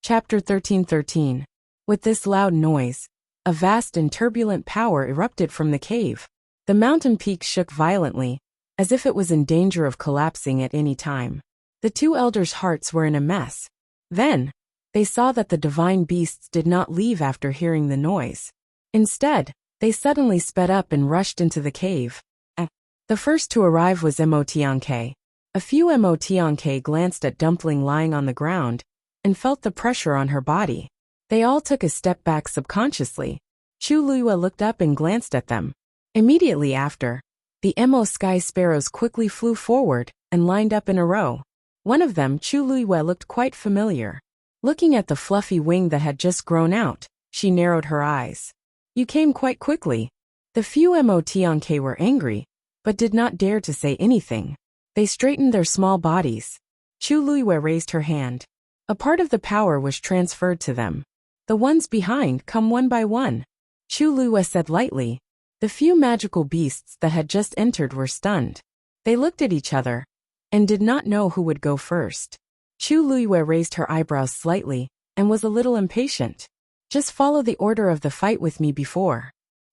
Chapter 13:13. With this loud noise, a vast and turbulent power erupted from the cave. The mountain peak shook violently, as if it was in danger of collapsing at any time. The two elders' hearts were in a mess. Then, they saw that the divine beasts did not leave after hearing the noise. Instead, they suddenly sped up and rushed into the cave. The first to arrive was Emotianke. A few Emotianke glanced at Dumpling lying on the ground and felt the pressure on her body. They all took a step back subconsciously. Chu Luiyue looked up and glanced at them. Immediately after, the Emo sky sparrows quickly flew forward and lined up in a row. One of them, Chu Luiyue, looked quite familiar. Looking at the fluffy wing that had just grown out, she narrowed her eyes. You came quite quickly. The few Emotianke were angry, but did not dare to say anything. They straightened their small bodies. Chu Luiyue raised her hand. A part of the power was transferred to them. The ones behind come one by one. Chu Luiyue said lightly. The few magical beasts that had just entered were stunned. They looked at each other and did not know who would go first. Chu Luiyue raised her eyebrows slightly and was a little impatient. Just follow the order of the fight with me before.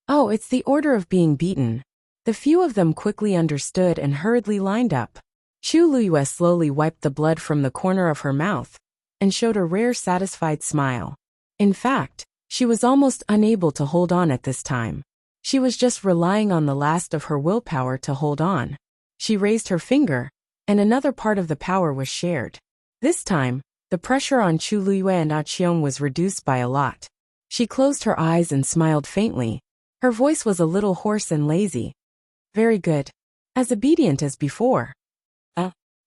Oh, it's the order of being beaten. The few of them quickly understood and hurriedly lined up. Chu Luiyue slowly wiped the blood from the corner of her mouth and showed a rare satisfied smile. In fact, she was almost unable to hold on at this time. She was just relying on the last of her willpower to hold on. She raised her finger, and another part of the power was shared. This time, the pressure on Chu Luiyue and Aqiong was reduced by a lot. She closed her eyes and smiled faintly. Her voice was a little hoarse and lazy. Very good. As obedient as before.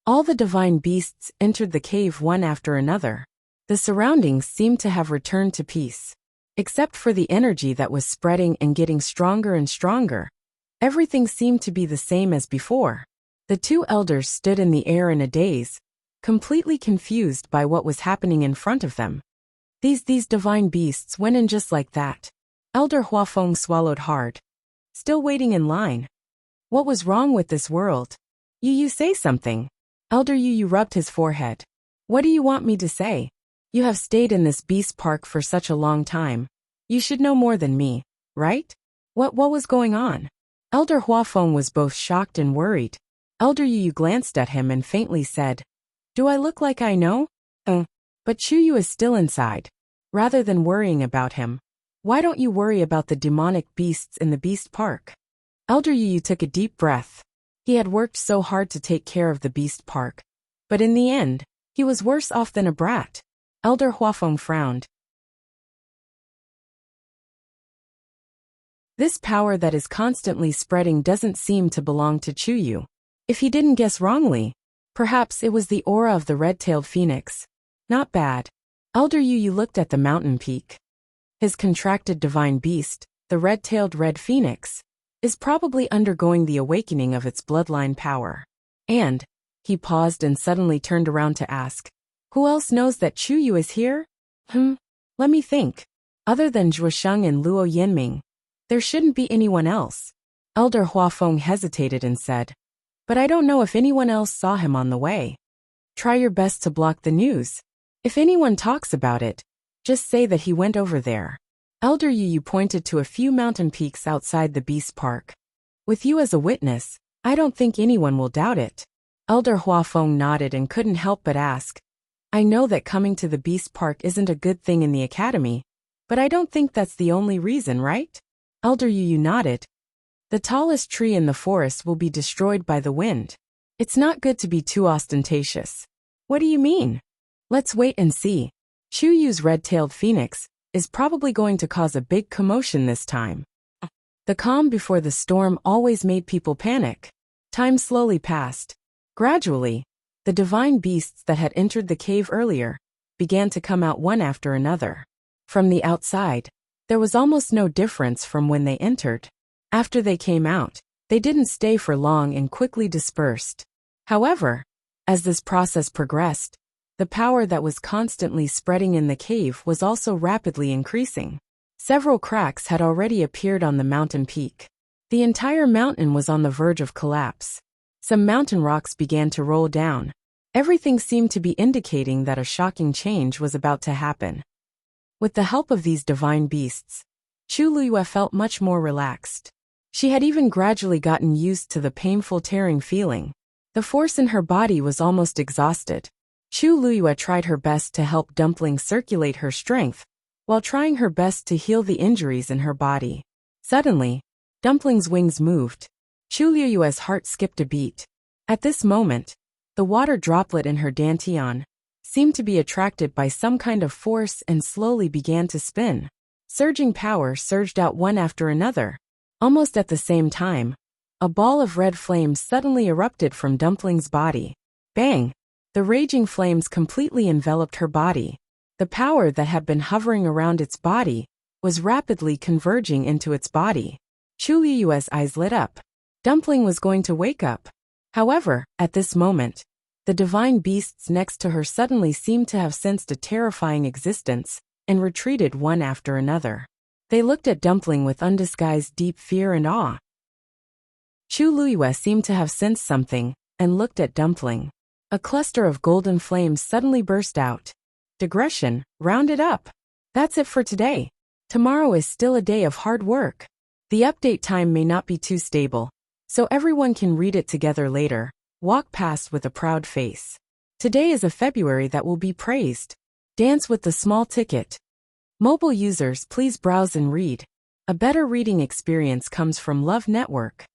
All the divine beasts entered the cave one after another. The surroundings seemed to have returned to peace. Except for the energy that was spreading and getting stronger and stronger. Everything seemed to be the same as before. The two elders stood in the air in a daze, completely confused by what was happening in front of them. These divine beasts went in just like that. Elder Huafeng swallowed hard. Still waiting in line. What was wrong with this world? You say something. Elder Yu rubbed his forehead. What do you want me to say? You have stayed in this beast park for such a long time. You should know more than me, right? What was going on? Elder Huafeng was both shocked and worried. Elder Yu glanced at him and faintly said, Do I look like I know? But Chu Yu is still inside. Rather than worrying about him, why don't you worry about the demonic beasts in the beast park? Elder Yu took a deep breath. He had worked so hard to take care of the beast park. But in the end, he was worse off than a brat. Elder Huafeng frowned. This power that is constantly spreading doesn't seem to belong to Chu Yu. If he didn't guess wrongly, perhaps it was the aura of the red-tailed phoenix. Not bad. Elder Yu looked at the mountain peak. His contracted divine beast, the red-tailed red phoenix, is probably undergoing the awakening of its bloodline power. And, he paused and suddenly turned around to ask, who else knows that Chu Yu is here? Let me think. Other than Zhuosheng and Luo Yinming, there shouldn't be anyone else. Elder Huafeng hesitated and said, But I don't know if anyone else saw him on the way. Try your best to block the news. If anyone talks about it, just say that he went over there. Elder Yu pointed to a few mountain peaks outside the beast park. With you as a witness, I don't think anyone will doubt it. Elder Huafeng nodded and couldn't help but ask, I know that coming to the beast park isn't a good thing in the academy, but I don't think that's the only reason, right? Elder Yu nodded. The tallest tree in the forest will be destroyed by the wind. It's not good to be too ostentatious. What do you mean? Let's wait and see. Chu Yu's red-tailed phoenix is probably going to cause a big commotion this time. The calm before the storm always made people panic. Time slowly passed. Gradually, the divine beasts that had entered the cave earlier began to come out one after another. From the outside, there was almost no difference from when they entered. After they came out, they didn't stay for long and quickly dispersed. However, as this process progressed, the power that was constantly spreading in the cave was also rapidly increasing. Several cracks had already appeared on the mountain peak. The entire mountain was on the verge of collapse. Some mountain rocks began to roll down, Everything seemed to be indicating that a shocking change was about to happen. With the help of these divine beasts, Chu Liyue felt much more relaxed. She had even gradually gotten used to the painful tearing feeling. The force in her body was almost exhausted. Chu Liyue tried her best to help Dumpling circulate her strength, while trying her best to heal the injuries in her body. Suddenly, Dumpling's wings moved. Chu Liyue's heart skipped a beat. At this moment, the water droplet in her dantian seemed to be attracted by some kind of force and slowly began to spin. Surging power surged out one after another. Almost at the same time, a ball of red flames suddenly erupted from Dumpling's body. Bang! The raging flames completely enveloped her body. The power that had been hovering around its body was rapidly converging into its body. Chu Liyue's eyes lit up. Dumpling was going to wake up. However, at this moment, the divine beasts next to her suddenly seemed to have sensed a terrifying existence and retreated one after another. They looked at Dumpling with undisguised deep fear and awe. Chu Liyue seemed to have sensed something and looked at Dumpling. A cluster of golden flames suddenly burst out. Digression, round it up. That's it for today. Tomorrow is still a day of hard work. The update time may not be too stable, so everyone can read it together later. Walk past with a proud face. Today is a February that will be praised. Dance with the small ticket. Mobile users, please browse and read. A better reading experience comes from Love Network.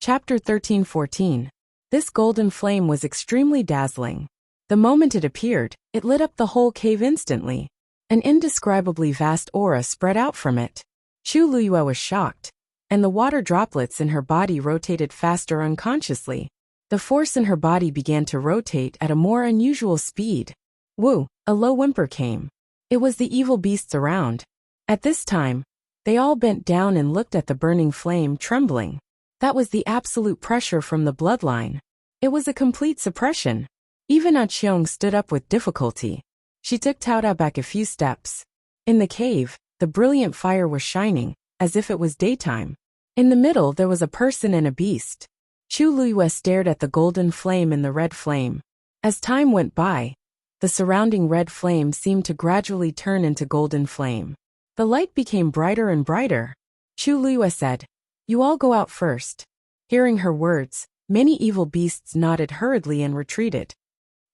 Chapter 13-14. This golden flame was extremely dazzling. The moment it appeared, it lit up the whole cave instantly. An indescribably vast aura spread out from it. Chu Liyue was shocked, and the water droplets in her body rotated faster unconsciously. The force in her body began to rotate at a more unusual speed. Woo! A low whimper came. It was the evil beasts around. At this time, they all bent down and looked at the burning flame, trembling. That was the absolute pressure from the bloodline. It was a complete suppression. Even Aqiong stood up with difficulty. She took Tao Tao back a few steps. In the cave, the brilliant fire was shining, as if it was daytime. In the middle there was a person and a beast. Chu Liyue stared at the golden flame and the red flame. As time went by, the surrounding red flame seemed to gradually turn into golden flame. The light became brighter and brighter. Chu Liyue said, "You all go out first." Hearing her words, many evil beasts nodded hurriedly and retreated.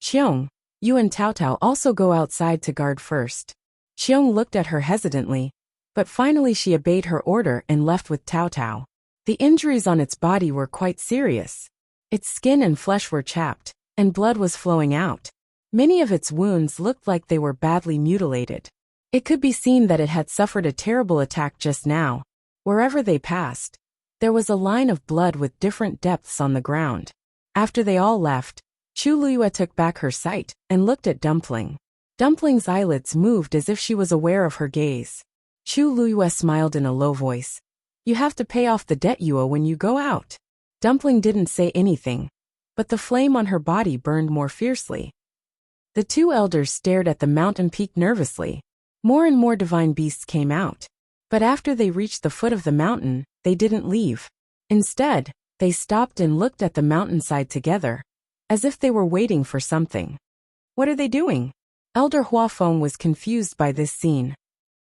"Qiong, you and Tao Tao also go outside to guard first." Qiong looked at her hesitantly, but finally she obeyed her order and left with Tao Tao. The injuries on its body were quite serious. Its skin and flesh were chapped, and blood was flowing out. Many of its wounds looked like they were badly mutilated. It could be seen that it had suffered a terrible attack just now. Wherever they passed, there was a line of blood with different depths on the ground. After they all left, Chu Liyue took back her sight and looked at Dumpling. Dumpling's eyelids moved as if she was aware of her gaze. Chu Liyue smiled in a low voice. "You have to pay off the debt you owe when you go out." Dumpling didn't say anything, but the flame on her body burned more fiercely. The two elders stared at the mountain peak nervously. More and more divine beasts came out. But after they reached the foot of the mountain, they didn't leave. Instead, they stopped and looked at the mountainside together, as if they were waiting for something. "What are they doing?" Elder Huafeng was confused by this scene.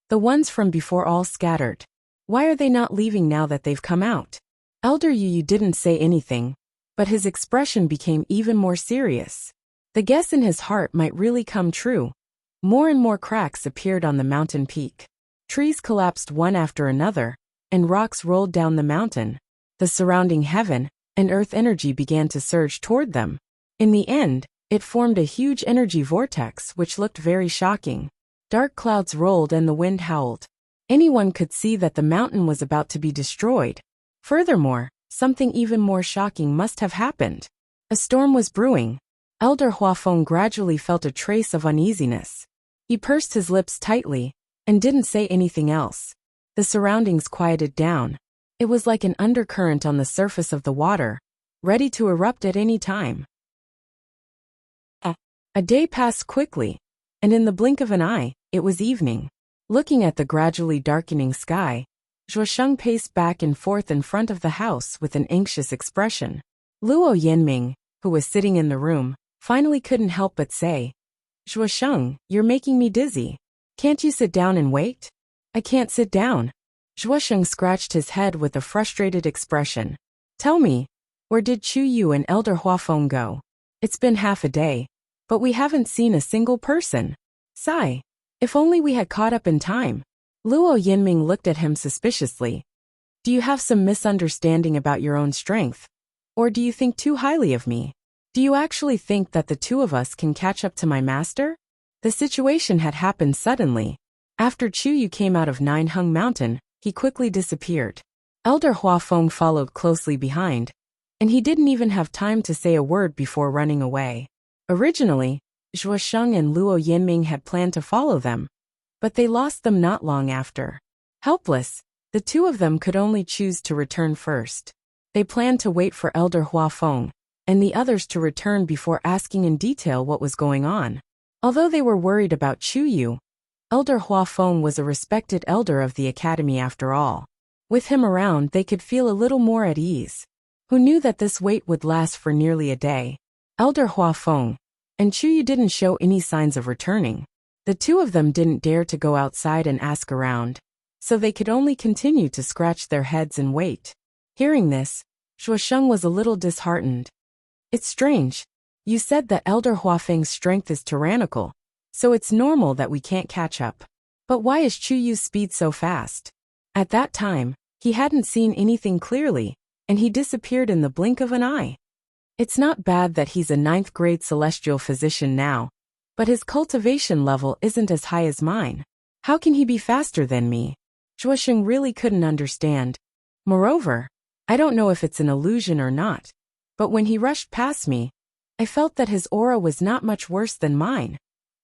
The ones from before all scattered. Why are they not leaving now that they've come out? Elder Yu didn't say anything, but his expression became even more serious. The guess in his heart might really come true. More and more cracks appeared on the mountain peak. Trees collapsed one after another, and rocks rolled down the mountain. The surrounding heaven and earth energy began to surge toward them. In the end, it formed a huge energy vortex which looked very shocking. Dark clouds rolled and the wind howled. Anyone could see that the mountain was about to be destroyed. Furthermore, something even more shocking must have happened. A storm was brewing. Elder Huafeng gradually felt a trace of uneasiness. He pursed his lips tightly and didn't say anything else. The surroundings quieted down. It was like an undercurrent on the surface of the water, ready to erupt at any time. A day passed quickly, and in the blink of an eye, it was evening. Looking at the gradually darkening sky, Zhuosheng paced back and forth in front of the house with an anxious expression. Luo Yinming, who was sitting in the room, finally couldn't help but say, Zhuosheng, you're making me dizzy. Can't you sit down and wait? I can't sit down. Zhuosheng scratched his head with a frustrated expression. Tell me, where did Chu Yu and Elder Huafeng go? It's been half a day, but we haven't seen a single person. Sigh. If only we had caught up in time. Luo Yinming looked at him suspiciously. Do you have some misunderstanding about your own strength? Or do you think too highly of me? Do you actually think that the two of us can catch up to my master? The situation had happened suddenly. After Chu Yu came out of Ninehung Mountain, he quickly disappeared. Elder Huafeng followed closely behind, and he didn't even have time to say a word before running away. Originally, Zhuosheng and Luo Yinming had planned to follow them, but they lost them not long after. Helpless, the two of them could only choose to return first. They planned to wait for Elder Huafeng and the others to return before asking in detail what was going on. Although they were worried about Chu Yu, Elder Huafeng was a respected elder of the academy after all. With him around, they could feel a little more at ease. Who knew that this wait would last for nearly a day? Elder Huafeng and Chu Yu didn't show any signs of returning. The two of them didn't dare to go outside and ask around, so they could only continue to scratch their heads and wait. Hearing this, Zhuosheng was a little disheartened. It's strange. You said that Elder Huafeng's strength is tyrannical, so it's normal that we can't catch up. But why is Chu Yu's speed so fast? At that time, he hadn't seen anything clearly, and he disappeared in the blink of an eye. It's not bad that he's a 9th grade celestial physician now, but his cultivation level isn't as high as mine. How can he be faster than me? Zhuosheng really couldn't understand. Moreover, I don't know if it's an illusion or not, but when he rushed past me, I felt that his aura was not much worse than mine.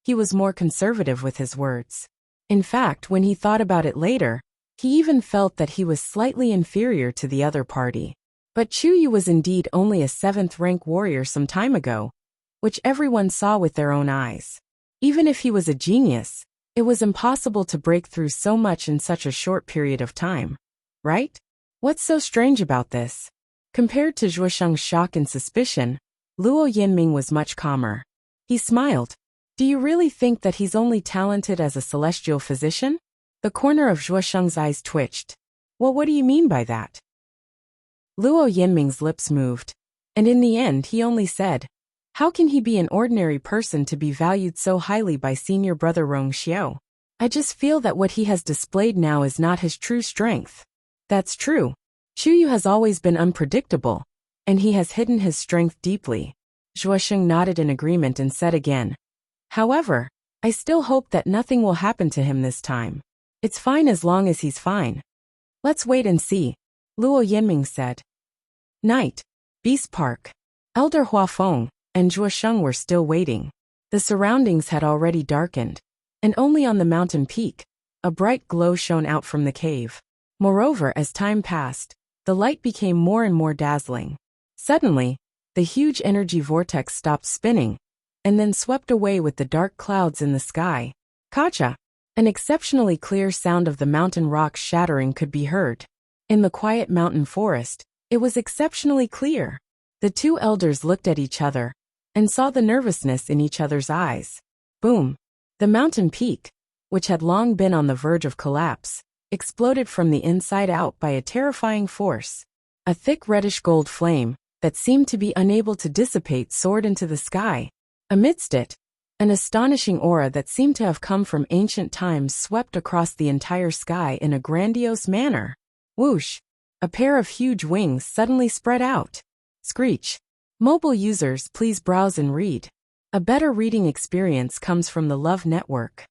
He was more conservative with his words. In fact, when he thought about it later, he even felt that he was slightly inferior to the other party. But Chu Yu was indeed only a 7th-rank warrior some time ago, which everyone saw with their own eyes. Even if he was a genius, it was impossible to break through so much in such a short period of time. Right? What's so strange about this? Compared to Zhuosheng's shock and suspicion, Luo Yinming was much calmer. He smiled. Do you really think that he's only talented as a celestial physician? The corner of Zhuosheng's eyes twitched. Well, what do you mean by that? Luo Yinming's lips moved, and in the end he only said, how can he be an ordinary person to be valued so highly by senior brother Rong Xiao? I just feel that what he has displayed now is not his true strength. That's true. Chu Yu has always been unpredictable, and he has hidden his strength deeply. Zhuosheng nodded in agreement and said again, however, I still hope that nothing will happen to him this time. It's fine as long as he's fine. Let's wait and see, Luo Yinming said. Night. Beast Park. Elder Huafeng and Zhuosheng were still waiting. The surroundings had already darkened, and only on the mountain peak, a bright glow shone out from the cave. Moreover, as time passed, the light became more and more dazzling. Suddenly, the huge energy vortex stopped spinning, and then swept away with the dark clouds in the sky. Kacha! An exceptionally clear sound of the mountain rocks shattering could be heard. In the quiet mountain forest, it was exceptionally clear. The two elders looked at each other and saw the nervousness in each other's eyes. Boom! The mountain peak, which had long been on the verge of collapse, exploded from the inside out by a terrifying force. A thick reddish-gold flame that seemed to be unable to dissipate soared into the sky. Amidst it, an astonishing aura that seemed to have come from ancient times swept across the entire sky in a grandiose manner. Whoosh! A pair of huge wings suddenly spread out. Screech! Mobile users, please browse and read. A better reading experience comes from the Love Network.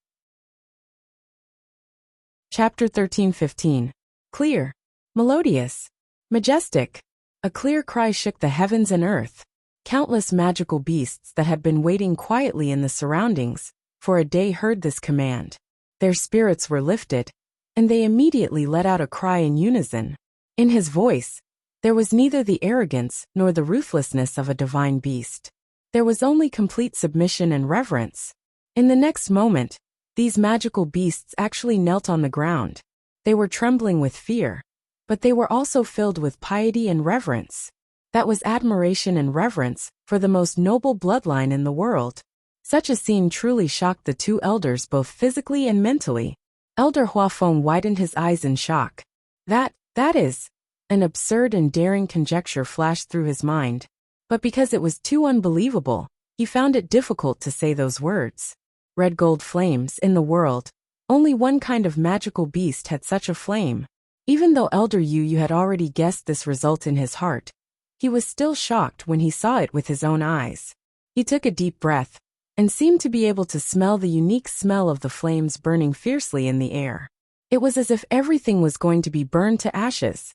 Chapter 13-15. Clear. Melodious. Majestic. A clear cry shook the heavens and earth. Countless magical beasts that had been waiting quietly in the surroundings for a day heard this command. Their spirits were lifted, and they immediately let out a cry in unison. In his voice, there was neither the arrogance nor the ruthlessness of a divine beast. There was only complete submission and reverence. In the next moment, these magical beasts actually knelt on the ground. They were trembling with fear, but they were also filled with piety and reverence. That was admiration and reverence for the most noble bloodline in the world. Such a scene truly shocked the two elders both physically and mentally. Elder Huafeng widened his eyes in shock. That is, an absurd and daring conjecture flashed through his mind. But because it was too unbelievable, he found it difficult to say those words. Red gold flames in the world. Only one kind of magical beast had such a flame. Even though Elder Yu had already guessed this result in his heart, he was still shocked when he saw it with his own eyes. He took a deep breath, and seemed to be able to smell the unique smell of the flames burning fiercely in the air. It was as if everything was going to be burned to ashes.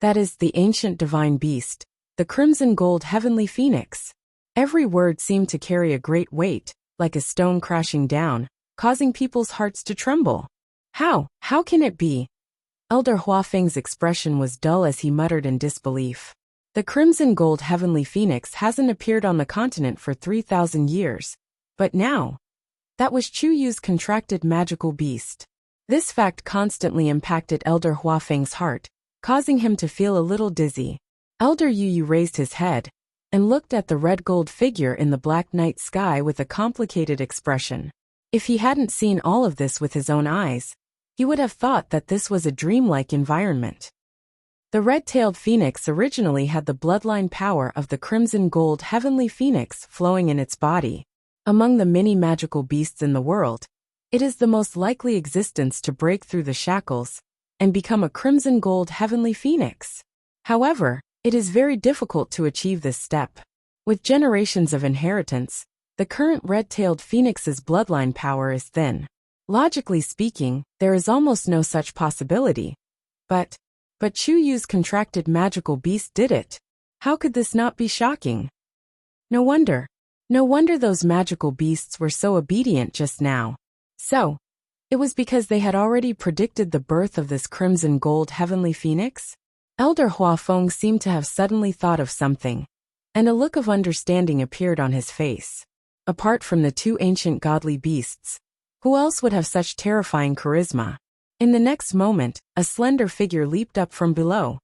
That is the ancient divine beast, the crimson gold heavenly phoenix. Every word seemed to carry a great weight, like a stone crashing down, causing people's hearts to tremble. How can it be? Elder Huafeng's expression was dull as he muttered in disbelief. The crimson gold heavenly phoenix hasn't appeared on the continent for 3,000 years. But now, that was Chu Yu's contracted magical beast. This fact constantly impacted Elder Huafeng's heart, causing him to feel a little dizzy. Elder Yu raised his head and looked at the red gold figure in the black night sky with a complicated expression. If he hadn't seen all of this with his own eyes, he would have thought that this was a dreamlike environment. The red-tailed phoenix originally had the bloodline power of the crimson gold heavenly phoenix flowing in its body. Among the many magical beasts in the world, it is the most likely existence to break through the shackles and become a crimson gold heavenly phoenix. However, it is very difficult to achieve this step. With generations of inheritance, the current red-tailed phoenix's bloodline power is thin. Logically speaking, there is almost no such possibility. But Chu Yu's contracted magical beast did it. How could this not be shocking? No wonder those magical beasts were so obedient just now. So, it was because they had already predicted the birth of this crimson gold heavenly phoenix? Elder Huafeng seemed to have suddenly thought of something, and a look of understanding appeared on his face. Apart from the two ancient godly beasts, who else would have such terrifying charisma? In the next moment, a slender figure leaped up from below.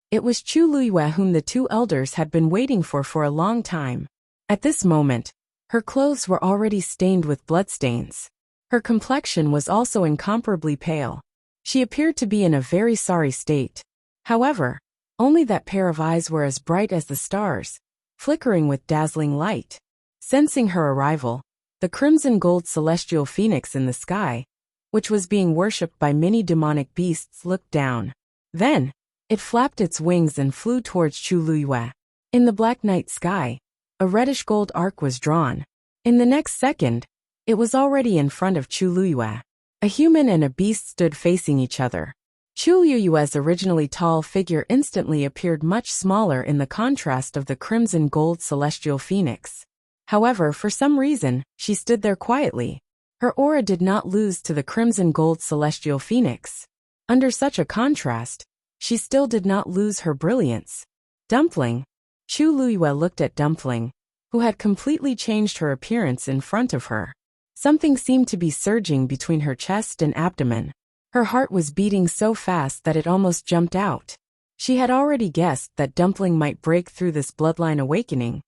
It was Chu Luiyue whom the two elders had been waiting for a long time. At this moment, her clothes were already stained with bloodstains. Her complexion was also incomparably pale. She appeared to be in a very sorry state. However, only that pair of eyes were as bright as the stars, flickering with dazzling light. Sensing her arrival, the crimson gold celestial phoenix in the sky, which was being worshipped by many demonic beasts, looked down. Then, it flapped its wings and flew towards Chu Luiyue. In the black night sky, a reddish gold arc was drawn. In the next second, it was already in front of Chu Luiyue. A human and a beast stood facing each other. Chu Luiyue's originally tall figure instantly appeared much smaller in the contrast of the crimson gold celestial phoenix. However, for some reason, she stood there quietly. Her aura did not lose to the crimson gold celestial phoenix. Under such a contrast, she still did not lose her brilliance. Dumpling. Chu Luiyue looked at Dumpling, who had completely changed her appearance in front of her. Something seemed to be surging between her chest and abdomen. Her heart was beating so fast that it almost jumped out. She had already guessed that Dumpling might break through this bloodline awakening,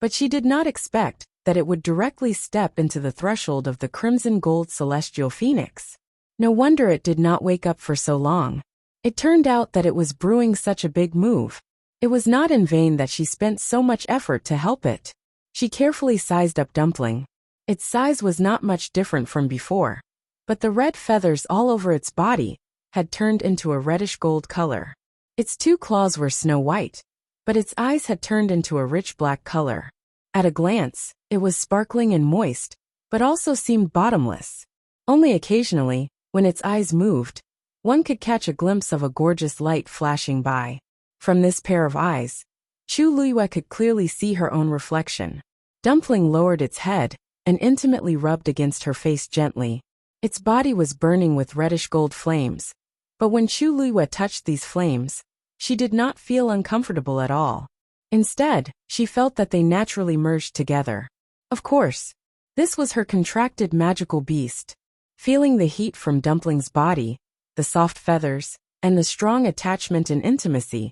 but she did not expect that it would directly step into the threshold of the crimson gold celestial phoenix. No wonder it did not wake up for so long. It turned out that it was brewing such a big move. It was not in vain that she spent so much effort to help it. She carefully sized up Dumpling. Its size was not much different from before, but the red feathers all over its body had turned into a reddish gold color. Its two claws were snow white, but its eyes had turned into a rich black color. At a glance, it was sparkling and moist, but also seemed bottomless. Only occasionally, when its eyes moved, one could catch a glimpse of a gorgeous light flashing by. From this pair of eyes, Chu Luiyue could clearly see her own reflection. Dumpling lowered its head and intimately rubbed against her face gently. Its body was burning with reddish gold flames, but when Chu Luiyue touched these flames, she did not feel uncomfortable at all. Instead, she felt that they naturally merged together. Of course, this was her contracted magical beast. Feeling the heat from Dumpling's body, the soft feathers, and the strong attachment and intimacy,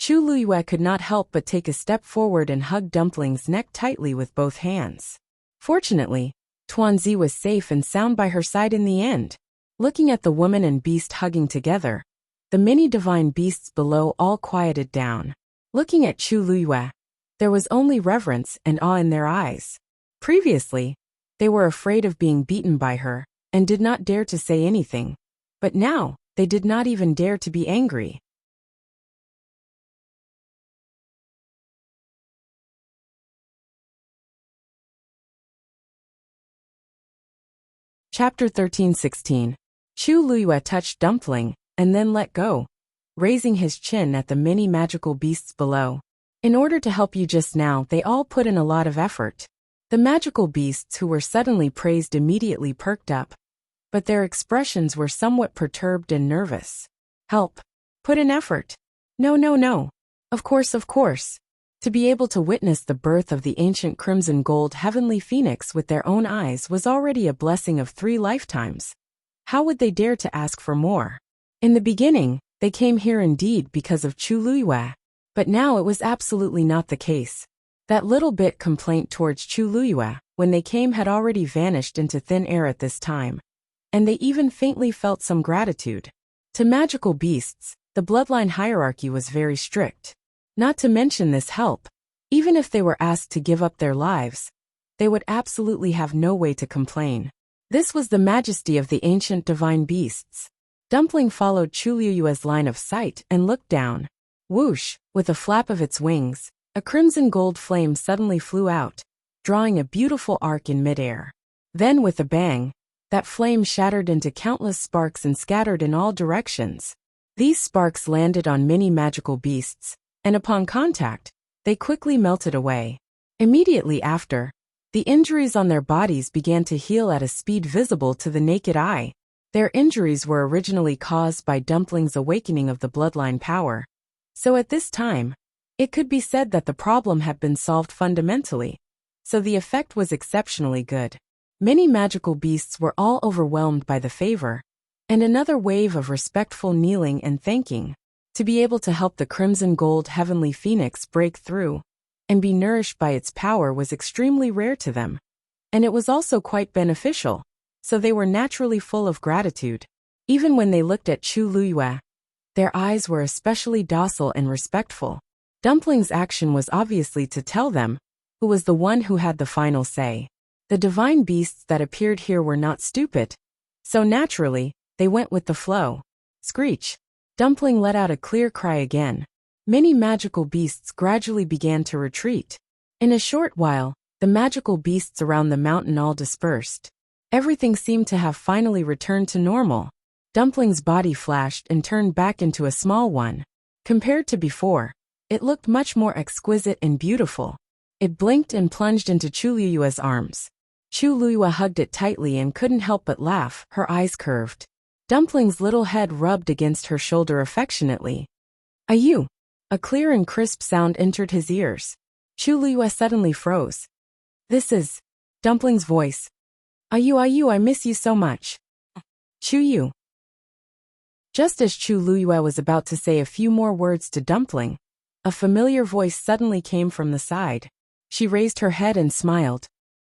Chu Luyue could not help but take a step forward and hug Dumpling's neck tightly with both hands. Fortunately, Tuanzi was safe and sound by her side in the end. Looking at the woman and beast hugging together, the many divine beasts below all quieted down. Looking at Chu Luyue, there was only reverence and awe in their eyes. Previously, they were afraid of being beaten by her and did not dare to say anything, but now they did not even dare to be angry. Chapter 13:16. Chu Luyue touched Dumpling and then let go, raising his chin at the many magical beasts below. In order to help you just now, they all put in a lot of effort. The magical beasts who were suddenly praised immediately perked up, but their expressions were somewhat perturbed and nervous. Help. Put in effort. No, no, no. Of course, of course. To be able to witness the birth of the ancient crimson gold heavenly phoenix with their own eyes was already a blessing of 3 lifetimes. How would they dare to ask for more? In the beginning, they came here indeed because of Chu Luyue, but now it was absolutely not the case. That little bit complaint towards Chu Luyue when they came had already vanished into thin air at this time, and they even faintly felt some gratitude. To magical beasts, the bloodline hierarchy was very strict. Not to mention this help, even if they were asked to give up their lives, they would absolutely have no way to complain. This was the majesty of the ancient divine beasts. Dumpling followed Chu Luyue's line of sight and looked down. Whoosh, with a flap of its wings, a crimson gold flame suddenly flew out, drawing a beautiful arc in midair. Then with a bang, that flame shattered into countless sparks and scattered in all directions. These sparks landed on many magical beasts, and upon contact, they quickly melted away. Immediately after, the injuries on their bodies began to heal at a speed visible to the naked eye. Their injuries were originally caused by Dumpling's awakening of the bloodline power. So at this time, it could be said that the problem had been solved fundamentally, so the effect was exceptionally good. Many magical beasts were all overwhelmed by the favor, and another wave of respectful kneeling and thanking. To be able to help the crimson gold heavenly phoenix break through and be nourished by its power was extremely rare to them, and it was also quite beneficial, so they were naturally full of gratitude. Even when they looked at Chu Luyue, their eyes were especially docile and respectful. Dumpling's action was obviously to tell them who was the one who had the final say. The divine beasts that appeared here were not stupid, so naturally, they went with the flow. Screech. Dumpling let out a clear cry again. Many magical beasts gradually began to retreat. In a short while, the magical beasts around the mountain all dispersed. Everything seemed to have finally returned to normal. Dumpling's body flashed and turned back into a small one. Compared to before, it looked much more exquisite and beautiful. It blinked and plunged into Chu Luyue's arms. Chu Luyue hugged it tightly and couldn't help but laugh, her eyes curved. Dumpling's little head rubbed against her shoulder affectionately. "Ayu!" A clear and crisp sound entered his ears. Chu Luyue suddenly froze. "This is Dumpling's voice. Ayu, Ayu, I miss you so much. Chu Yu." Just as Chu Luyue was about to say a few more words to Dumpling, a familiar voice suddenly came from the side. She raised her head and smiled.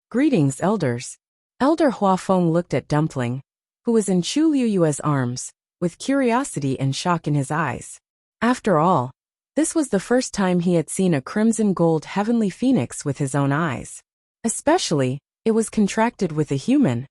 "Greetings, elders." Elder Huafeng looked at Dumpling, who was in Chu Luyue's arms, with curiosity and shock in his eyes. After all, this was the first time he had seen a crimson gold heavenly phoenix with his own eyes. Especially, it was contracted with a human.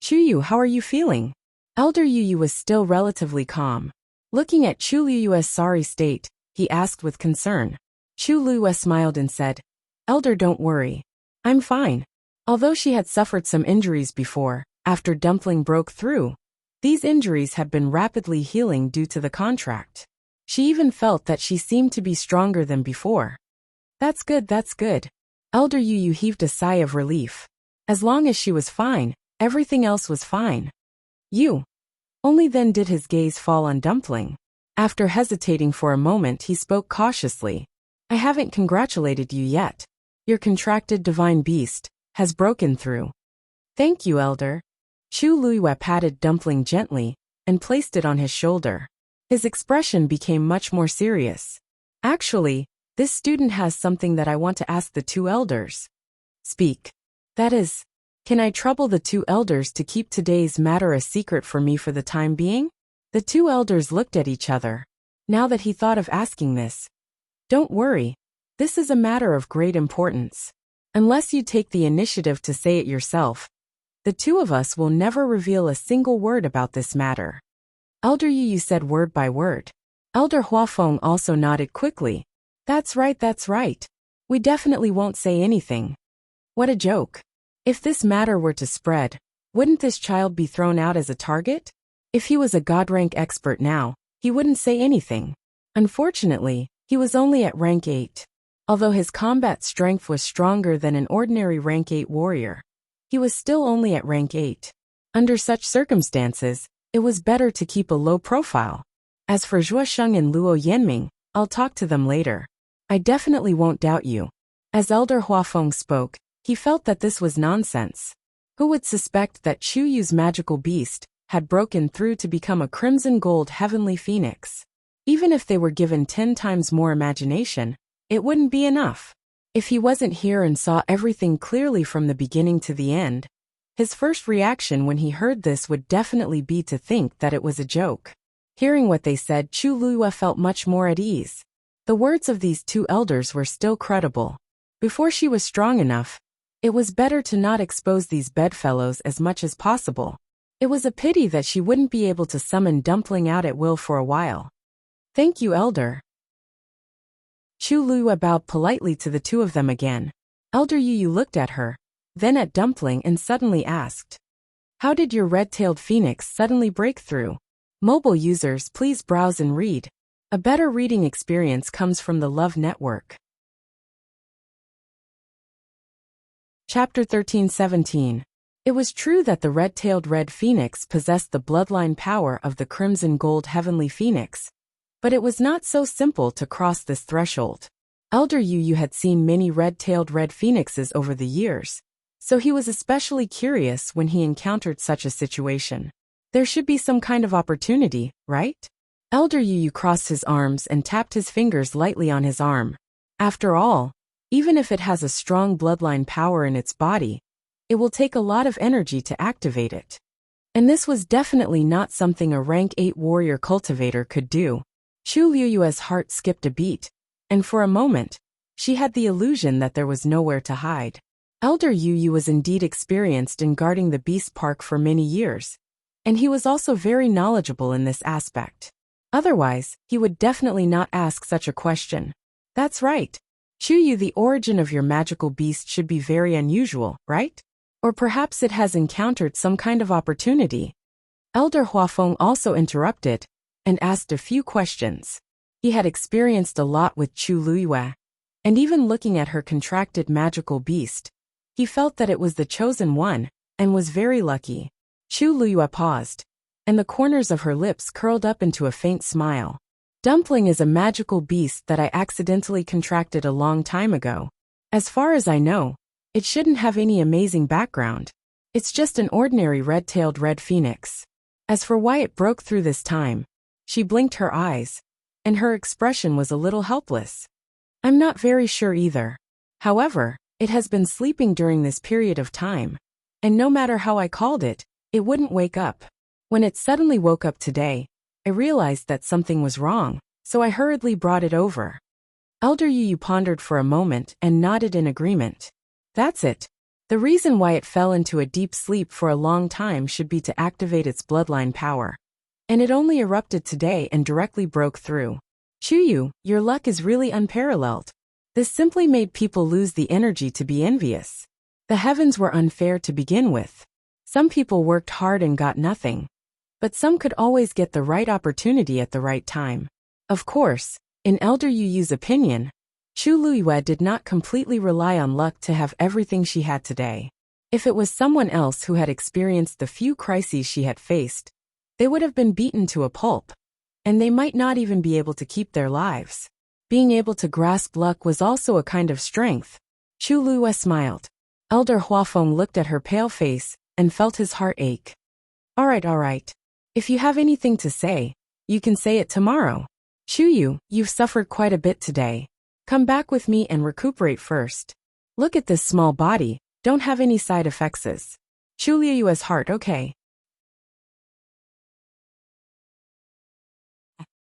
"Chu Yu, how are you feeling?" Elder Yu was still relatively calm. Looking at Chu Luyue's sorry state, he asked with concern. Chu Luyue smiled and said, "Elder, don't worry. I'm fine." Although she had suffered some injuries before, after Dumpling broke through, these injuries had been rapidly healing due to the contract. She even felt that she seemed to be stronger than before. That's good, that's good." Elder Yu heaved a sigh of relief. As long as she was fine, everything else was fine. "You." Only then did his gaze fall on Dumpling. After hesitating for a moment, he spoke cautiously. "I haven't congratulated you yet. Your contracted divine beast has broken through." "Thank you, Elder." Chu Luyue patted Dumpling gently and placed it on his shoulder. His expression became much more serious. Actually, this student has something that I want to ask the two elders. Speak. That is, can I trouble the two elders to keep today's matter a secret for me for the time being? The two elders looked at each other. Now that he thought of asking this. Don't worry. This is a matter of great importance. Unless you take the initiative to say it yourself, the two of us will never reveal a single word about this matter. Elder Yu said word by word. Elder Huafeng also nodded quickly. That's right. We definitely won't say anything. What a joke. If this matter were to spread, wouldn't this child be thrown out as a target? If he was a God-rank expert now, he wouldn't say anything. Unfortunately, he was only at rank 8. Although his combat strength was stronger than an ordinary rank 8 warrior, he was still only at rank 8. Under such circumstances, it was better to keep a low profile. As for Zhuo Sheng and Luo Yanming, I'll talk to them later. I definitely won't doubt you. As Elder Huafeng spoke, he felt that this was nonsense. Who would suspect that Chu Yu's magical beast had broken through to become a crimson gold heavenly phoenix? Even if they were given 10 times more imagination, it wouldn't be enough. If he wasn't here and saw everything clearly from the beginning to the end, his first reaction when he heard this would definitely be to think that it was a joke. Hearing what they said, Chu Luiyue felt much more at ease. The words of these two elders were still credible. Before she was strong enough, it was better to not expose these bedfellows as much as possible. It was a pity that she wouldn't be able to summon Dumpling out at will for a while. Thank you, Elder. Chu Luiyue bowed politely to the two of them again. Elder Yu looked at her, then at Dumpling and suddenly asked, how did your red-tailed phoenix suddenly break through? Mobile users, please browse and read. A better reading experience comes from the Love Network. Chapter 13-17. It was true that the red-tailed red phoenix possessed the bloodline power of the crimson gold heavenly phoenix, but it was not so simple to cross this threshold. Elder Yu had seen many red-tailed red phoenixes over the years, so he was especially curious when he encountered such a situation. There should be some kind of opportunity, right? Elder Yu crossed his arms and tapped his fingers lightly on his arm. After all, even if it has a strong bloodline power in its body, it will take a lot of energy to activate it. And this was definitely not something a rank 8 warrior cultivator could do. Chu Luiyue's heart skipped a beat, and for a moment, she had the illusion that there was nowhere to hide. Elder Yu was indeed experienced in guarding the Beast Park for many years, and he was also very knowledgeable in this aspect. Otherwise, he would definitely not ask such a question. That's right. Chu Yu, the origin of your magical beast should be very unusual, right? Or perhaps it has encountered some kind of opportunity. Elder Huafeng also interrupted and asked a few questions. He had experienced a lot with Chu Luiyue, and even looking at her contracted magical beast, he felt that it was the chosen one and was very lucky. Chu Luiyue paused, and the corners of her lips curled up into a faint smile. Dumpling is a magical beast that I accidentally contracted a long time ago. As far as I know, it shouldn't have any amazing background. It's just an ordinary red-tailed red phoenix. As for why it broke through this time, she blinked her eyes, and her expression was a little helpless. I'm not very sure either. However, it has been sleeping during this period of time, and no matter how I called it, it wouldn't wake up. When it suddenly woke up today, I realized that something was wrong, so I hurriedly brought it over. Elder Yu pondered for a moment and nodded in agreement. That's it. The reason why it fell into a deep sleep for a long time should be to activate its bloodline power. And it only erupted today and directly broke through. Chu Yu, your luck is really unparalleled. This simply made people lose the energy to be envious. The heavens were unfair to begin with. Some people worked hard and got nothing. But some could always get the right opportunity at the right time. Of course, in Elder Yu's opinion, Chu Luiyue did not completely rely on luck to have everything she had today. If it was someone else who had experienced the few crises she had faced, they would have been beaten to a pulp, and they might not even be able to keep their lives. Being able to grasp luck was also a kind of strength. Chu Luiyue smiled. Elder Huafeng looked at her pale face and felt his heart ache. All right. If you have anything to say, you can say it tomorrow. Chuyu, you've suffered quite a bit today. Come back with me and recuperate first. Look at this small body, don't have any side effects. Chuliyu's heart okay.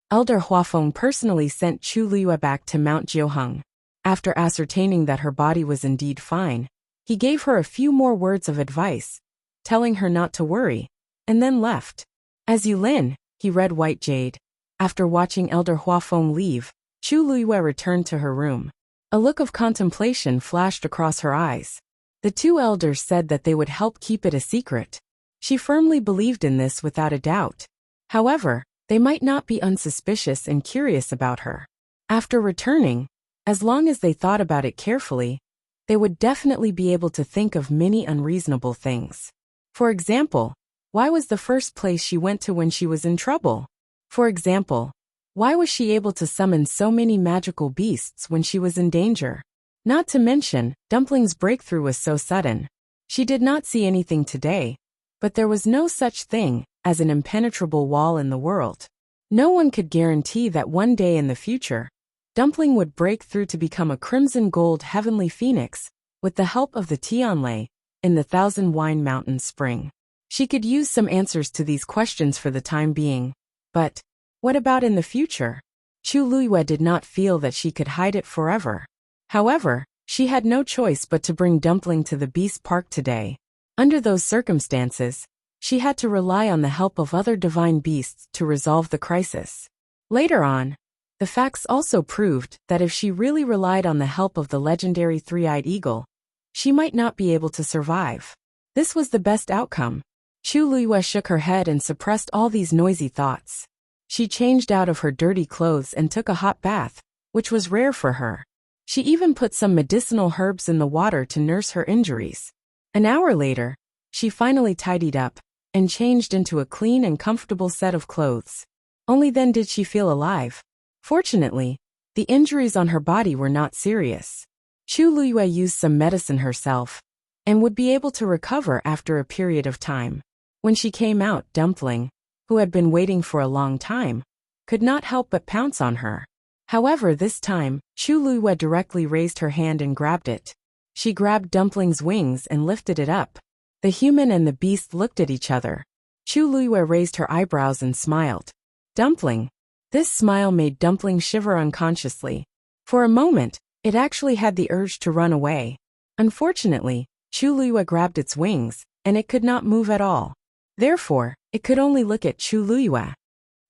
Elder Huafeng personally sent Chu Liyue back to Mount Jiuheng. After ascertaining that her body was indeed fine, he gave her a few more words of advice, telling her not to worry, and then left. As Yulin, he read White Jade. After watching Elder Huafeng leave, Chu Liyue returned to her room. A look of contemplation flashed across her eyes. The two elders said that they would help keep it a secret. She firmly believed in this without a doubt. However, they might not be unsuspicious and curious about her. After returning, as long as they thought about it carefully, they would definitely be able to think of many unreasonable things. For example, why was the first place she went to when she was in trouble? For example, why was she able to summon so many magical beasts when she was in danger? Not to mention, Dumpling's breakthrough was so sudden. She did not see anything today, but there was no such thing as an impenetrable wall in the world. No one could guarantee that one day in the future, Dumpling would break through to become a crimson gold heavenly phoenix, with the help of the Tianlei, in the Thousand Wine Mountain Spring. She could use some answers to these questions for the time being. But what about in the future? Chu Liyue did not feel that she could hide it forever. However, she had no choice but to bring Dumpling to the Beast Park today. Under those circumstances, she had to rely on the help of other divine beasts to resolve the crisis. Later on, the facts also proved that if she really relied on the help of the legendary three-eyed eagle, she might not be able to survive. This was the best outcome. Chu Liyue shook her head and suppressed all these noisy thoughts. She changed out of her dirty clothes and took a hot bath, which was rare for her. She even put some medicinal herbs in the water to nurse her injuries. An hour later, she finally tidied up and changed into a clean and comfortable set of clothes. Only then did she feel alive. Fortunately, the injuries on her body were not serious. Chu Liyue used some medicine herself and would be able to recover after a period of time. When she came out, Dumpling, who had been waiting for a long time, could not help but pounce on her. However, this time, Chu Liyue directly raised her hand and grabbed it. She grabbed Dumpling's wings and lifted it up. The human and the beast looked at each other. Chu Liyue raised her eyebrows and smiled. Dumpling. This smile made Dumpling shiver unconsciously. For a moment, it actually had the urge to run away. Unfortunately, Chu Liyue grabbed its wings, and it could not move at all. Therefore, it could only look at Chu Liyue.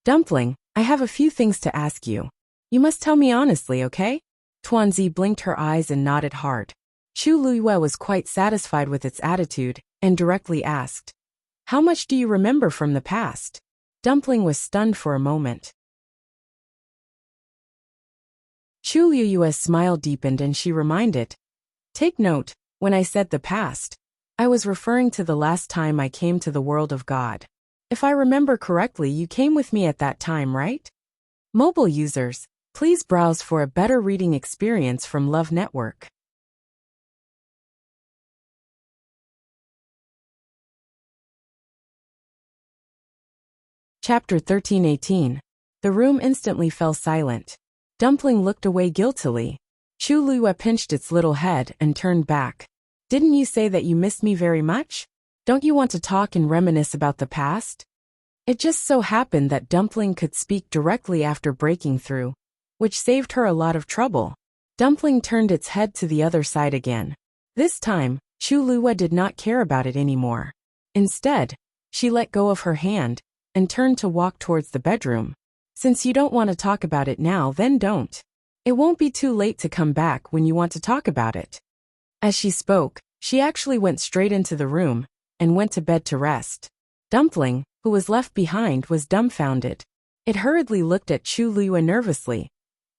Dumpling, I have a few things to ask you. You must tell me honestly, okay? Tuanzi blinked her eyes and nodded hard. Chu Liyue was quite satisfied with its attitude, and directly asked, how much do you remember from the past? Dumpling was stunned for a moment. Chu Liyue's smile deepened and she reminded, take note, when I said the past, I was referring to the last time I came to the world of God. If I remember correctly, you came with me at that time, right? Mobile users, please browse for a better reading experience from Love Network. Chapter 13:18. The room instantly fell silent. Dumpling looked away guiltily. Chu Liyue pinched its little head and turned back. Didn't you say that you missed me very much? Don't you want to talk and reminisce about the past? It just so happened that Dumpling could speak directly after breaking through, which saved her a lot of trouble. Dumpling turned its head to the other side again. This time, Chu Liyue did not care about it anymore. Instead, she let go of her hand and turned to walk towards the bedroom. Since you don't want to talk about it now, then don't. It won't be too late to come back when you want to talk about it. As she spoke, she actually went straight into the room and went to bed to rest. Dumpling, who was left behind, was dumbfounded. It hurriedly looked at Chu Liyue nervously,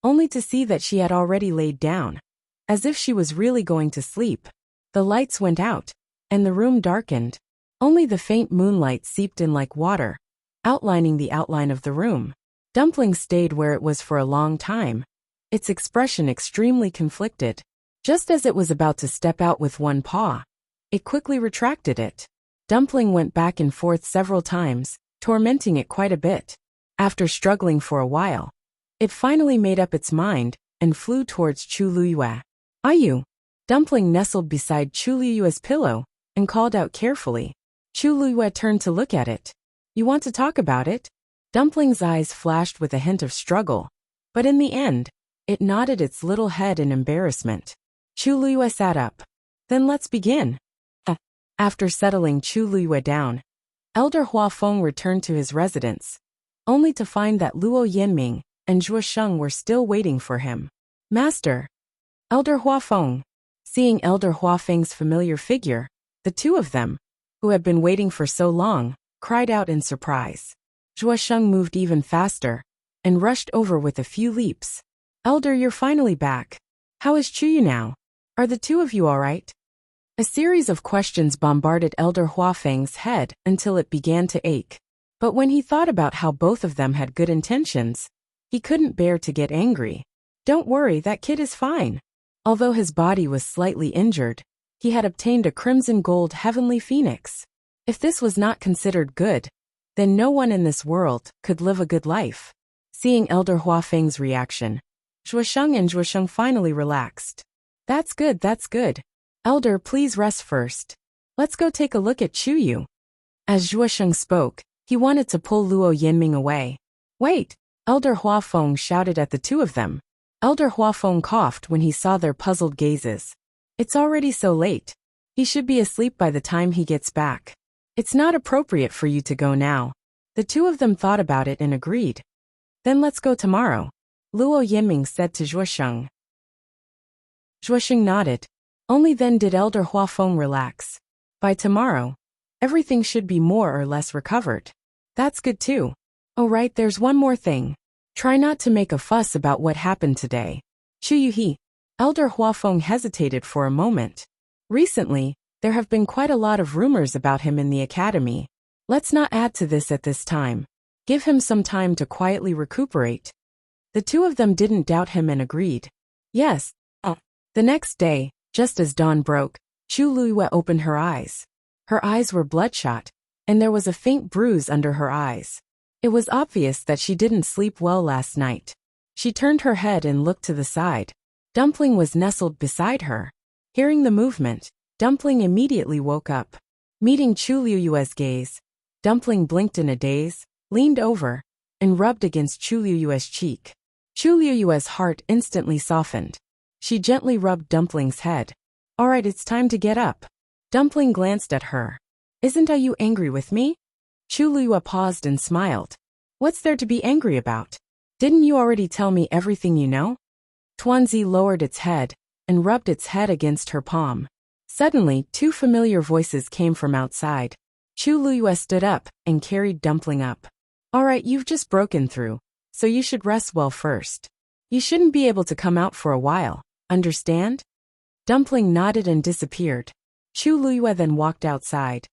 only to see that she had already laid down, as if she was really going to sleep. The lights went out, and the room darkened. Only the faint moonlight seeped in like water, outlining the outline of the room. Dumpling stayed where it was for a long time, its expression extremely conflicted. Just as it was about to step out with one paw, it quickly retracted it. Dumpling went back and forth several times, tormenting it quite a bit. After struggling for a while, It finally made up its mind and flew towards Chu Luyue. Ayu! Dumpling nestled beside Chu Luyue's pillow and called out carefully. Chu Luyue turned to look at it. You want to talk about it? Dumpling's eyes flashed with a hint of struggle, but in the end, it nodded its little head in embarrassment. Chu Luyue sat up. Then let's begin. After settling Chu Luyue down, Elder Hua Feng returned to his residence, only to find that Luo Yanming and Zhuo Sheng were still waiting for him. Master! Elder Hua Feng! Seeing Elder Hua Feng's familiar figure, the two of them, who had been waiting for so long, cried out in surprise. Zhuo Sheng moved even faster and rushed over with a few leaps. Elder, you're finally back. How is Chuyu now? Are the two of you all right? A series of questions bombarded Elder Hua Feng's head until it began to ache. But when he thought about how both of them had good intentions, he couldn't bear to get angry. Don't worry, that kid is fine. Although his body was slightly injured, he had obtained a crimson gold heavenly phoenix. If this was not considered good, then no one in this world could live a good life. Seeing Elder Hua Feng's reaction, Zhuo Sheng and Zhuo Sheng finally relaxed. That's good, that's good. Elder, please rest first. Let's go take a look at Chuyu. As Zhuo Sheng spoke, he wanted to pull Luo Yanming away. Wait! Elder Hua Feng shouted at the two of them. Elder Hua Feng coughed when he saw their puzzled gazes. It's already so late. He should be asleep by the time he gets back. It's not appropriate for you to go now. The two of them thought about it and agreed. Then let's go tomorrow, Luo Yanming said to Zhuo Sheng. Zhuo Sheng nodded. Only then did Elder Hua Feng relax. By tomorrow, everything should be more or less recovered. That's good too. Oh right, there's one more thing. Try not to make a fuss about what happened today. Chuyu. Elder Hua Feng hesitated for a moment. Recently, there have been quite a lot of rumors about him in the academy. Let's not add to this at this time. Give him some time to quietly recuperate. The two of them didn't doubt him and agreed. Yes. The next day, just as dawn broke, Chu Luyue opened her eyes. Her eyes were bloodshot, and there was a faint bruise under her eyes. It was obvious that she didn't sleep well last night. She turned her head and looked to the side. Dumpling was nestled beside her. Hearing the movement, Dumpling immediately woke up. Meeting Chu Luyue's gaze, Dumpling blinked in a daze, leaned over, and rubbed against Chu Luyue's cheek. Chu Luyue's heart instantly softened. She gently rubbed Dumpling's head. Alright, it's time to get up. Dumpling glanced at her. Isn't you angry with me? Chu Luyue paused and smiled. What's there to be angry about? Didn't you already tell me everything you know? Tuanzi lowered its head and rubbed its head against her palm. Suddenly, two familiar voices came from outside. Chu Luyue stood up and carried Dumpling up. Alright, you've just broken through, so you should rest well first. You shouldn't be able to come out for a while, understand? Dumpling nodded and disappeared. Chu Luyue then walked outside.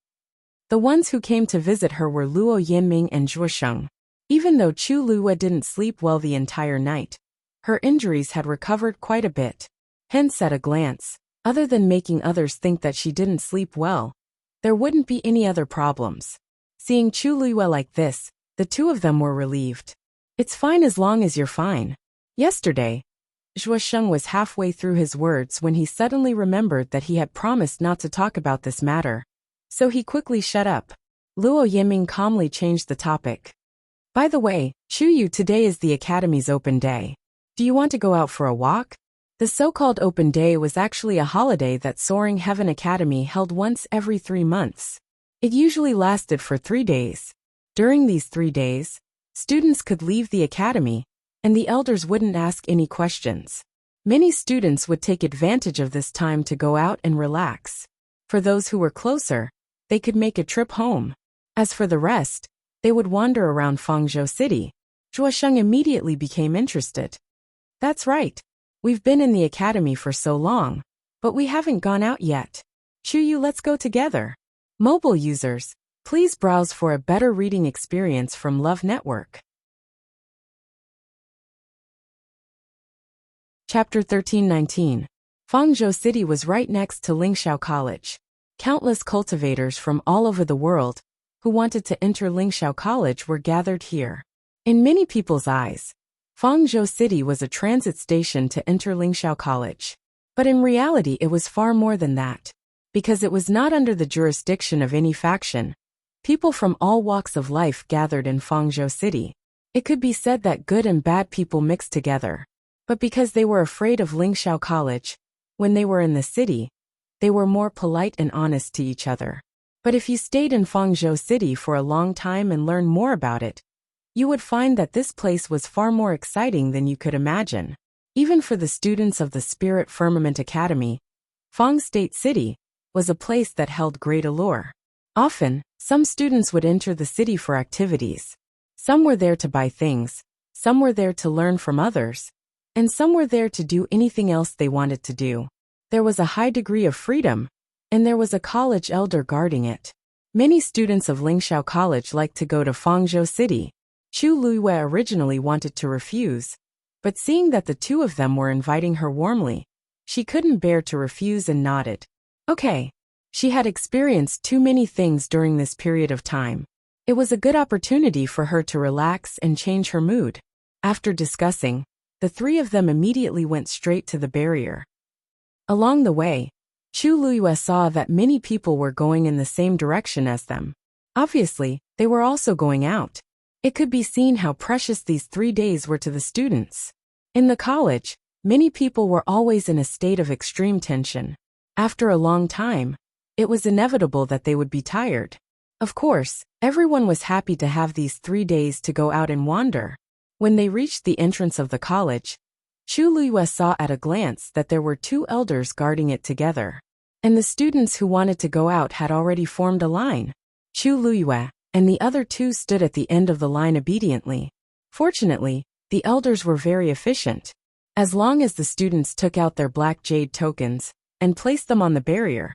The ones who came to visit her were Luo Yanming and Zhuo Sheng. Even though Chu Luyue didn't sleep well the entire night, her injuries had recovered quite a bit. Hence, at a glance, other than making others think that she didn't sleep well, there wouldn't be any other problems. Seeing Chu Luyue like this, the two of them were relieved. It's fine as long as you're fine. Yesterday, Zhuo Sheng was halfway through his words when he suddenly remembered that he had promised not to talk about this matter. So he quickly shut up. Luo Yanming calmly changed the topic. By the way, Chuyu, today is the Academy's open day. Do you want to go out for a walk? The so-called open day was actually a holiday that Soaring Heaven Academy held once every 3 months. It usually lasted for 3 days. During these 3 days, students could leave the academy, and the elders wouldn't ask any questions. Many students would take advantage of this time to go out and relax. For those who were closer, they could make a trip home. As for the rest, they would wander around Fangzhou City. Zhuo Sheng immediately became interested. That's right. We've been in the academy for so long, but we haven't gone out yet. Chuyu, let's go together. Mobile users, please browse for a better reading experience from Love Network. Chapter 1319. Fangzhou City was right next to Lingxiao College. Countless cultivators from all over the world who wanted to enter Lingxiao College were gathered here. In many people's eyes, Fangzhou City was a transit station to enter Lingxiao College. But in reality it was far more than that. Because it was not under the jurisdiction of any faction, people from all walks of life gathered in Fangzhou City. It could be said that good and bad people mixed together. But because they were afraid of Lingxiao College, when they were in the city, they were more polite and honest to each other. But if you stayed in Fangzhou City for a long time and learned more about it, you would find that this place was far more exciting than you could imagine. Even for the students of the Spirit Firmament Academy, Fang State City was a place that held great allure. Often, some students would enter the city for activities. Some were there to buy things, some were there to learn from others, and some were there to do anything else they wanted to do. There was a high degree of freedom, and there was a college elder guarding it. Many students of Lingxiao College liked to go to Fangzhou City. Chu Luiyue originally wanted to refuse, but seeing that the two of them were inviting her warmly, she couldn't bear to refuse and nodded. Okay. She had experienced too many things during this period of time. It was a good opportunity for her to relax and change her mood. After discussing, the three of them immediately went straight to the barrier. Along the way, Chu Luiyue saw that many people were going in the same direction as them. Obviously, they were also going out. It could be seen how precious these 3 days were to the students. In the college, many people were always in a state of extreme tension. After a long time, it was inevitable that they would be tired. Of course, everyone was happy to have these 3 days to go out and wander. When they reached the entrance of the college, Chu Luiyue saw at a glance that there were 2 elders guarding it together. And the students who wanted to go out had already formed a line. Chu Luiyue and the other 2 stood at the end of the line obediently. Fortunately, the elders were very efficient. As long as the students took out their black jade tokens and placed them on the barrier,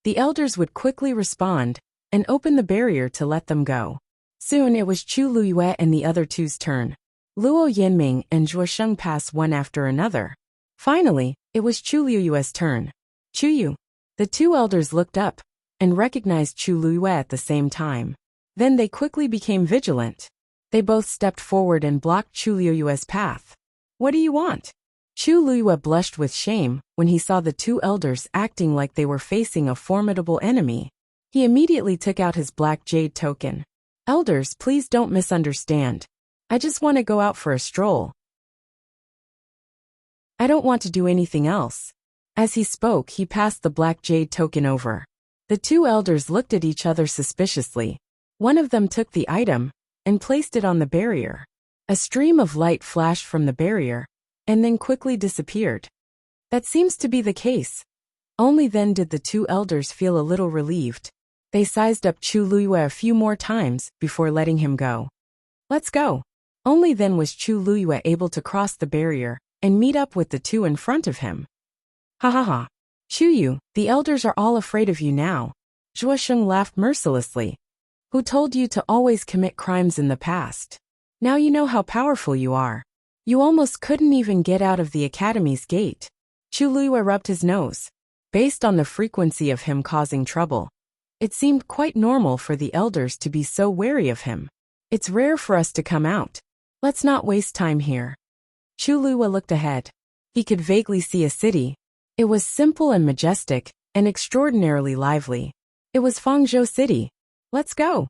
the elders would quickly respond and open the barrier to let them go. Soon it was Chu Luiyue and the other 2's turn. Luo Yanming and Zhuo Sheng passed one after another. Finally, it was Chu Luiyue's turn. Chu Yu. The 2 elders looked up and recognized Chu Luiyue at the same time. Then they quickly became vigilant. They both stepped forward and blocked Chu Luiyue's path. What do you want? Chu Luiyue blushed with shame when he saw the 2 elders acting like they were facing a formidable enemy. He immediately took out his black jade token. Elders, please don't misunderstand. I just want to go out for a stroll. I don't want to do anything else. As he spoke, he passed the black jade token over. The 2 elders looked at each other suspiciously. One of them took the item and placed it on the barrier. A stream of light flashed from the barrier and then quickly disappeared. That seems to be the case. Only then did the 2 elders feel a little relieved. They sized up Chu Luiyue a few more times before letting him go. Let's go. Only then was Chu Luiyue able to cross the barrier and meet up with the 2 in front of him. Ha ha ha. Chu Yu, the elders are all afraid of you now. Zhuo Sheng laughed mercilessly. Who told you to always commit crimes in the past? Now you know how powerful you are. You almost couldn't even get out of the academy's gate. Chu Luiyue rubbed his nose. Based on the frequency of him causing trouble, it seemed quite normal for the elders to be so wary of him. It's rare for us to come out. Let's not waste time here. Chu Luiyue looked ahead. He could vaguely see a city. It was simple and majestic, and extraordinarily lively. It was Fangzhou City. Let's go.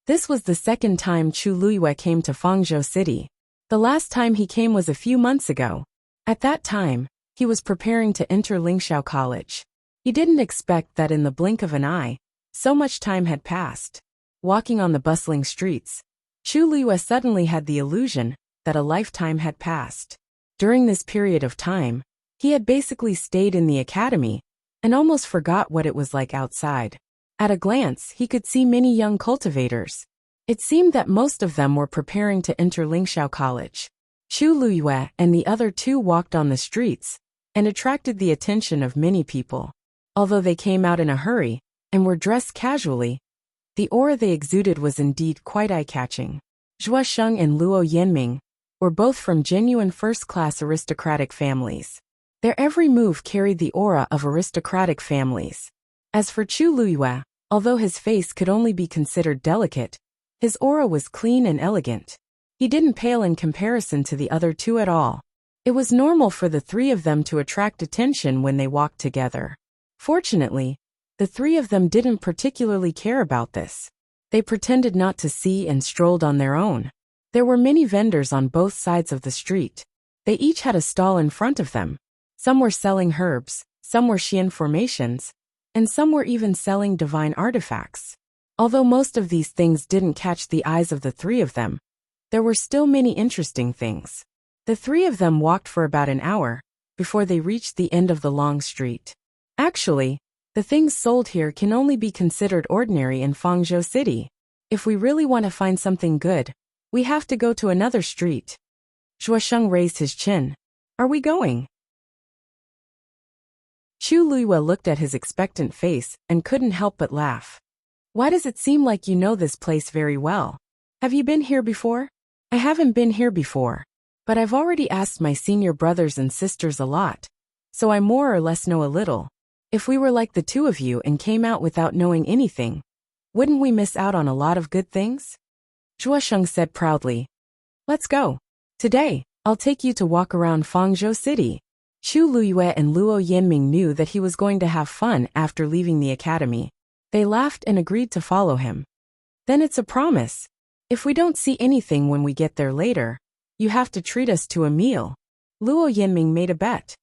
This was the second time Chu Luiyue came to Fangzhou City. The last time he came was a few months ago. At that time, he was preparing to enter Lingxiao College. He didn't expect that in the blink of an eye, so much time had passed. Walking on the bustling streets, Chu Luiyue suddenly had the illusion that a lifetime had passed. During this period of time, he had basically stayed in the academy and almost forgot what it was like outside. At a glance, he could see many young cultivators. It seemed that most of them were preparing to enter Lingxiao College. Chu Luiyue and the other 2 walked on the streets and attracted the attention of many people. Although they came out in a hurry and were dressed casually, the aura they exuded was indeed quite eye-catching. Zhuo Sheng and Luo Yanming were both from genuine first-class aristocratic families. Their every move carried the aura of aristocratic families. As for Chu Luiyue, although his face could only be considered delicate, his aura was clean and elegant. He didn't pale in comparison to the other two at all. It was normal for the three of them to attract attention when they walked together. Fortunately, the three of them didn't particularly care about this. They pretended not to see and strolled on their own. There were many vendors on both sides of the street. They each had a stall in front of them. Some were selling herbs, some were Xian formations, and some were even selling divine artifacts. Although most of these things didn't catch the eyes of the three of them, there were still many interesting things. The three of them walked for about an hour before they reached the end of the long street. Actually, the things sold here can only be considered ordinary in Fangzhou City. If we really want to find something good, we have to go to another street. Zhuosheng raised his chin. Are we going? Chu Luiyue looked at his expectant face and couldn't help but laugh. Why does it seem like you know this place very well? Have you been here before? I haven't been here before, but I've already asked my senior brothers and sisters a lot, so I more or less know a little. If we were like the two of you and came out without knowing anything, wouldn't we miss out on a lot of good things? Zhuosheng said proudly. Let's go. Today, I'll take you to walk around Fangzhou City. Chu Luiyue and Luo Yanming knew that he was going to have fun after leaving the academy. They laughed and agreed to follow him. Then it's a promise. If we don't see anything when we get there later, you have to treat us to a meal. Luo Yanming made a bet.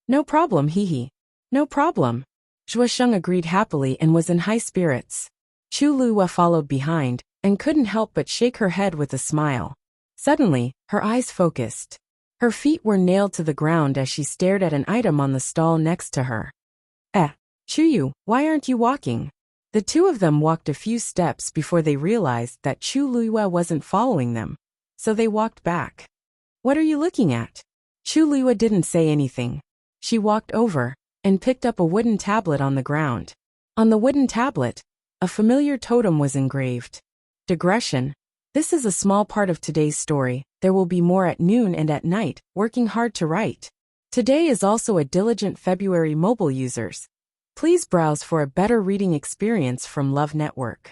No problem, hee. No problem. Zhuosheng agreed happily and was in high spirits. Chu Luiyue followed behind and couldn't help but shake her head with a smile. Suddenly, her eyes focused. Her feet were nailed to the ground as she stared at an item on the stall next to her. Chuyu, why aren't you walking? The two of them walked a few steps before they realized that Chu Luiyue wasn't following them, so they walked back. What are you looking at? Chu Luiyue didn't say anything. She walked over and picked up a wooden tablet on the ground. On the wooden tablet, a familiar totem was engraved. Digression. This is a small part of today's story. There will be more at noon and at night, working hard to write. Today is also a diligent February mobile users. Please browse for a better reading experience from Love Network.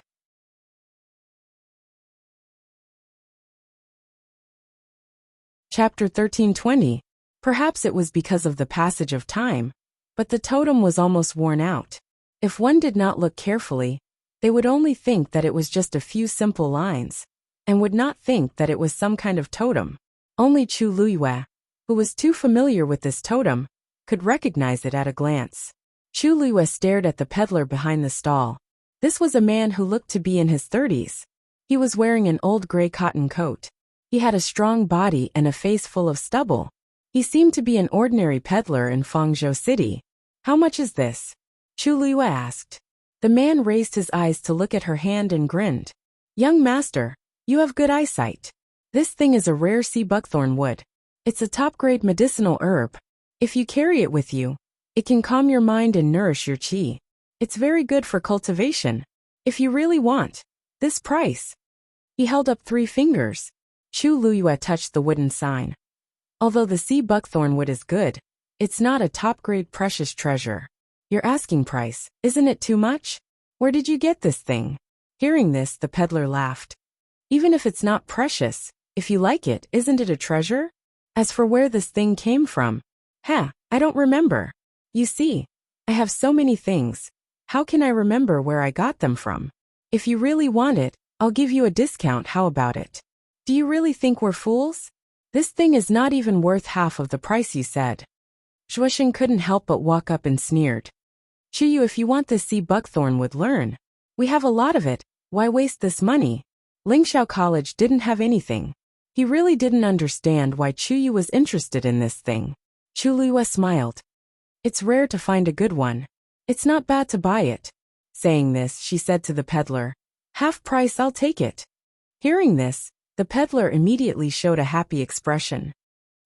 Chapter 1320. Perhaps it was because of the passage of time, but the totem was almost worn out. If one did not look carefully, they would only think that it was just a few simple lines, and would not think that it was some kind of totem. Only Chu Luiyue, who was too familiar with this totem, could recognize it at a glance. Chu Luiyue stared at the peddler behind the stall. This was a man who looked to be in his 30s. He was wearing an old gray cotton coat. He had a strong body and a face full of stubble. He seemed to be an ordinary peddler in Fangzhou City. How much is this? Chu Luiyue asked. The man raised his eyes to look at her hand and grinned. Young master, you have good eyesight. This thing is a rare sea buckthorn wood. It's a top-grade medicinal herb. If you carry it with you, it can calm your mind and nourish your qi. It's very good for cultivation. If you really want this price. He held up 3 fingers. Chu Luiyue touched the wooden sign. Although the sea buckthorn wood is good, it's not a top-grade precious treasure. Your asking price, isn't it too much? Where did you get this thing? Hearing this, the peddler laughed. Even if it's not precious, if you like it, isn't it a treasure? As for where this thing came from, I don't remember. You see, I have so many things. How can I remember where I got them from? If you really want it, I'll give you a discount. How about it? Do you really think we're fools? This thing is not even worth half of the price you said. Zhuosheng couldn't help but walk up and sneered. Chuyu, if you want this sea buckthorn wood, learn. We have a lot of it. Why waste this money? Lingxiao College didn't have anything. He really didn't understand why Chuyu was interested in this thing. Chu Luiyue smiled. It's rare to find a good one. It's not bad to buy it. Saying this, she said to the peddler, half price, I'll take it. Hearing this, the peddler immediately showed a happy expression.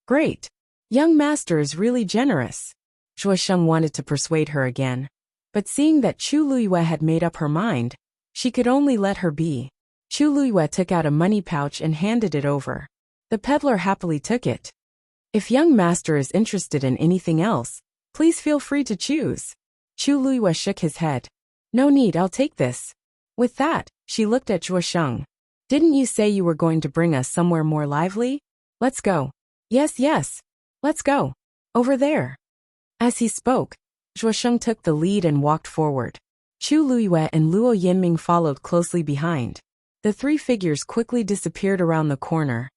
Great. Young master is really generous. Zhuosheng wanted to persuade her again, but seeing that Chu Luiyue had made up her mind, she could only let her be. Chu Luiyue took out a money pouch and handed it over. The peddler happily took it. If young master is interested in anything else, please feel free to choose. Chu Luiyue shook his head. No need, I'll take this. With that, she looked at Zhuosheng. Didn't you say you were going to bring us somewhere more lively? Let's go. Yes, yes. Let's go. Over there. As he spoke, Zhuosheng took the lead and walked forward. Chu Luiyue and Luo Yinming followed closely behind. The three figures quickly disappeared around the corner.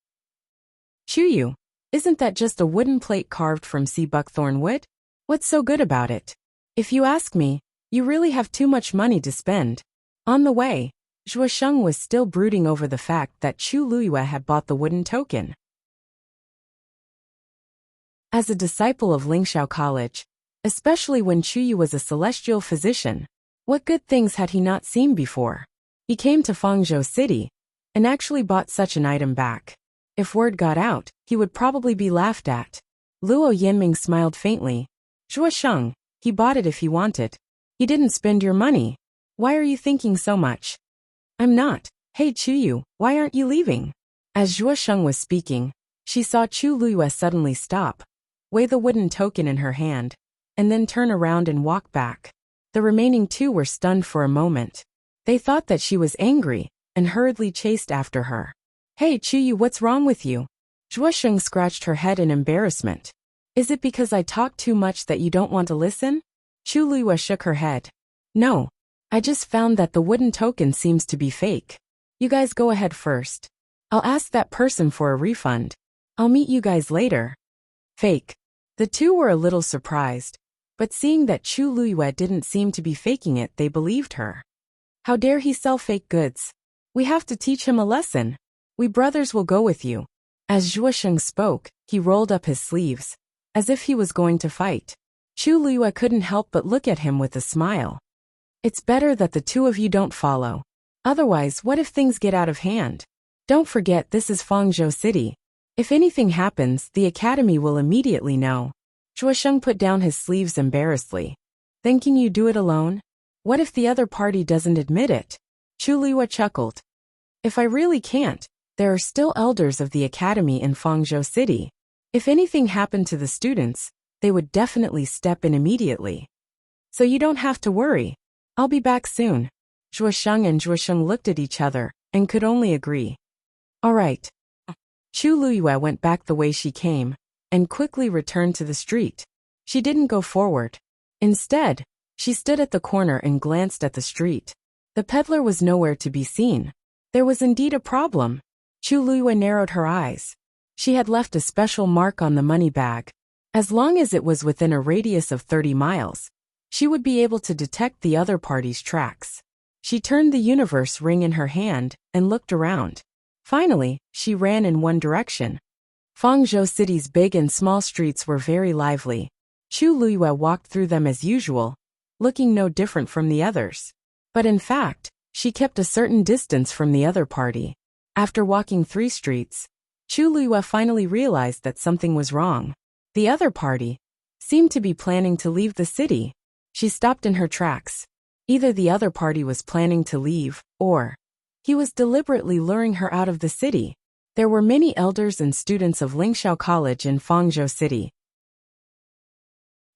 Chuyu, isn't that just a wooden plate carved from sea buckthorn wood? What's so good about it? If you ask me, you really have too much money to spend. On the way, Zhuosheng was still brooding over the fact that Chu Luiyue had bought the wooden token. As a disciple of Lingxiao College, especially when Chuyu was a celestial physician, what good things had he not seen before? He came to Fangzhou City and actually bought such an item back. If word got out, he would probably be laughed at. Luo Yinming smiled faintly. Zhuosheng, he bought it if he wanted. He didn't spend your money. Why are you thinking so much? I'm not. Hey Chuyu, why aren't you leaving? As Zhuosheng was speaking, she saw Chu Luiyue suddenly stop, weigh the wooden token in her hand, and then turn around and walk back. The remaining two were stunned for a moment. They thought that she was angry and hurriedly chased after her. Hey Chuyu, what's wrong with you? Zhuosheng scratched her head in embarrassment. Is it because I talk too much that you don't want to listen? Chu Luiyue shook her head. No, I just found that the wooden token seems to be fake. You guys go ahead first. I'll ask that person for a refund. I'll meet you guys later. Fake. The two were a little surprised, but seeing that Chu Luiyue didn't seem to be faking it, they believed her. How dare he sell fake goods? We have to teach him a lesson. We brothers will go with you. As Zhuosheng spoke, he rolled up his sleeves, as if he was going to fight. Chu Luiyue couldn't help but look at him with a smile. It's better that the two of you don't follow. Otherwise, what if things get out of hand? Don't forget this is Fangzhou City. If anything happens, the academy will immediately know. Zhuosheng put down his sleeves embarrassedly. Then can you do it alone? What if the other party doesn't admit it? Chu Luiyue chuckled. If I really can't, there are still elders of the academy in Fangzhou City. If anything happened to the students, they would definitely step in immediately. So you don't have to worry. I'll be back soon. Zhuosheng and Zhuosheng looked at each other and could only agree. All right. Chu Luiyue went back the way she came and quickly returned to the street. She didn't go forward. Instead, she stood at the corner and glanced at the street. The peddler was nowhere to be seen. There was indeed a problem. Chu Luiyue narrowed her eyes. She had left a special mark on the money bag. As long as it was within a radius of 30 miles, she would be able to detect the other party's tracks. She turned the universe ring in her hand and looked around. Finally, she ran in one direction. Fangzhou City's big and small streets were very lively. Chu Luiyue walked through them as usual, looking no different from the others. But in fact, she kept a certain distance from the other party. After walking 3 streets, Chu Luiyue finally realized that something was wrong. The other party seemed to be planning to leave the city. She stopped in her tracks. Either the other party was planning to leave, or he was deliberately luring her out of the city. There were many elders and students of Lingxiao College in Fangzhou City.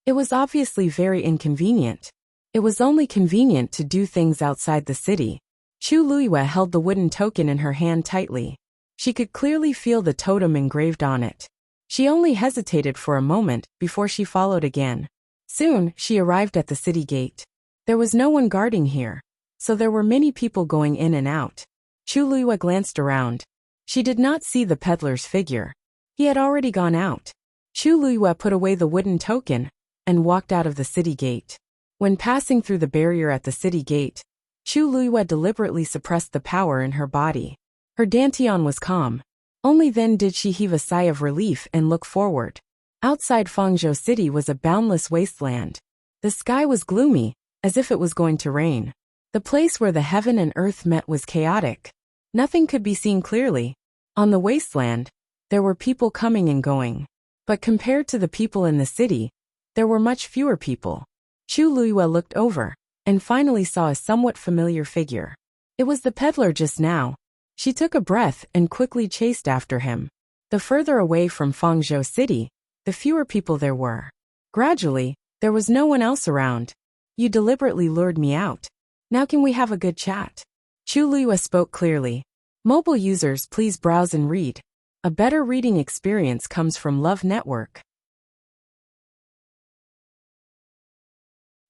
It was obviously very inconvenient. It was only convenient to do things outside the city. Chu Luiyue held the wooden token in her hand tightly. She could clearly feel the totem engraved on it. She only hesitated for a moment before she followed again. Soon, she arrived at the city gate. There was no one guarding here, so there were many people going in and out. Chu Luiyue glanced around. She did not see the peddler's figure. He had already gone out. Chu Luiyue put away the wooden token and walked out of the city gate. When passing through the barrier at the city gate, Chu Luiyue deliberately suppressed the power in her body. Her dantian was calm. Only then did she heave a sigh of relief and look forward. Outside Fangzhou City was a boundless wasteland. The sky was gloomy, as if it was going to rain. The place where the heaven and earth met was chaotic. Nothing could be seen clearly. On the wasteland, there were people coming and going. But compared to the people in the city, there were much fewer people. Chu Luiyue looked over and finally saw a somewhat familiar figure. It was the peddler just now. She took a breath and quickly chased after him. The further away from Fangzhou City, the fewer people there were. Gradually, there was no one else around. You deliberately lured me out. Now can we have a good chat? Chu Luiyue spoke clearly. Mobile users, please browse and read. A better reading experience comes from Love Network.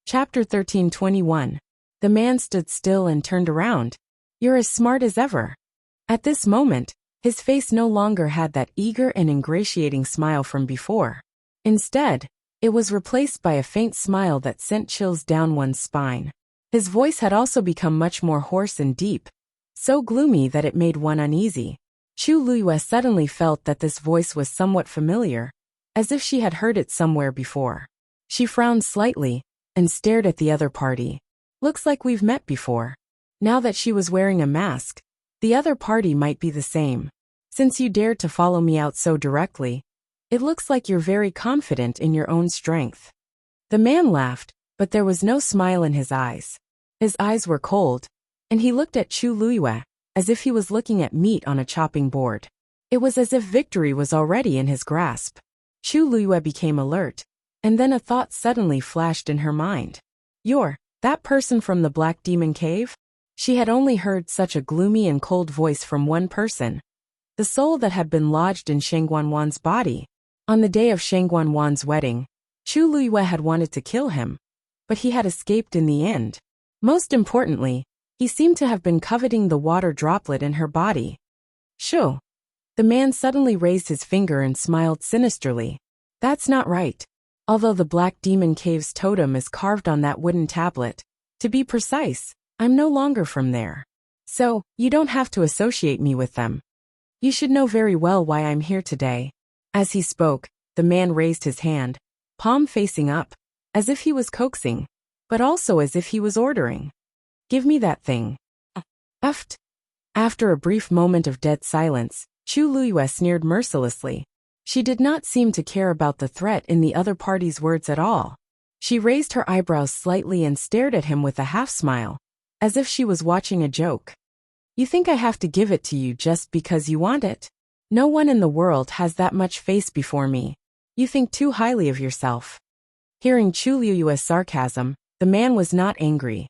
Chapter 13:21. The man stood still and turned around. You're as smart as ever. At this moment, his face no longer had that eager and ingratiating smile from before. Instead, it was replaced by a faint smile that sent chills down one's spine. His voice had also become much more hoarse and deep, so gloomy that it made one uneasy. Chu Liyue suddenly felt that this voice was somewhat familiar, as if she had heard it somewhere before. She frowned slightly and stared at the other party. Looks like we've met before. Now that she was wearing a mask, the other party might be the same. Since you dared to follow me out so directly, it looks like you're very confident in your own strength. The man laughed, but there was no smile in his eyes. His eyes were cold, and he looked at Chu Liyue as if he was looking at meat on a chopping board. It was as if victory was already in his grasp. Chu Liyue became alert, and then a thought suddenly flashed in her mind. You're that person from the Black Demon Cave? She had only heard such a gloomy and cold voice from one person, the soul that had been lodged in Shangguanwan's body. On the day of Shangguanwan's wedding, Chu Liyue had wanted to kill him, but he had escaped in the end. Most importantly, he seemed to have been coveting the water droplet in her body. Shoo! The man suddenly raised his finger and smiled sinisterly. That's not right. Although the Black Demon Cave's totem is carved on that wooden tablet, to be precise, I'm no longer from there. So, you don't have to associate me with them. You should know very well why I'm here today. As he spoke, the man raised his hand, palm facing up, as if he was coaxing, but also as if he was ordering. Give me that thing. Uft. After a brief moment of dead silence, Chu Liyue sneered mercilessly. She did not seem to care about the threat in the other party's words at all. She raised her eyebrows slightly and stared at him with a half-smile, as if she was watching a joke. You think I have to give it to you just because you want it? No one in the world has that much face before me. You think too highly of yourself. Hearing Chu Liyue's sarcasm, the man was not angry.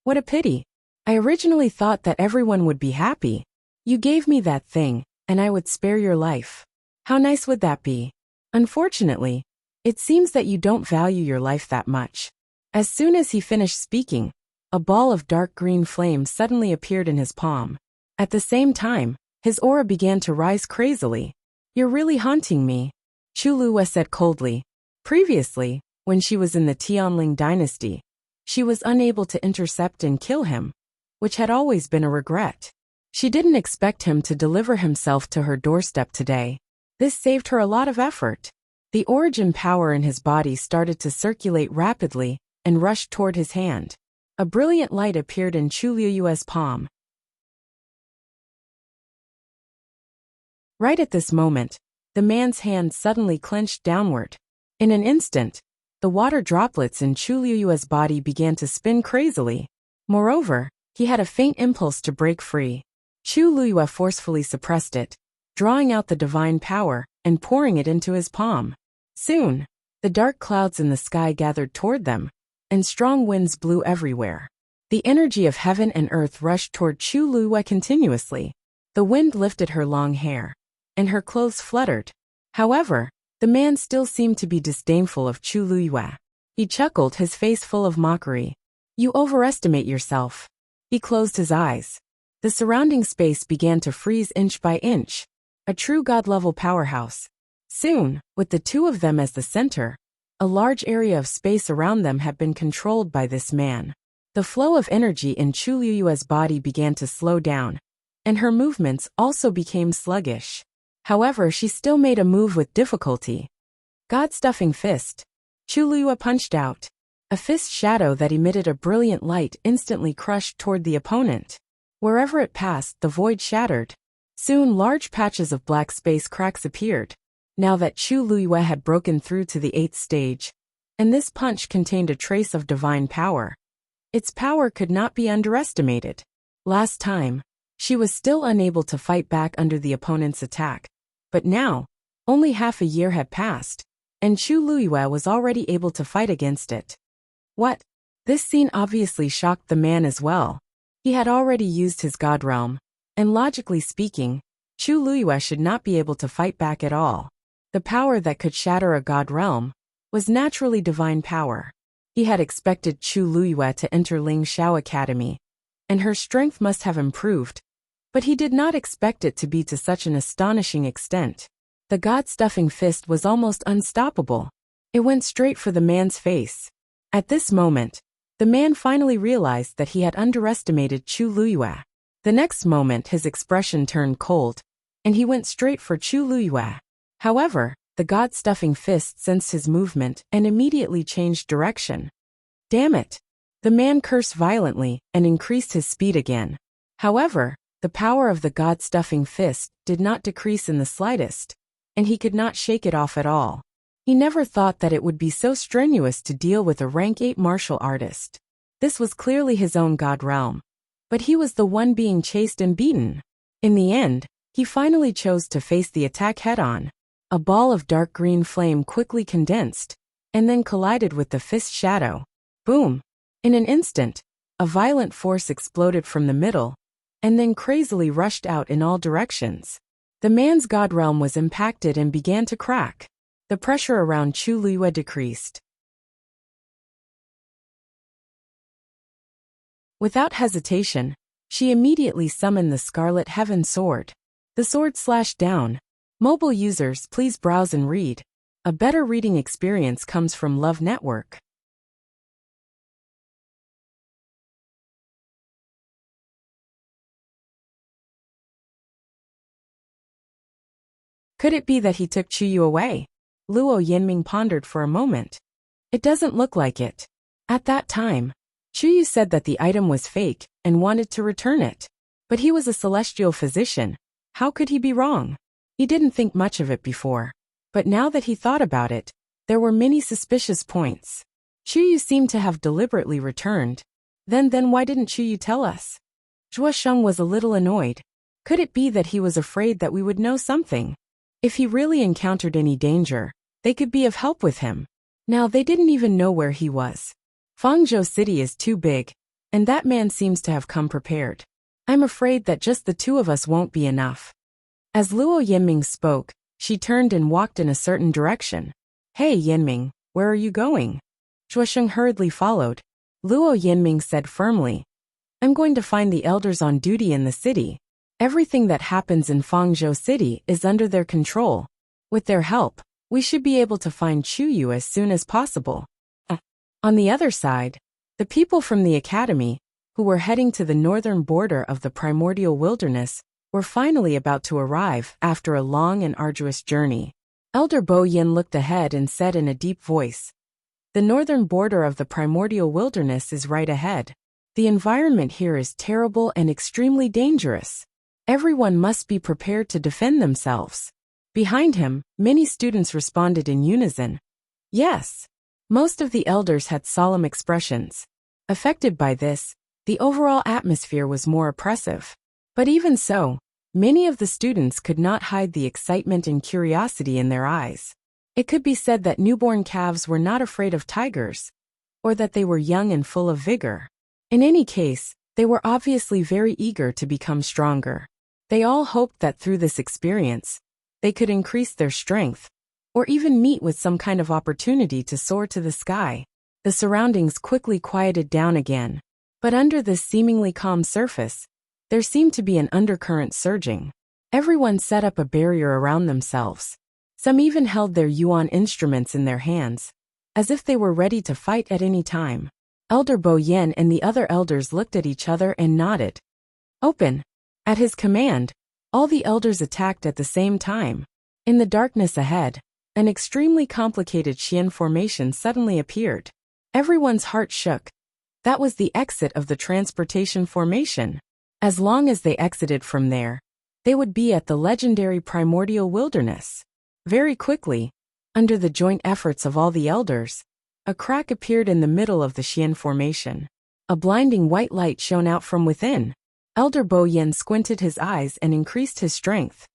What a pity. I originally thought that everyone would be happy. You gave me that thing, and I would spare your life. How nice would that be? Unfortunately, it seems that you don't value your life that much. As soon as he finished speaking, a ball of dark green flame suddenly appeared in his palm. At the same time, his aura began to rise crazily. You're really haunting me, Chu Liyue said coldly. Previously, when she was in the Tianling dynasty, she was unable to intercept and kill him, which had always been a regret. She didn't expect him to deliver himself to her doorstep today. This saved her a lot of effort. The origin power in his body started to circulate rapidly and rushed toward his hand. A brilliant light appeared in Chu Liyue's palm. Right at this moment, the man's hand suddenly clenched downward. In an instant, the water droplets in Chu Liyue's body began to spin crazily. Moreover, he had a faint impulse to break free. Chu Liyue forcefully suppressed it, drawing out the divine power and pouring it into his palm. Soon, the dark clouds in the sky gathered toward them, and strong winds blew everywhere. The energy of heaven and earth rushed toward Chu Liyue continuously. The wind lifted her long hair, and her clothes fluttered. However, the man still seemed to be disdainful of Chu Liyue. He chuckled, his face full of mockery. You overestimate yourself. He closed his eyes. The surrounding space began to freeze inch by inch. A true god-level powerhouse. Soon, with the two of them as the center, a large area of space around them had been controlled by this man. The flow of energy in Chu Liyue's body began to slow down, and her movements also became sluggish. However, she still made a move with difficulty. God-stuffing fist. Chu Liyue punched out. A fist shadow that emitted a brilliant light instantly crushed toward the opponent. Wherever it passed, the void shattered. Soon large patches of black space cracks appeared. Now that Chu Liyue had broken through to the 8th stage, and this punch contained a trace of divine power. Its power could not be underestimated. Last time, she was still unable to fight back under the opponent's attack. But now, only half a year had passed, and Chu Liyue was already able to fight against it. What? This scene obviously shocked the man as well. He had already used his god realm, and logically speaking, Chu Luyue should not be able to fight back at all. The power that could shatter a god realm was naturally divine power. He had expected Chu Luyue to enter Ling Xiao Academy, and her strength must have improved, but he did not expect it to be to such an astonishing extent. The god-stuffing fist was almost unstoppable. It went straight for the man's face. At this moment, the man finally realized that he had underestimated Chu Luyue. The next moment his expression turned cold, and he went straight for Chu Luyue. However, the god-stuffing fist sensed his movement and immediately changed direction. Damn it! The man cursed violently and increased his speed again. However, the power of the god-stuffing fist did not decrease in the slightest, and he could not shake it off at all. He never thought that it would be so strenuous to deal with a rank 8 martial artist. This was clearly his own god realm, but he was the one being chased and beaten. In the end, he finally chose to face the attack head-on. A ball of dark green flame quickly condensed, and then collided with the fist shadow. Boom! In an instant, a violent force exploded from the middle, and then crazily rushed out in all directions. The man's god realm was impacted and began to crack. The pressure around Chu Luyue decreased. Without hesitation, she immediately summoned the Scarlet Heaven Sword. The sword slashed down. Mobile users, please browse and read. A better reading experience comes from Love Network. Could it be that he took Chuyu away? Luo Yinming pondered for a moment. It doesn't look like it. At that time, Chuyu said that the item was fake and wanted to return it. But he was a celestial physician. How could he be wrong? He didn't think much of it before. But now that he thought about it, there were many suspicious points. Chuyu seemed to have deliberately returned. Then why didn't Chuyu tell us? Zhuo Sheng was a little annoyed. Could it be that he was afraid that we would know something? If he really encountered any danger, they could be of help with him. Now they didn't even know where he was. Fangzhou City is too big, and that man seems to have come prepared. I'm afraid that just the two of us won't be enough. As Luo Yinming spoke, she turned and walked in a certain direction. Hey Yinming, where are you going? Zhuosheng hurriedly followed. Luo Yinming said firmly, I'm going to find the elders on duty in the city. Everything that happens in Fangzhou City is under their control. With their help, we should be able to find Chuyu as soon as possible. On the other side, the people from the academy, who were heading to the northern border of the primordial wilderness, were finally about to arrive after a long and arduous journey. Elder Bo Yin looked ahead and said in a deep voice, The northern border of the primordial wilderness is right ahead. The environment here is terrible and extremely dangerous. Everyone must be prepared to defend themselves. Behind him, many students responded in unison. Yes. Most of the elders had solemn expressions. Affected by this, the overall atmosphere was more oppressive. But even so, many of the students could not hide the excitement and curiosity in their eyes. It could be said that newborn calves were not afraid of tigers, or that they were young and full of vigor. In any case, they were obviously very eager to become stronger. They all hoped that through this experience, they could increase their strength, or even meet with some kind of opportunity to soar to the sky. The surroundings quickly quieted down again, but under this seemingly calm surface, there seemed to be an undercurrent surging. Everyone set up a barrier around themselves. Some even held their yuan instruments in their hands, as if they were ready to fight at any time. Elder Bo Yen and the other elders looked at each other and nodded. Open! At his command, all the elders attacked at the same time. In the darkness ahead, an extremely complicated Xian formation suddenly appeared. Everyone's heart shook. That was the exit of the transportation formation. As long as they exited from there, they would be at the legendary primordial wilderness. Very quickly, under the joint efforts of all the elders, a crack appeared in the middle of the Xian formation. A blinding white light shone out from within. Elder Bo Yen squinted his eyes and increased his strength.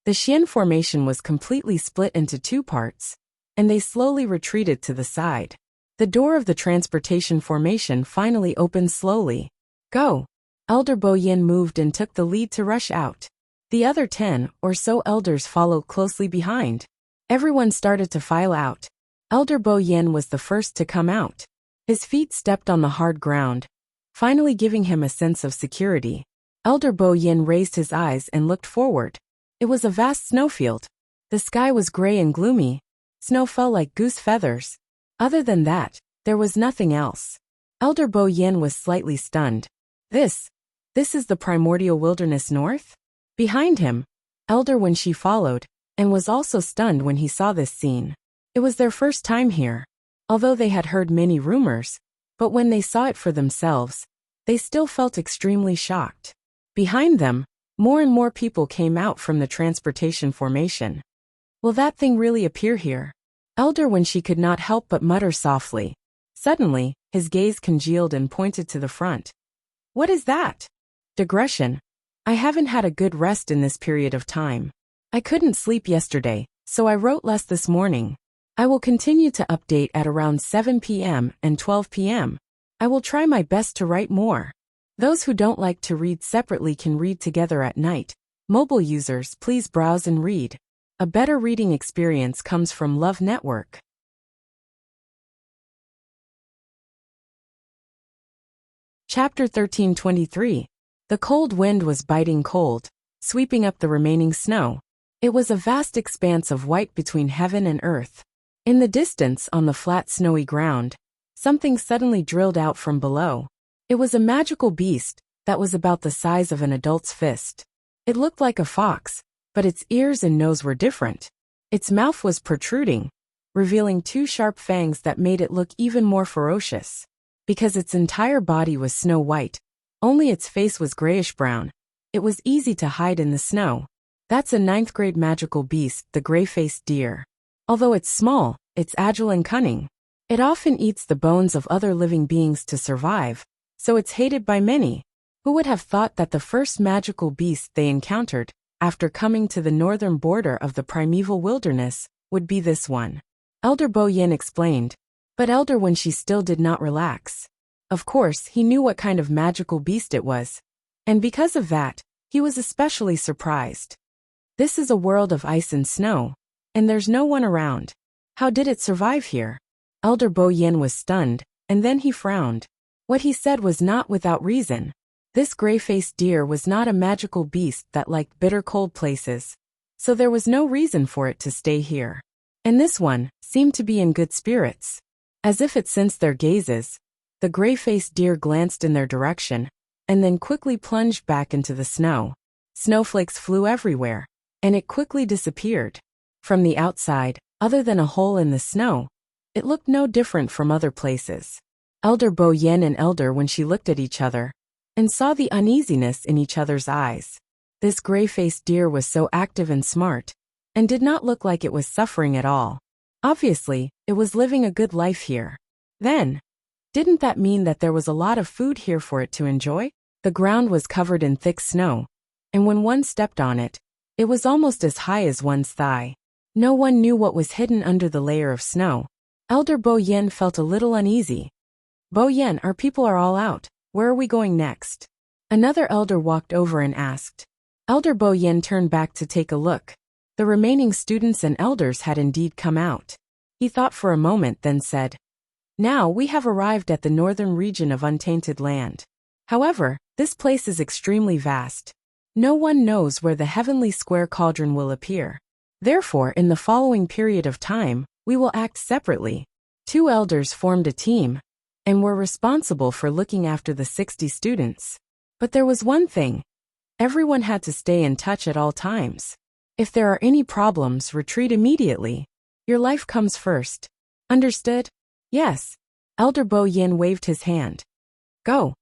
The Xian formation was completely split into two parts, and they slowly retreated to the side. The door of the transportation formation finally opened slowly. Go! Elder Bo Yin moved and took the lead to rush out. The other 10 or so elders followed closely behind. Everyone started to file out. Elder Bo Yin was the first to come out. His feet stepped on the hard ground, finally giving him a sense of security. Elder Bo Yin raised his eyes and looked forward. It was a vast snowfield. The sky was gray and gloomy. Snow fell like goose feathers. Other than that, there was nothing else. Elder Bo Yin was slightly stunned. This is the primordial wilderness north? Behind him, Elder Wenxi followed, and was also stunned when he saw this scene. It was their first time here. Although they had heard many rumors, but when they saw it for themselves, they still felt extremely shocked. Behind them, more and more people came out from the transportation formation. Will that thing really appear here? Elder Wenxi could not help but mutter softly. Suddenly, his gaze congealed and pointed to the front. What is that? Digression. I haven't had a good rest in this period of time. I couldn't sleep yesterday, so I wrote less this morning. I will continue to update at around 7 p.m. and 12 p.m. I will try my best to write more. Those who don't like to read separately can read together at night. Mobile users, please browse and read. A better reading experience comes from Love Network. Chapter 1323. The cold wind was biting cold, sweeping up the remaining snow. It was a vast expanse of white between heaven and earth. In the distance, on the flat snowy ground, something suddenly drilled out from below. It was a magical beast that was about the size of an adult's fist. It looked like a fox, but its ears and nose were different. Its mouth was protruding, revealing two sharp fangs that made it look even more ferocious. Because its entire body was snow white, only its face was grayish-brown. It was easy to hide in the snow. That's a 9th grade magical beast, the gray-faced deer. Although it's small, it's agile and cunning. It often eats the bones of other living beings to survive, so it's hated by many. Who would have thought that the first magical beast they encountered, after coming to the northern border of the primeval wilderness, would be this one? Elder Bo Yin explained, but Elder Wenxi still did not relax. Of course, he knew what kind of magical beast it was, and because of that, he was especially surprised. This is a world of ice and snow, and there's no one around. How did it survive here? Elder Bo Yin was stunned, and then he frowned. What he said was not without reason. This gray-faced deer was not a magical beast that liked bitter cold places, so there was no reason for it to stay here. And this one seemed to be in good spirits. As if it sensed their gazes, the gray-faced deer glanced in their direction, and then quickly plunged back into the snow. Snowflakes flew everywhere, and it quickly disappeared. From the outside, other than a hole in the snow, it looked no different from other places. Elder Bo Yin and Elder Wenxi looked at each other, and saw the uneasiness in each other's eyes. This gray-faced deer was so active and smart, and did not look like it was suffering at all. Obviously, it was living a good life here. Then, didn't that mean that there was a lot of food here for it to enjoy? The ground was covered in thick snow, and when one stepped on it, it was almost as high as one's thigh. No one knew what was hidden under the layer of snow. Elder Bo Yin felt a little uneasy. Bo Yin, our people are all out. Where are we going next? Another elder walked over and asked. Elder Bo Yin turned back to take a look. The remaining students and elders had indeed come out. He thought for a moment, then said, Now we have arrived at the northern region of untainted land. However, this place is extremely vast. No one knows where the heavenly square cauldron will appear. Therefore, in the following period of time, we will act separately. 2 elders formed a team, and were responsible for looking after the 60 students. But there was one thing. Everyone had to stay in touch at all times. If there are any problems, retreat immediately. Your life comes first. Understood? Yes. Elder Bo Yin waved his hand. Go.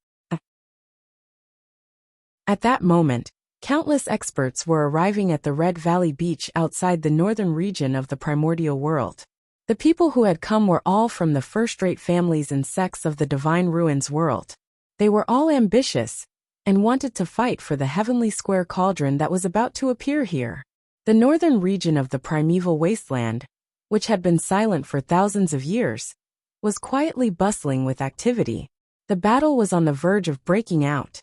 At that moment, countless experts were arriving at the Red Valley Beach outside the northern region of the primordial world. The people who had come were all from the first-rate families and sects of the Divine Ruins world. They were all ambitious, and wanted to fight for the heavenly square cauldron that was about to appear here. The northern region of the primeval wasteland, which had been silent for thousands of years, was quietly bustling with activity. The battle was on the verge of breaking out.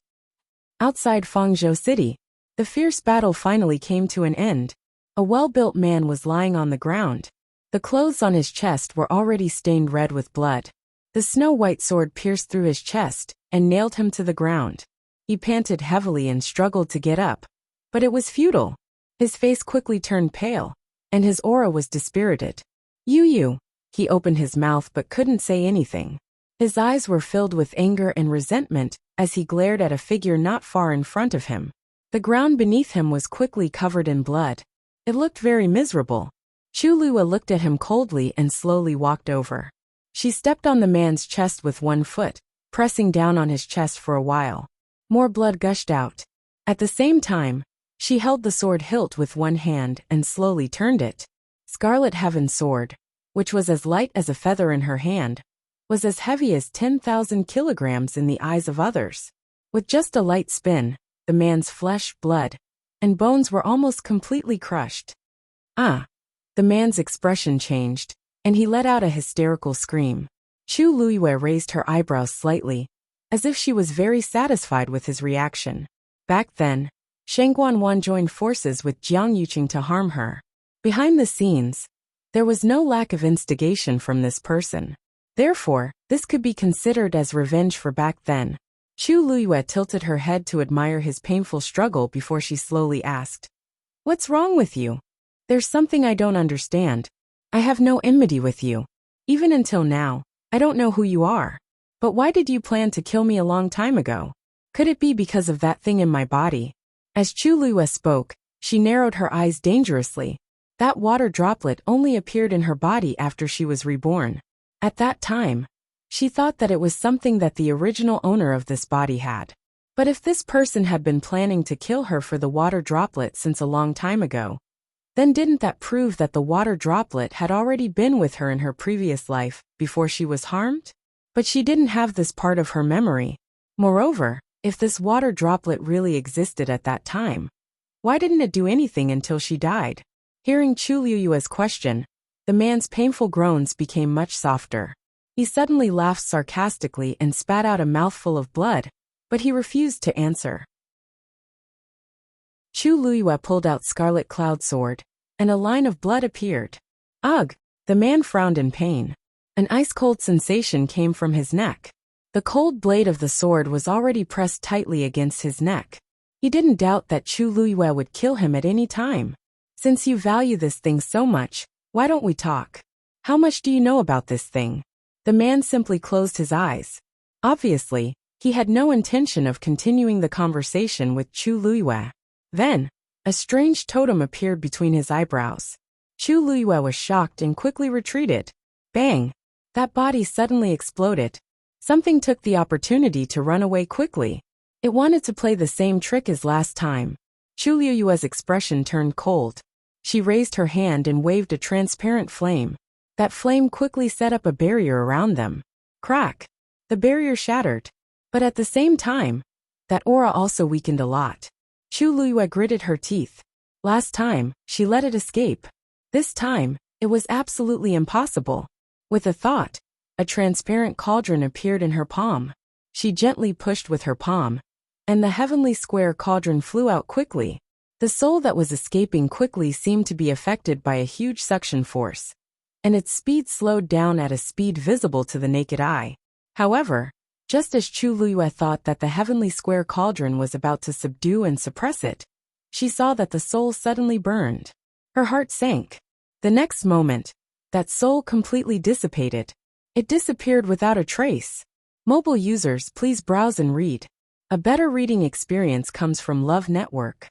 Outside Fangzhou City, the fierce battle finally came to an end. A well-built man was lying on the ground. The clothes on his chest were already stained red with blood. The snow-white sword pierced through his chest and nailed him to the ground. He panted heavily and struggled to get up, but it was futile. His face quickly turned pale, and his aura was dispirited. You. He opened his mouth but couldn't say anything. His eyes were filled with anger and resentment as he glared at a figure not far in front of him. The ground beneath him was quickly covered in blood. It looked very miserable. Chu Lua looked at him coldly and slowly walked over. She stepped on the man's chest with one foot, pressing down on his chest for a while. More blood gushed out. At the same time, she held the sword hilt with one hand and slowly turned it. Scarlet Heaven's sword, which was as light as a feather in her hand, was as heavy as 10,000 kilograms in the eyes of others. With just a light spin, the man's flesh, blood, and bones were almost completely crushed. Ah! The man's expression changed, and he let out a hysterical scream. Chu Luiyue raised her eyebrows slightly, as if she was very satisfied with his reaction. Back then, Shang Guanwan joined forces with Jiang Yuqing to harm her. Behind the scenes, there was no lack of instigation from this person. Therefore, this could be considered as revenge for back then. Chu Luiyue tilted her head to admire his painful struggle before she slowly asked, "What's wrong with you? There's something I don't understand. I have no enmity with you. Even until now, I don't know who you are. But why did you plan to kill me a long time ago? Could it be because of that thing in my body?" As Chu Luiyue spoke, she narrowed her eyes dangerously. That water droplet only appeared in her body after she was reborn. At that time, she thought that it was something that the original owner of this body had. But if this person had been planning to kill her for the water droplet since a long time ago, then didn't that prove that the water droplet had already been with her in her previous life, before she was harmed? But she didn't have this part of her memory. Moreover, if this water droplet really existed at that time, why didn't it do anything until she died? Hearing Chu Luiyue's question, the man's painful groans became much softer. He suddenly laughed sarcastically and spat out a mouthful of blood, but he refused to answer. Chu Luiyue pulled out Scarlet Cloud Sword, and a line of blood appeared. Ugh! The man frowned in pain. An ice-cold sensation came from his neck. The cold blade of the sword was already pressed tightly against his neck. He didn't doubt that Chu Luiyue would kill him at any time. Since you value this thing so much, why don't we talk? How much do you know about this thing? The man simply closed his eyes. Obviously, he had no intention of continuing the conversation with Chu Luiyue. Then, a strange totem appeared between his eyebrows. Chu Luiyue was shocked and quickly retreated. Bang! That body suddenly exploded. Something took the opportunity to run away quickly. It wanted to play the same trick as last time. Chu Luiyue's expression turned cold. She raised her hand and waved a transparent flame. That flame quickly set up a barrier around them. Crack! The barrier shattered. But at the same time, that aura also weakened a lot. Chu Luiyue gritted her teeth. Last time, she let it escape. This time, it was absolutely impossible. With a thought, a transparent cauldron appeared in her palm. She gently pushed with her palm, and the heavenly square cauldron flew out quickly. The soul that was escaping quickly seemed to be affected by a huge suction force, and its speed slowed down at a speed visible to the naked eye. However, just as Chu Luiyue thought that the heavenly square cauldron was about to subdue and suppress it, she saw that the soul suddenly burned. Her heart sank. The next moment, that soul completely dissipated. It disappeared without a trace. Mobile users, please browse and read. A better reading experience comes from Love Network.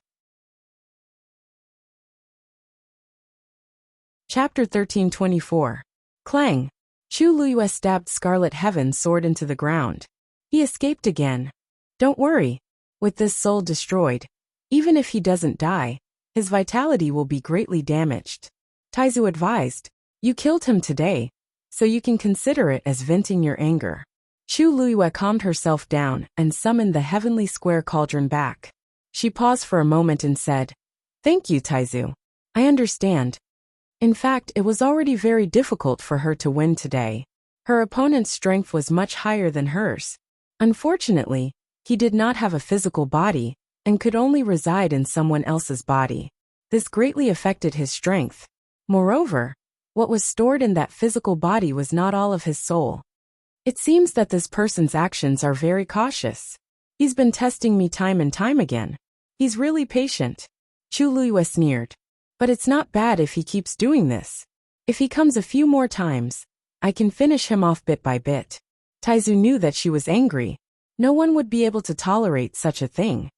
Chapter 1324. Clang! Chu Luiyue stabbed Scarlet Heaven's sword into the ground. He escaped again. Don't worry. With this soul destroyed, even if he doesn't die, his vitality will be greatly damaged. Taizu advised, you killed him today, so you can consider it as venting your anger. Chu Luiyue calmed herself down and summoned the heavenly square cauldron back. She paused for a moment and said, Thank you, Taizu. I understand. In fact, it was already very difficult for her to win today. Her opponent's strength was much higher than hers. Unfortunately, He did not have a physical body, and could only reside in someone else's body. This greatly affected his strength. Moreover, what was stored in that physical body was not all of his soul. It seems that this person's actions are very cautious. He's been testing me time and time again. He's really patient. Chu Luiyue sneered. But it's not bad if he keeps doing this. If he comes a few more times, I can finish him off bit by bit. Taizu knew that she was angry. No one would be able to tolerate such a thing.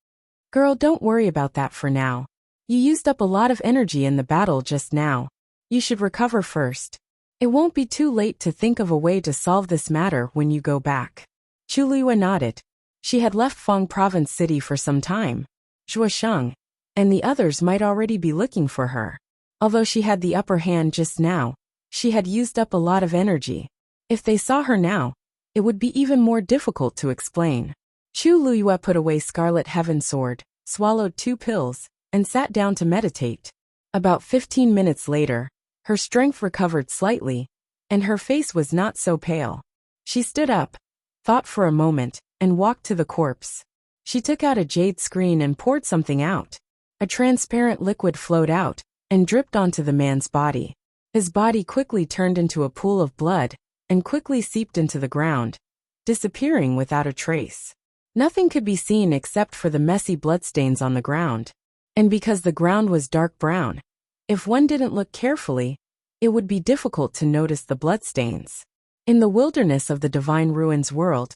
Girl, don't worry about that for now. You used up a lot of energy in the battle just now. You should recover first. It won't be too late to think of a way to solve this matter when you go back. Chu Luiyue nodded. She had left Feng Province City for some time. Zhuosheng and the others might already be looking for her. Although she had the upper hand just now, she had used up a lot of energy. If they saw her now, it would be even more difficult to explain. Chu Luiyue put away Scarlet Heaven Sword, swallowed 2 pills, and sat down to meditate. About 15 minutes later, her strength recovered slightly, and her face was not so pale. She stood up, thought for a moment, and walked to the corpse. She took out a jade screen and poured something out. A transparent liquid flowed out and dripped onto the man's body. His body quickly turned into a pool of blood and quickly seeped into the ground, disappearing without a trace. Nothing could be seen except for the messy bloodstains on the ground. And because the ground was dark brown, if one didn't look carefully, it would be difficult to notice the bloodstains. In the wilderness of the Divine Ruins world,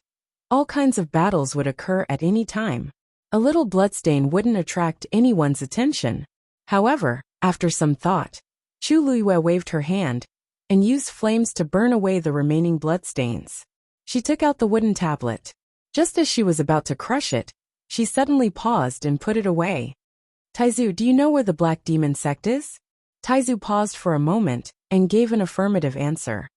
all kinds of battles would occur at any time. A little bloodstain wouldn't attract anyone's attention. However, after some thought, Chu Luiyue waved her hand and used flames to burn away the remaining bloodstains. She took out the wooden tablet. Just as she was about to crush it, she suddenly paused and put it away. Taizu, do you know where the Black Demon sect is? Taizu paused for a moment and gave an affirmative answer.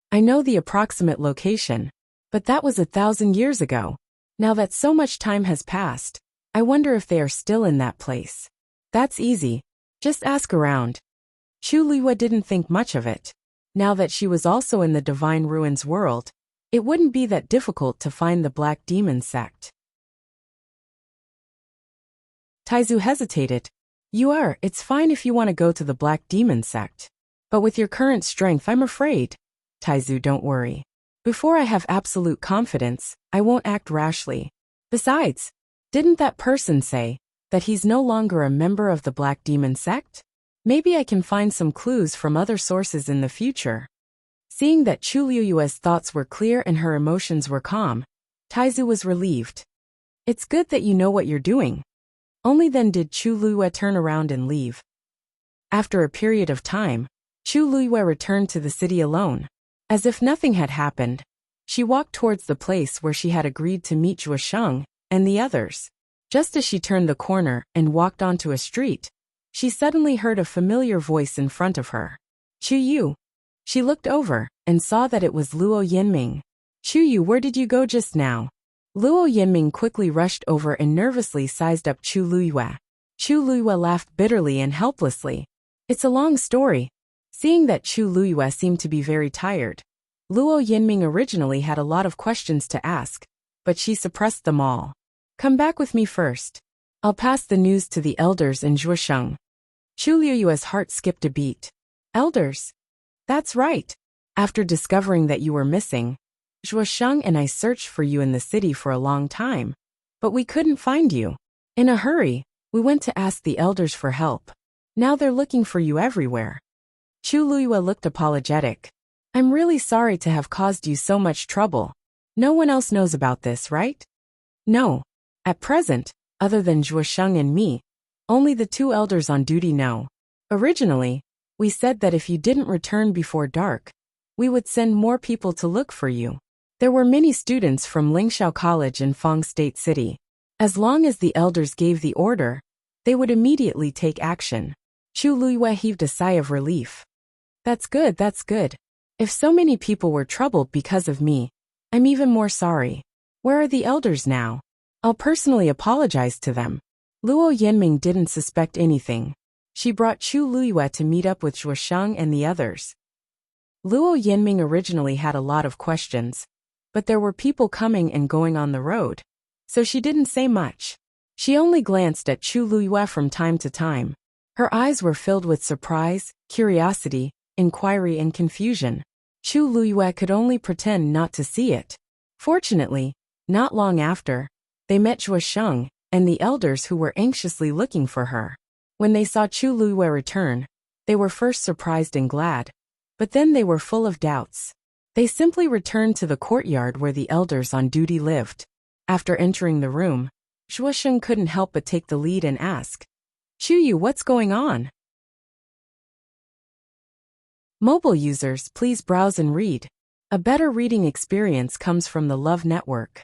I know the approximate location, but that was 1,000 years ago. Now that so much time has passed, I wonder if they are still in that place. That's easy. Just ask around. Chu Luiyue didn't think much of it. Now that she was also in the Divine Ruins world, it wouldn't be that difficult to find the Black Demon sect. Taizu hesitated. It's fine if you want to go to the Black Demon sect. But with your current strength, I'm afraid. Taizu, don't worry. Before I have absolute confidence, I won't act rashly. Besides, didn't that person say that he's no longer a member of the Black Demon sect? Maybe I can find some clues from other sources in the future. Seeing that Chu Luiyue's thoughts were clear and her emotions were calm, Taizu was relieved. It's good that you know what you're doing. Only then did Chu Luiyue turn around and leave. After a period of time, Chu Luiyue returned to the city alone. As if nothing had happened, she walked towards the place where she had agreed to meet Zhuosheng and the others. Just as she turned the corner and walked onto a street, she suddenly heard a familiar voice in front of her. Chu Yu. She looked over and saw that it was Luo Yinming. Chu Yu, where did you go just now? Luo Yinming quickly rushed over and nervously sized up Chu Luiyue. Chu Luiyue laughed bitterly and helplessly. It's a long story. Seeing that Chu Luiyue seemed to be very tired, Luo Yinming originally had a lot of questions to ask, but she suppressed them all. Come back with me first. I'll pass the news to the elders in Zhuosheng. Chu Luiyue's heart skipped a beat. Elders? That's right. After discovering that you were missing, Zhuosheng and I searched for you in the city for a long time, but we couldn't find you. In a hurry, we went to ask the elders for help. Now they're looking for you everywhere. Chu Luiyue looked apologetic. I'm really sorry to have caused you so much trouble. No one else knows about this, right? No. At present, other than Zhuosheng and me, only the 2 elders on duty know. Originally, we said that if you didn't return before dark, we would send more people to look for you. There were many students from Lingxiao College in Fang State City. As long as the elders gave the order, they would immediately take action. Chu Luiyue heaved a sigh of relief. That's good, that's good. If so many people were troubled because of me, I'm even more sorry. Where are the elders now? I'll personally apologize to them. Luo Yinming didn't suspect anything. She brought Chu Luiyue to meet up with Zhuosheng and the others. Luo Yinming originally had a lot of questions, but there were people coming and going on the road. so she didn't say much. She only glanced at Chu Luyue from time to time. Her eyes were filled with surprise, curiosity, inquiry and confusion. Chu Luyue could only pretend not to see it. Fortunately, not long after, they met Zhuo Sheng and the elders who were anxiously looking for her. When they saw Chu Luyue return, they were first surprised and glad, but then they were full of doubts. They simply returned to the courtyard where the elders on duty lived. After entering the room, Zhuo Sheng couldn't help but take the lead and ask, "Chu Yu, what's going on?" Mobile users, please browse and read. A better reading experience comes from the Love Network.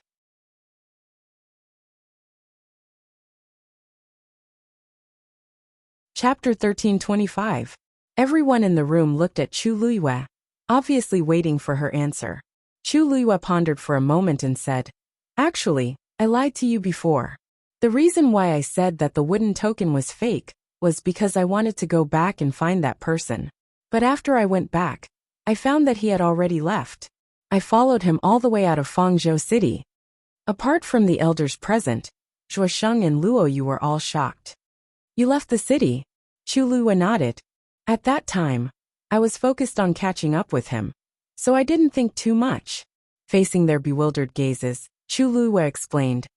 Chapter 1325. Everyone in the room looked at Chu Luyue, obviously waiting for her answer. Chu Luyue pondered for a moment and said, "Actually, I lied to you before. The reason why I said that the wooden token was fake was because I wanted to go back and find that person. But after I went back, I found that he had already left. I followed him all the way out of Fangzhou City." Apart from the elders present, Zhuo Sheng and Luo Yu were all shocked. "You left the city?" Chu Luyue nodded. "At that time, I was focused on catching up with him, so I didn't think too much." Facing their bewildered gazes, Chu Luyue explained,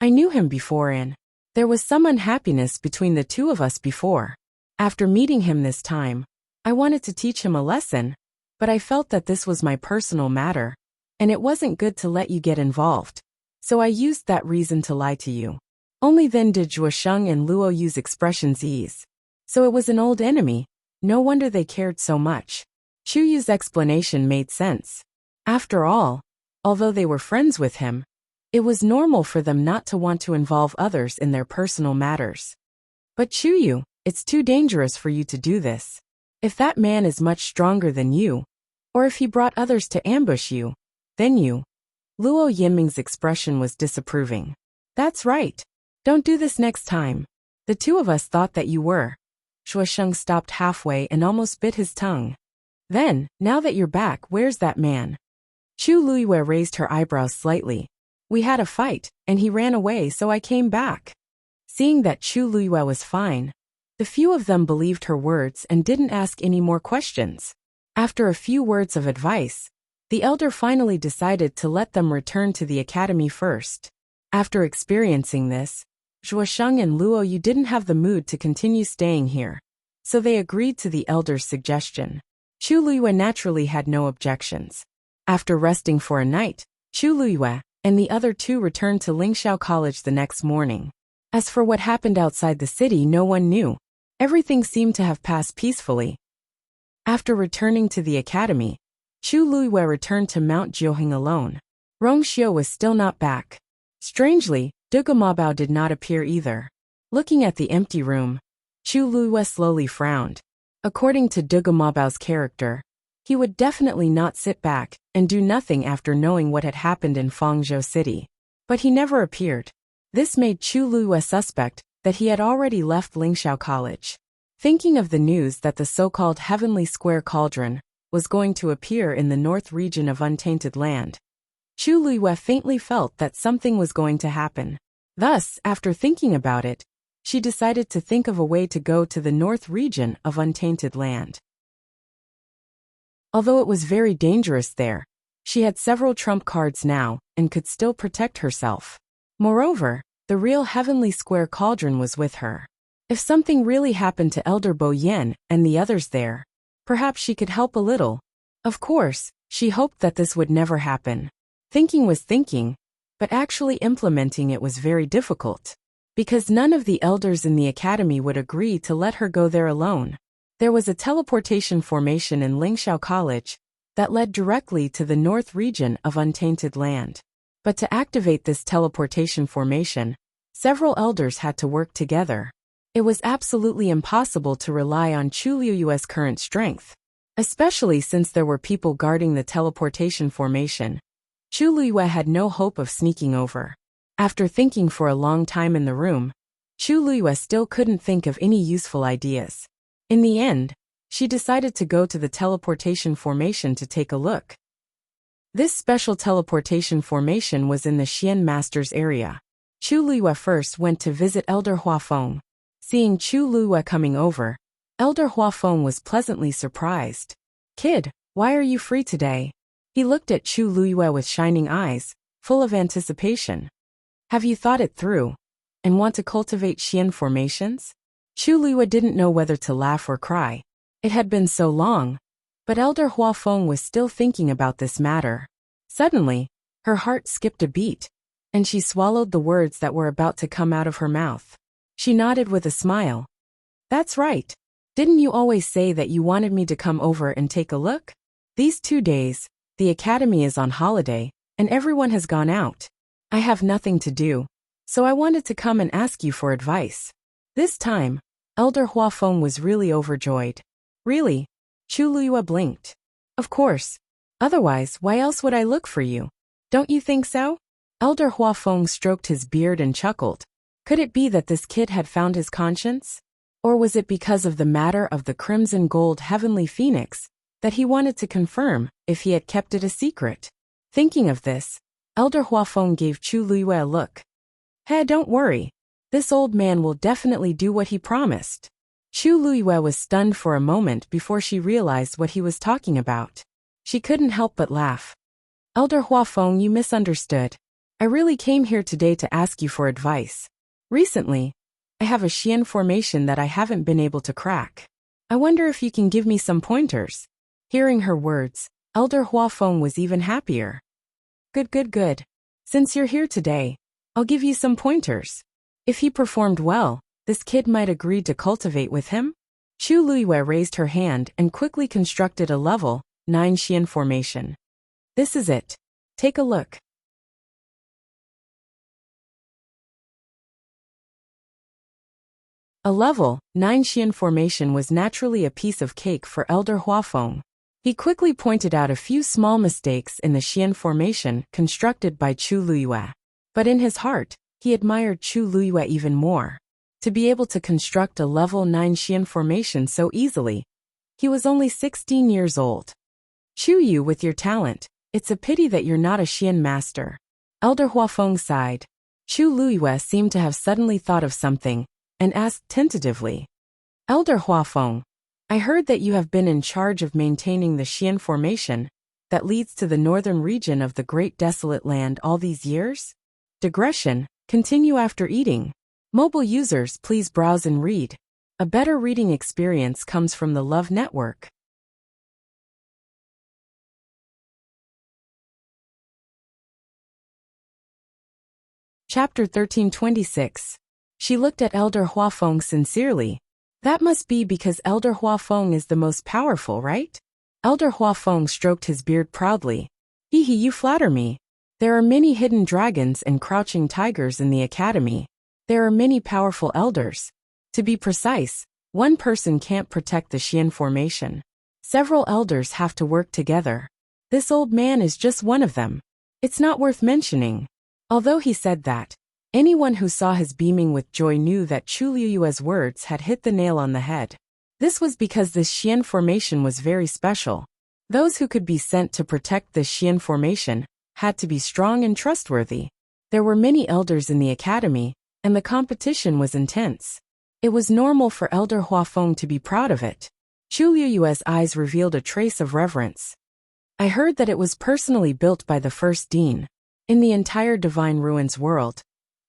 "I knew him before and there was some unhappiness between the two of us before. After meeting him this time, I wanted to teach him a lesson, but I felt that this was my personal matter, and it wasn't good to let you get involved. So I used that reason to lie to you." Only then did Zhuo Sheng and Luo Yu's expressions ease. So it was an old enemy. No wonder they cared so much. Chu Yu's explanation made sense. After all, although they were friends with him, it was normal for them not to want to involve others in their personal matters. "But Chu Yu, it's too dangerous for you to do this. If that man is much stronger than you, or if he brought others to ambush you, then you..." Luo Yiming's expression was disapproving. "That's right. Don't do this next time. The two of us thought that you were." Zhuo Sheng stopped halfway and almost bit his tongue. "Then, now that you're back, where's that man?" Chu Luyue raised her eyebrows slightly. "We had a fight, and he ran away, so I came back." Seeing that Chu Luyue was fine, the few of them believed her words and didn't ask any more questions. After a few words of advice, the elder finally decided to let them return to the academy first. After experiencing this, Zhuo Sheng and Luo Yu didn't have the mood to continue staying here, so they agreed to the elder's suggestion. Chu Luyue naturally had no objections. After resting for a night, Chu Luyue and the other two returned to Lingxiao College the next morning. As for what happened outside the city, no one knew. Everything seemed to have passed peacefully. After returning to the academy, Chu Luyue returned to Mount Jiuheng alone. Rong Xiu was still not back. Strangely, Duge Mabao did not appear either. Looking at the empty room, Chu Luyue slowly frowned. According to Duge Mabao's character, he would definitely not sit back and do nothing after knowing what had happened in Fangzhou City. But he never appeared. This made Chu Luyue suspect that he had already left Lingxiao College. Thinking of the news that the so-called Heavenly Square Cauldron was going to appear in the north region of Untainted Land, Chu Luyue faintly felt that something was going to happen. Thus, after thinking about it, she decided to think of a way to go to the north region of Untainted Land. Although it was very dangerous there, she had several trump cards now and could still protect herself. Moreover, the real Heavenly Square Cauldron was with her. If something really happened to Elder Bo Yan and the others there, perhaps she could help a little. Of course, she hoped that this would never happen. Thinking was thinking, but actually implementing it was very difficult, because none of the elders in the academy would agree to let her go there alone. There was a teleportation formation in Lingxiao College that led directly to the north region of Untainted Land. But to activate this teleportation formation, several elders had to work together. It was absolutely impossible to rely on Chu Luyue's current strength, especially since there were people guarding the teleportation formation. Chu Luyue had no hope of sneaking over. After thinking for a long time in the room, Chu Luyue still couldn't think of any useful ideas. In the end, she decided to go to the teleportation formation to take a look. This special teleportation formation was in the Xian Master's area. Chu Liyue first went to visit Elder Huafeng. Seeing Chu Liyue coming over, Elder Huafeng was pleasantly surprised. "Kid, why are you free today?" He looked at Chu Liyue with shining eyes, full of anticipation. "Have you thought it through, and want to cultivate Xian formations?" Chu Liyue didn't know whether to laugh or cry. It had been so long, but Elder Huafeng was still thinking about this matter. Suddenly, her heart skipped a beat, and she swallowed the words that were about to come out of her mouth. She nodded with a smile. "That's right. Didn't you always say that you wanted me to come over and take a look? These 2 days, the academy is on holiday, and everyone has gone out. I have nothing to do, so I wanted to come and ask you for advice." This time, Elder Huafeng was really overjoyed. "Really?" Chu Liyue blinked. "Of course. Otherwise, why else would I look for you? Don't you think so?" Elder Huafeng stroked his beard and chuckled. Could it be that this kid had found his conscience? Or was it because of the matter of the crimson gold heavenly phoenix that he wanted to confirm if he had kept it a secret? Thinking of this, Elder Huafeng gave Chu Liyue a look. "Hey, don't worry. This old man will definitely do what he promised." Chu Liyue was stunned for a moment before she realized what he was talking about. She couldn't help but laugh. "Elder Huafeng, you misunderstood. I really came here today to ask you for advice. Recently, I have a Xian formation that I haven't been able to crack. I wonder if you can give me some pointers." Hearing her words, Elder Huafeng was even happier. Good. Since you're here today, I'll give you some pointers. If he performed well, this kid might agree to cultivate with him." Chu Liyue raised her hand and quickly constructed a level 9 Xian formation. "This is it. Take a look." A level 9 Xian formation was naturally a piece of cake for Elder Huafeng. He quickly pointed out a few small mistakes in the Xian formation constructed by Chu Liyue. But in his heart, he admired Chu Liyue even more. To be able to construct a level 9 Xian formation so easily. He was only 16 years old. "Chu Yu, with your talent, it's a pity that you're not a Xian master." Elder Huafeng sighed. Chu Liyue seemed to have suddenly thought of something and asked tentatively, "Elder Huafeng, I heard that you have been in charge of maintaining the Xian formation that leads to the northern region of the Great Desolate Land all these years?" Digression, continue after eating. Mobile users, please browse and read. A better reading experience comes from the Love Network. Chapter 1326. She looked at Elder Huafeng sincerely. "That must be because Elder Huafeng is the most powerful, right?" Elder Huafeng stroked his beard proudly. "Hee, you flatter me. There are many hidden dragons and crouching tigers in the academy. There are many powerful elders. To be precise, one person can't protect the Xian formation. Several elders have to work together. This old man is just one of them. It's not worth mentioning." Although he said that, anyone who saw his beaming with joy knew that Chu Liyue's words had hit the nail on the head. This was because this Xian formation was very special. Those who could be sent to protect this Xian formation had to be strong and trustworthy. There were many elders in the academy, and the competition was intense. It was normal for Elder Huafeng to be proud of it. Chu Liyue's eyes revealed a trace of reverence. "I heard that it was personally built by the first dean. In the entire Divine Ruins world,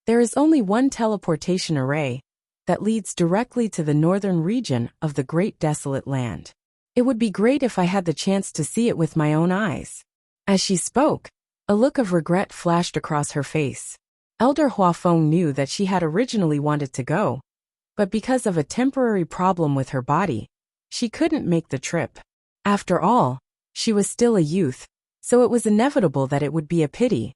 there is only one teleportation array that leads directly to the northern region of the Great Desolate Land. It would be great if I had the chance to see it with my own eyes." As she spoke, a look of regret flashed across her face. Elder Huafeng knew that she had originally wanted to go, but because of a temporary problem with her body, she couldn't make the trip. After all, she was still a youth, so it was inevitable that it would be a pity.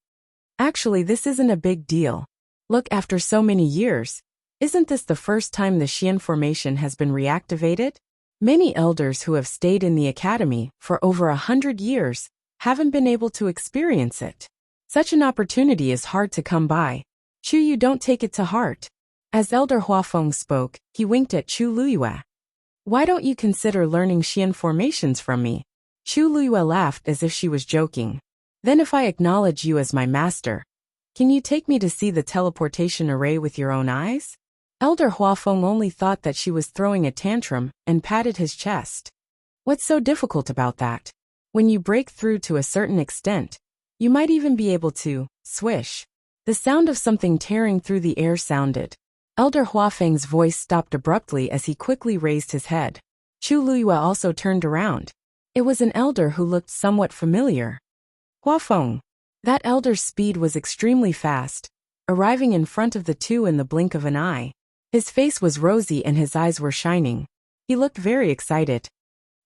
"Actually, this isn't a big deal. Look, after so many years, isn't this the first time the Xian formation has been reactivated? Many elders who have stayed in the academy for over 100 years haven't been able to experience it. Such an opportunity is hard to come by. Chu Yu, don't take it to heart." As Elder Huafeng spoke, he winked at Chu Liyue. "Why don't you consider learning Xian formations from me?" Chu Liyue laughed as if she was joking. "Then if I acknowledge you as my master, Can you take me to see the teleportation array with your own eyes? Elder Huafeng only thought that she was throwing a tantrum and patted his chest. What's so difficult about that? When you break through to a certain extent, you might even be able to, swish. The sound of something tearing through the air sounded. Elder Huafeng's voice stopped abruptly as he quickly raised his head. Chu Luyue also turned around. It was an elder who looked somewhat familiar. Huafeng. That elder's speed was extremely fast, arriving in front of the two in the blink of an eye. His face was rosy and his eyes were shining. He looked very excited.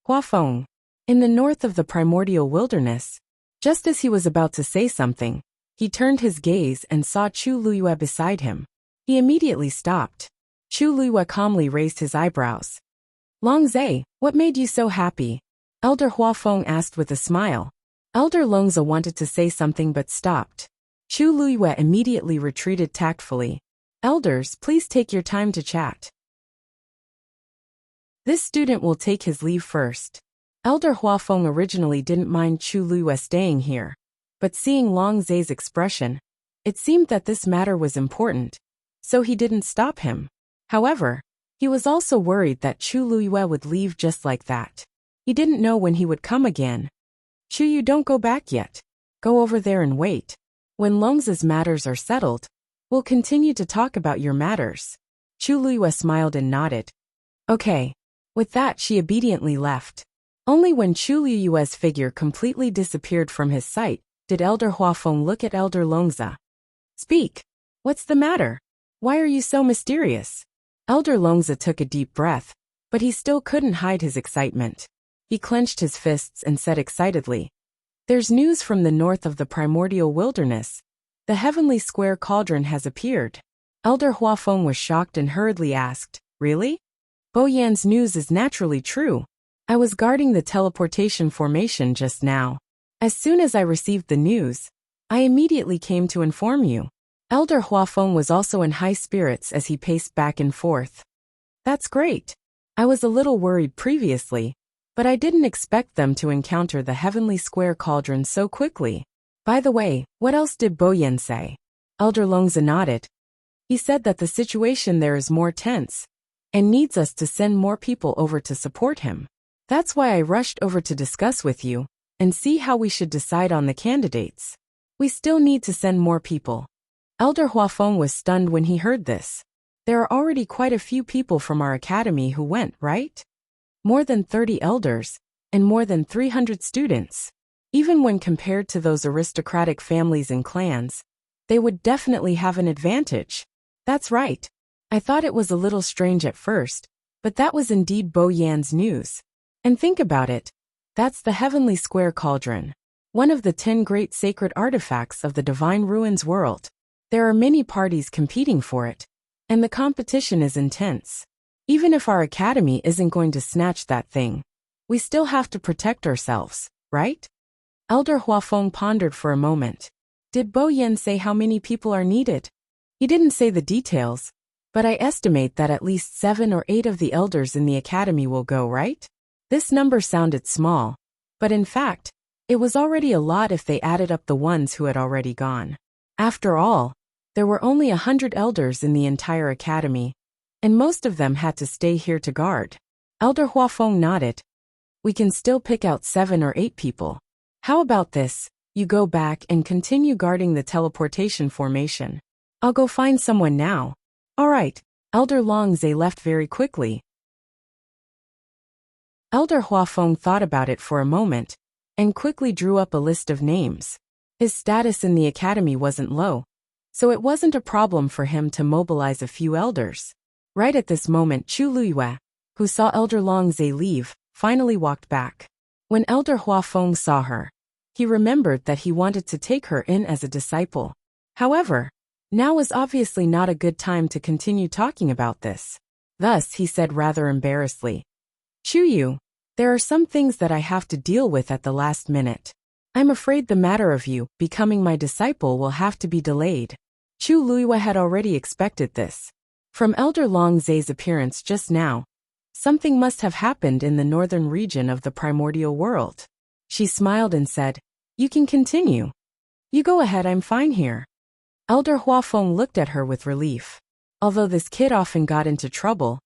Huafeng. In the north of the primordial wilderness. Just as he was about to say something, he turned his gaze and saw Chu Luyue beside him. He immediately stopped. Chu Luyue calmly raised his eyebrows. Longze, what made you so happy? Elder Huafeng asked with a smile. Elder Longze wanted to say something but stopped. Chu Luyue immediately retreated tactfully. Elders, please take your time to chat. This student will take his leave first. Elder Huafeng originally didn't mind Chu Luyue staying here, but seeing Longze's expression, it seemed that this matter was important, so he didn't stop him. However, he was also worried that Chu Luyue would leave just like that. He didn't know when he would come again. Chu, you don't go back yet. Go over there and wait. When Longze's matters are settled, we'll continue to talk about your matters. Chu Luyue smiled and nodded. Okay. With that, she obediently left. Only when Chu Luyue's figure completely disappeared from his sight did Elder Huafeng look at Elder Longze. Speak. What's the matter? Why are you so mysterious? Elder Longze took a deep breath, but he still couldn't hide his excitement. He clenched his fists and said excitedly, There's news from the north of the primordial wilderness. The heavenly square cauldron has appeared. Elder Huafeng was shocked and hurriedly asked, Really? Bo Yan's news is naturally true. I was guarding the teleportation formation just now. As soon as I received the news, I immediately came to inform you. Elder Huafeng was also in high spirits as he paced back and forth. That's great. I was a little worried previously, but I didn't expect them to encounter the heavenly square cauldron so quickly. By the way, what else did Bo Yan say? Elder Longze nodded. He said that the situation there is more tense and needs us to send more people over to support him. That's why I rushed over to discuss with you and see how we should decide on the candidates. We still need to send more people. Elder Huafeng was stunned when he heard this. There are already quite a few people from our academy who went, right? More than 30 elders, and more than 300 students. Even when compared to those aristocratic families and clans, they would definitely have an advantage. That's right. I thought it was a little strange at first, but that was indeed Bo Yan's news. And think about it. That's the heavenly square cauldron, one of the 10 great sacred artifacts of the Divine Ruins world. There are many parties competing for it, and the competition is intense. Even if our academy isn't going to snatch that thing, we still have to protect ourselves, right? Elder Huafeng pondered for a moment. Did Bo Yan say how many people are needed? He didn't say the details, but I estimate that at least 7 or 8 of the elders in the academy will go, right? This number sounded small, but in fact, it was already a lot if they added up the ones who had already gone. After all, there were only 100 elders in the entire academy, and most of them had to stay here to guard. Elder Huafeng nodded. We can still pick out 7 or 8 people. How about this? You go back and continue guarding the teleportation formation. I'll go find someone now. All right. Elder Longze left very quickly. Elder Huafeng thought about it for a moment and quickly drew up a list of names. His status in the academy wasn't low, so it wasn't a problem for him to mobilize a few elders. Right at this moment, Chu Luyue, who saw Elder Longze leave, finally walked back. When Elder Huafeng saw her, he remembered that he wanted to take her in as a disciple. However, now was obviously not a good time to continue talking about this. Thus, he said rather embarrassedly, Chu Yu, there are some things that I have to deal with at the last minute. I'm afraid the matter of you becoming my disciple will have to be delayed. Chu Luyue had already expected this. From Elder Longze's appearance just now, something must have happened in the northern region of the primordial world. She smiled and said, You can continue. You go ahead, I'm fine here. Elder Huafeng looked at her with relief. Although this kid often got into trouble,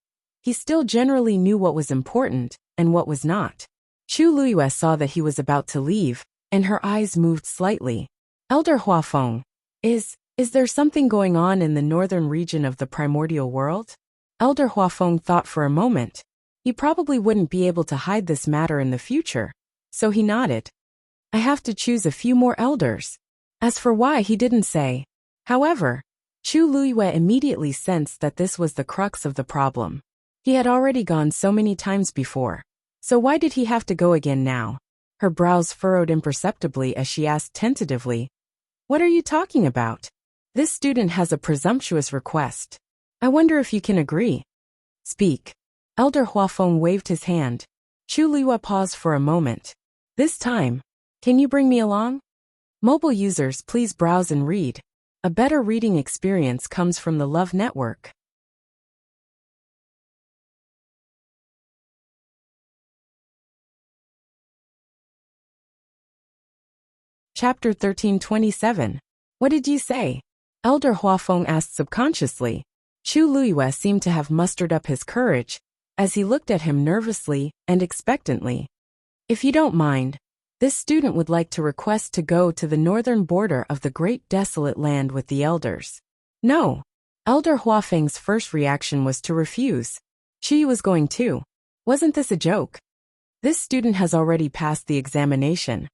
he still generally knew what was important and what was not. Chu Luiyue saw that he was about to leave, and her eyes moved slightly. Elder Huafeng, is there something going on in the northern region of the primordial world? Elder Huafeng thought for a moment. He probably wouldn't be able to hide this matter in the future, so he nodded. I have to choose a few more elders. As for why, he didn't say. However, Chu Luiyue immediately sensed that this was the crux of the problem. He had already gone so many times before, so why did he have to go again now? Her brows furrowed imperceptibly as she asked tentatively, What are you talking about? This student has a presumptuous request. I wonder if you can agree. Speak. Elder Huafeng waved his hand. Chu Luiyue paused for a moment. This time, can you bring me along? Mobile users, please browse and read. A better reading experience comes from the Love Network. Chapter 1327. What did you say? Elder Huafeng asked subconsciously. Chu Luiyue seemed to have mustered up his courage, as he looked at him nervously and expectantly. If you don't mind, this student would like to request to go to the northern border of the great desolate land with the elders. No. Elder Huafeng's first reaction was to refuse. She was going too. Wasn't this a joke? This student has already passed the examination.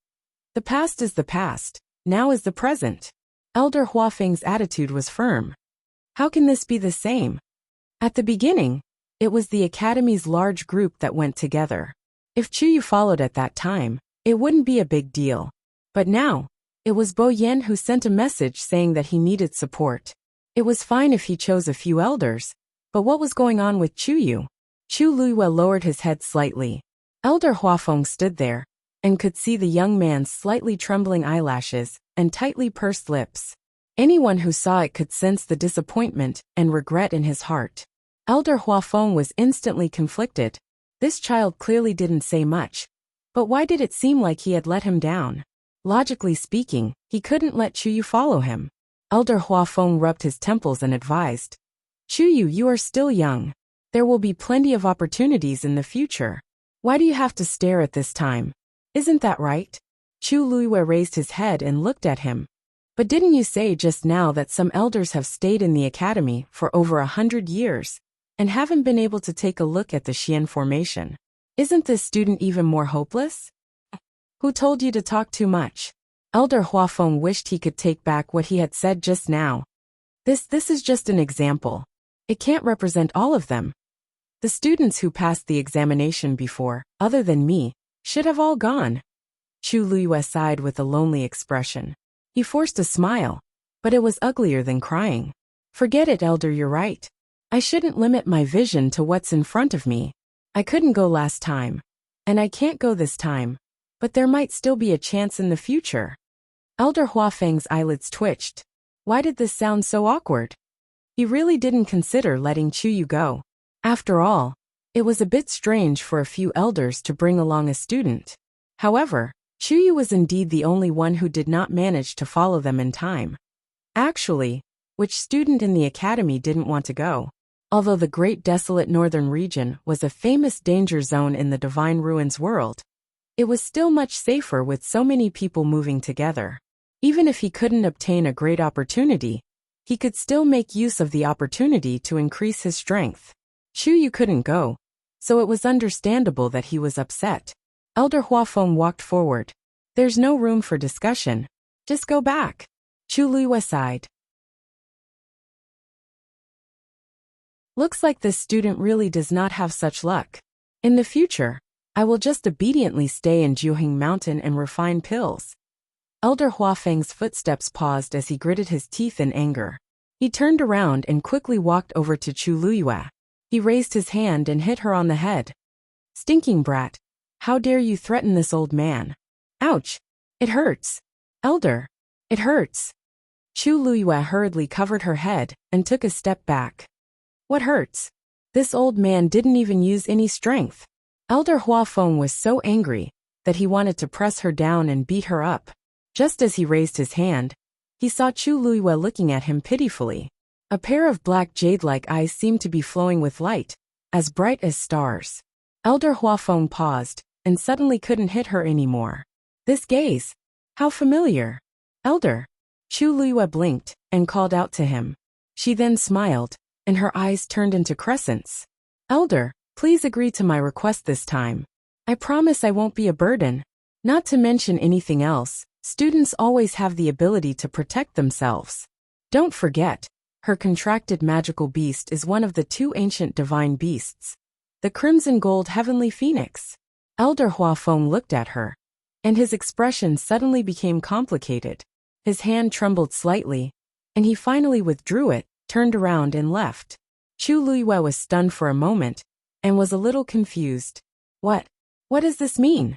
The past is the past, now is the present. Elder Huafeng's attitude was firm. How can this be the same? At the beginning, it was the Academy's large group that went together. If Chuyu followed at that time, it wouldn't be a big deal. But now, it was Bo Yen who sent a message saying that he needed support. It was fine if he chose a few elders, but what was going on with Chuyu? Chu Luiyue lowered his head slightly. Elder Huafeng stood there, and could see the young man's slightly trembling eyelashes and tightly pursed lips. Anyone who saw it could sense the disappointment and regret in his heart. Elder Huafeng was instantly conflicted. This child clearly didn't say much. But why did it seem like he had let him down? Logically speaking, he couldn't let Chuyu follow him. Elder Huafeng rubbed his temples and advised. Chuyu, you are still young. There will be plenty of opportunities in the future. Why do you have to stare at this time? Isn't that right? Chu Luiyue raised his head and looked at him. But didn't you say just now that some elders have stayed in the academy for over 100 years and haven't been able to take a look at the Xian formation? Isn't this student even more hopeless? Who told you to talk too much? Elder Huafeng wished he could take back what he had said just now. This is just an example. It can't represent all of them. The students who passed the examination before, other than me, should have all gone. Chu Luiyue sighed with a lonely expression. He forced a smile, but it was uglier than crying. Forget it, Elder, you're right. I shouldn't limit my vision to what's in front of me. I couldn't go last time, and I can't go this time, but there might still be a chance in the future. Elder Huafeng's eyelids twitched. Why did this sound so awkward? He really didn't consider letting Chuyu go. After all, it was a bit strange for a few elders to bring along a student. However, Chuyu was indeed the only one who did not manage to follow them in time. Actually, which student in the academy didn't want to go? Although the great desolate northern region was a famous danger zone in the Divine Ruins world, it was still much safer with so many people moving together. Even if he couldn't obtain a great opportunity, he could still make use of the opportunity to increase his strength. Chuyu couldn't go, so it was understandable that he was upset. Elder Huafeng walked forward. There's no room for discussion. Just go back. Chu Luiyue sighed. Looks like this student really does not have such luck. In the future, I will just obediently stay in Jiuheng Mountain and refine pills. Elder Huafeng's footsteps paused as he gritted his teeth in anger. He turned around and quickly walked over to Chu Luiyue. He raised his hand and hit her on the head. Stinking brat. How dare you threaten this old man? Ouch. It hurts. Elder. It hurts. Chu Luiyue hurriedly covered her head and took a step back. What hurts? This old man didn't even use any strength. Elder Huafeng was so angry that he wanted to press her down and beat her up. Just as he raised his hand, he saw Chu Luiyue looking at him pitifully. A pair of black jade-like eyes seemed to be flowing with light, as bright as stars. Elder Huafeng paused, and suddenly couldn't hit her anymore. This gaze? How familiar. Elder. Chu Luiyue blinked, and called out to him. She then smiled, and her eyes turned into crescents. Elder, please agree to my request this time. I promise I won't be a burden. Not to mention anything else, students always have the ability to protect themselves. Don't forget, her contracted magical beast is one of the 2 ancient divine beasts. The crimson gold heavenly phoenix. Elder Huafeng looked at her, and his expression suddenly became complicated. His hand trembled slightly, and he finally withdrew it, turned around and left. Chu Luiyue was stunned for a moment, and was a little confused. What does this mean?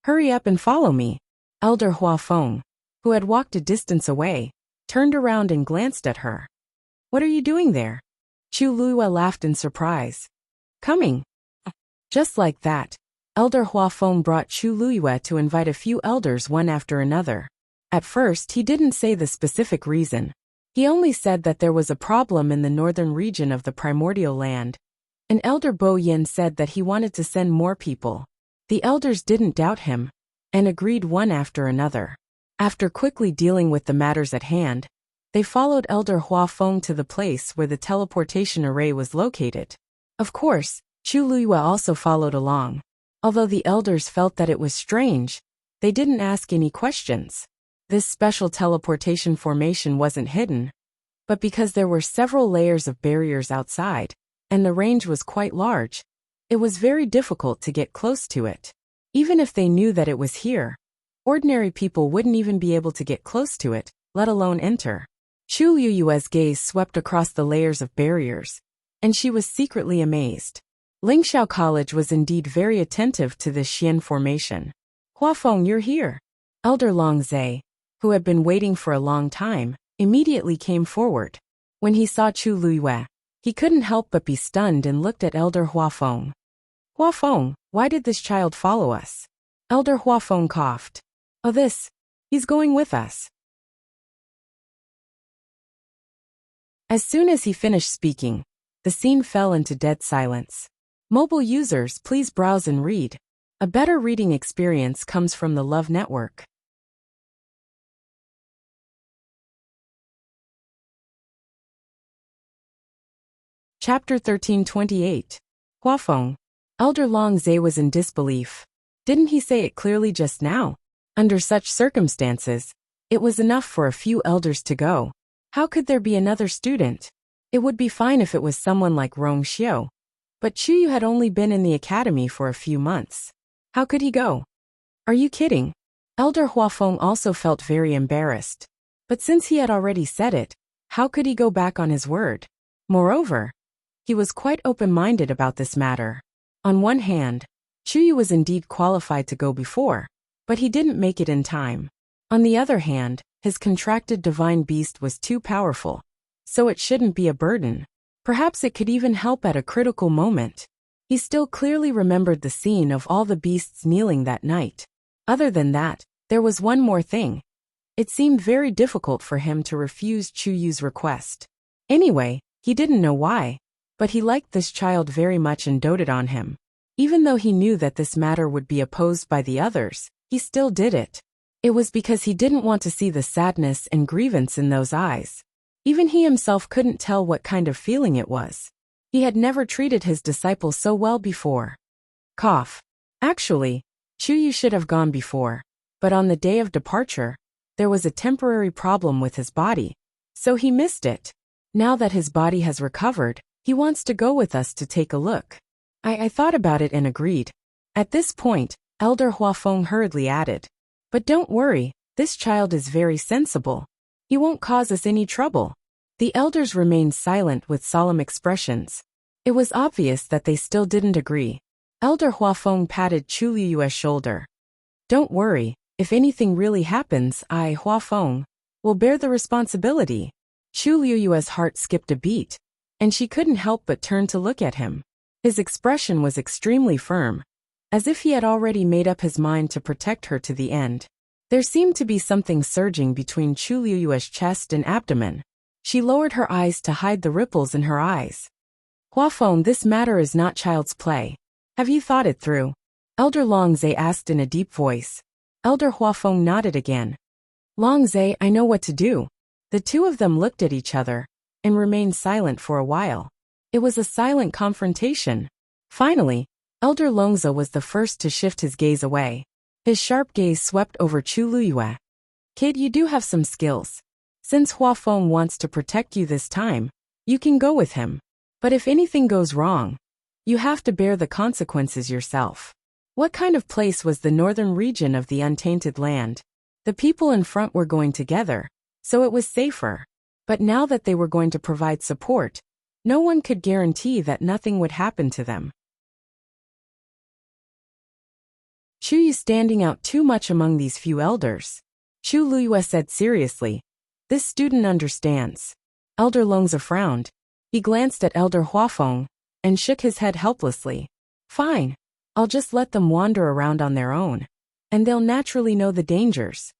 Hurry up and follow me. Elder Huafeng, who had walked a distance away, turned around and glanced at her. What are you doing there? Chu Luiyue laughed in surprise. Coming. Just like that, Elder Huafeng brought Chu Luiyue to invite a few elders one after another. At first he didn't say the specific reason. He only said that there was a problem in the northern region of the primordial land. And Elder Bo Yin said that he wanted to send more people. The elders didn't doubt him, and agreed one after another. After quickly dealing with the matters at hand, they followed Elder Huafeng to the place where the teleportation array was located. Of course, Chu Luiyue also followed along. Although the elders felt that it was strange, they didn't ask any questions. This special teleportation formation wasn't hidden, but because there were several layers of barriers outside, and the range was quite large, it was very difficult to get close to it. Even if they knew that it was here, ordinary people wouldn't even be able to get close to it, let alone enter. Chu Luiyue's gaze swept across the layers of barriers, and she was secretly amazed. Lingxiao College was indeed very attentive to this Xian formation. Huafeng, you're here. Elder Longzhe, who had been waiting for a long time, immediately came forward. When he saw Chu Luiyue, he couldn't help but be stunned and looked at Elder Huafeng. Huafeng, why did this child follow us? Elder Huafeng coughed. Oh, he's going with us. As soon as he finished speaking, the scene fell into dead silence. Mobile users, please browse and read. A better reading experience comes from the Love Network. Chapter 1328. Huafeng. Elder Longzhe was in disbelief. Didn't he say it clearly just now? Under such circumstances, it was enough for a few elders to go. How could there be another student? It would be fine if it was someone like Rong Xiu. But Chuyu had only been in the academy for a few months. How could he go? Are you kidding? Elder Huafeng also felt very embarrassed. But since he had already said it, how could he go back on his word? Moreover, he was quite open-minded about this matter. On one hand, Chuyu was indeed qualified to go before, but he didn't make it in time. On the other hand, his contracted divine beast was too powerful, so it shouldn't be a burden. Perhaps it could even help at a critical moment. He still clearly remembered the scene of all the beasts kneeling that night. Other than that, there was one more thing. It seemed very difficult for him to refuse Chuyu's request. Anyway, he didn't know why, but he liked this child very much and doted on him. Even though he knew that this matter would be opposed by the others, he still did it. It was because he didn't want to see the sadness and grievance in those eyes. Even he himself couldn't tell what kind of feeling it was. He had never treated his disciple so well before. Cough. Actually, Chuyu should have gone before, but on the day of departure, there was a temporary problem with his body, so he missed it. Now that his body has recovered, he wants to go with us to take a look. I thought about it and agreed. At this point, Elder Huafeng hurriedly added, "But don't worry, this child is very sensible. He won't cause us any trouble." The elders remained silent with solemn expressions. It was obvious that they still didn't agree. Elder Huafeng patted Chu Liyue's shoulder. "Don't worry, if anything really happens, I, Huafeng, will bear the responsibility." Chu Liyue's heart skipped a beat, and she couldn't help but turn to look at him. His expression was extremely firm, as if he had already made up his mind to protect her to the end. There seemed to be something surging between Chu Liyue's chest and abdomen. She lowered her eyes to hide the ripples in her eyes. Huafeng, this matter is not child's play. Have you thought it through? Elder Longzhe asked in a deep voice. Elder Huafeng nodded again. Longzhe, I know what to do. The two of them looked at each other and remained silent for a while. It was a silent confrontation. Finally, Elder Longzhe was the first to shift his gaze away. His sharp gaze swept over Chu Liyue. Kid, you do have some skills. Since Huafeng wants to protect you this time, you can go with him. But if anything goes wrong, you have to bear the consequences yourself. What kind of place was the northern region of the untainted land? The people in front were going together, so it was safer. But now that they were going to provide support, no one could guarantee that nothing would happen to them. Chu Yu standing out too much among these few elders. Chu Liyue said seriously. This student understands. Elder Longzhe frowned. He glanced at Elder Huafeng and shook his head helplessly. Fine. I'll just let them wander around on their own, and they'll naturally know the dangers.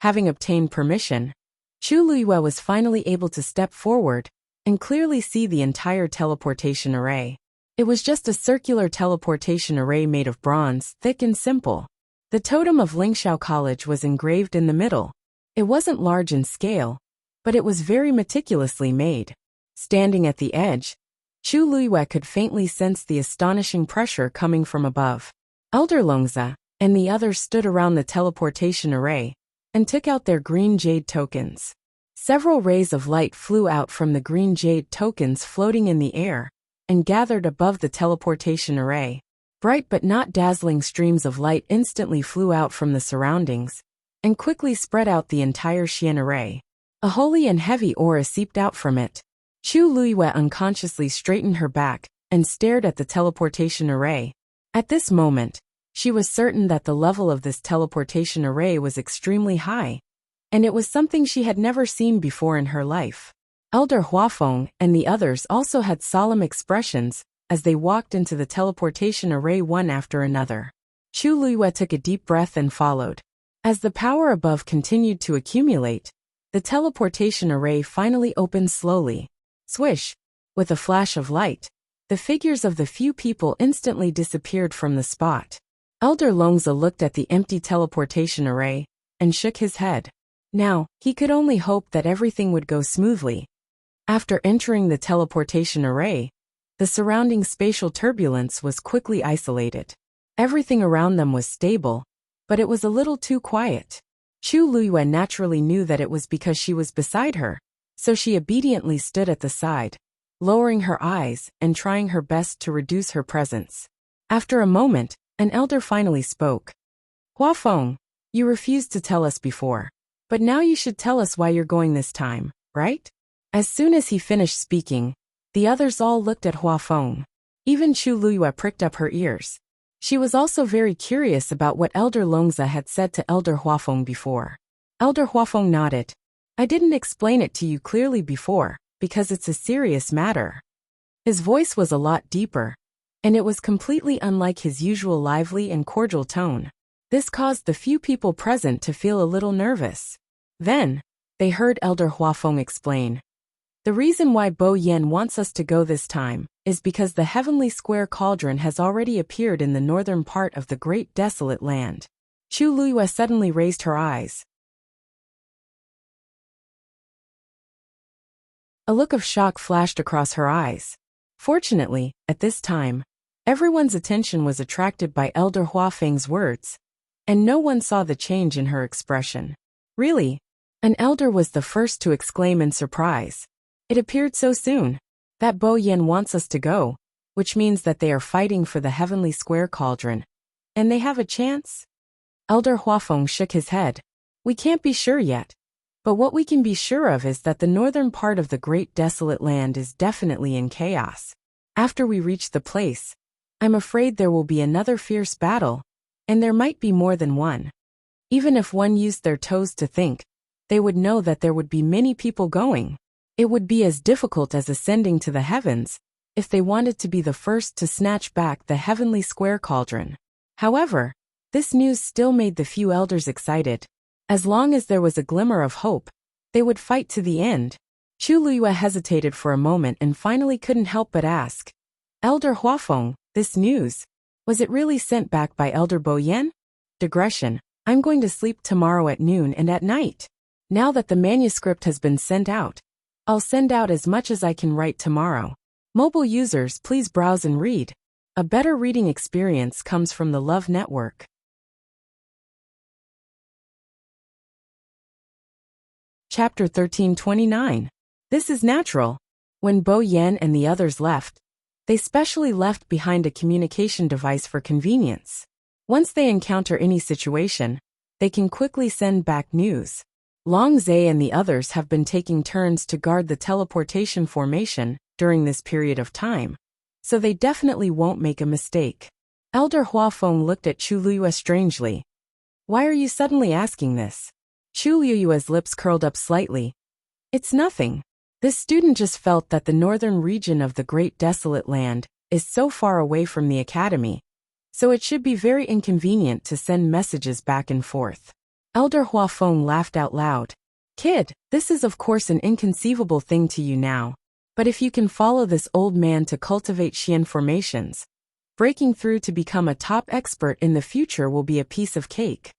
Having obtained permission, Chu Liyue was finally able to step forward and clearly see the entire teleportation array. It was just a circular teleportation array made of bronze, thick and simple. The totem of Lingxiao College was engraved in the middle. It wasn't large in scale, but it was very meticulously made. Standing at the edge, Chu Liyue could faintly sense the astonishing pressure coming from above. Elder Longzhe and the others stood around the teleportation array and took out their green jade tokens. Several rays of light flew out from the green jade tokens floating in the air and gathered above the teleportation array. Bright but not dazzling streams of light instantly flew out from the surroundings and quickly spread out the entire Xian array. A holy and heavy aura seeped out from it. Chu Liyue unconsciously straightened her back and stared at the teleportation array. At this moment, she was certain that the level of this teleportation array was extremely high, and it was something she had never seen before in her life. Elder Huafeng and the others also had solemn expressions as they walked into the teleportation array one after another. Chu Liyue took a deep breath and followed. As the power above continued to accumulate, the teleportation array finally opened slowly. Swish! With a flash of light, the figures of the few people instantly disappeared from the spot. Elder Longzhe looked at the empty teleportation array and shook his head. Now, he could only hope that everything would go smoothly. After entering the teleportation array, the surrounding spatial turbulence was quickly isolated. Everything around them was stable, but it was a little too quiet. Chu Liyue naturally knew that it was because she was beside her, so she obediently stood at the side, lowering her eyes and trying her best to reduce her presence. After a moment, an elder finally spoke. Huafeng, you refused to tell us before, but now you should tell us why you're going this time, right? As soon as he finished speaking, the others all looked at Huafeng. Even Chu Liyue pricked up her ears. She was also very curious about what Elder Longzhe had said to Elder Huafeng before. Elder Huafeng nodded. I didn't explain it to you clearly before, because it's a serious matter. His voice was a lot deeper, and it was completely unlike his usual lively and cordial tone. This caused the few people present to feel a little nervous. Then, they heard Elder Huafeng explain. The reason why Bo Yan wants us to go this time is because the heavenly square cauldron has already appeared in the northern part of the great desolate land. Chu Liyue suddenly raised her eyes. A look of shock flashed across her eyes. Fortunately, at this time, everyone's attention was attracted by Elder Huafeng's words, and no one saw the change in her expression. Really? An elder was the first to exclaim in surprise. It appeared so soon. That Bo Yan wants us to go, which means that they are fighting for the heavenly square cauldron. And they have a chance? Elder Huafeng shook his head. We can't be sure yet. But what we can be sure of is that the northern part of the great desolate land is definitely in chaos. After we reach the place, I'm afraid there will be another fierce battle, and there might be more than one. Even if one used their toes to think, they would know that there would be many people going. It would be as difficult as ascending to the heavens, if they wanted to be the first to snatch back the heavenly square cauldron. However, This news still made the few elders excited. As long as there was a glimmer of hope, they would fight to the end. Chu Liyue hesitated for a moment and finally couldn't help but ask, Elder Huafeng, this news, was it really sent back by Elder Bo Yan? Digression. I'm going to sleep tomorrow at noon and at night. Now that the manuscript has been sent out, I'll send out as much as I can write tomorrow. Mobile users, please browse and read. A better reading experience comes from the Love Network. Chapter 1329. This is natural. When Bo Yan and the others left, they specially left behind a communication device for convenience. Once they encounter any situation, they can quickly send back news. Long Zhe and the others have been taking turns to guard the teleportation formation during this period of time, so they definitely won't make a mistake. Elder Huafeng looked at Chu Liyue strangely. Why are you suddenly asking this? Chu Liyue's lips curled up slightly. It's nothing. This student just felt that the northern region of the Great Desolate Land is so far away from the academy, so it should be very inconvenient to send messages back and forth. Elder Huafeng laughed out loud. Kid, this is of course an inconceivable thing to you now. But if you can follow this old man to cultivate Xian formations, breaking through to become a top expert in the future will be a piece of cake.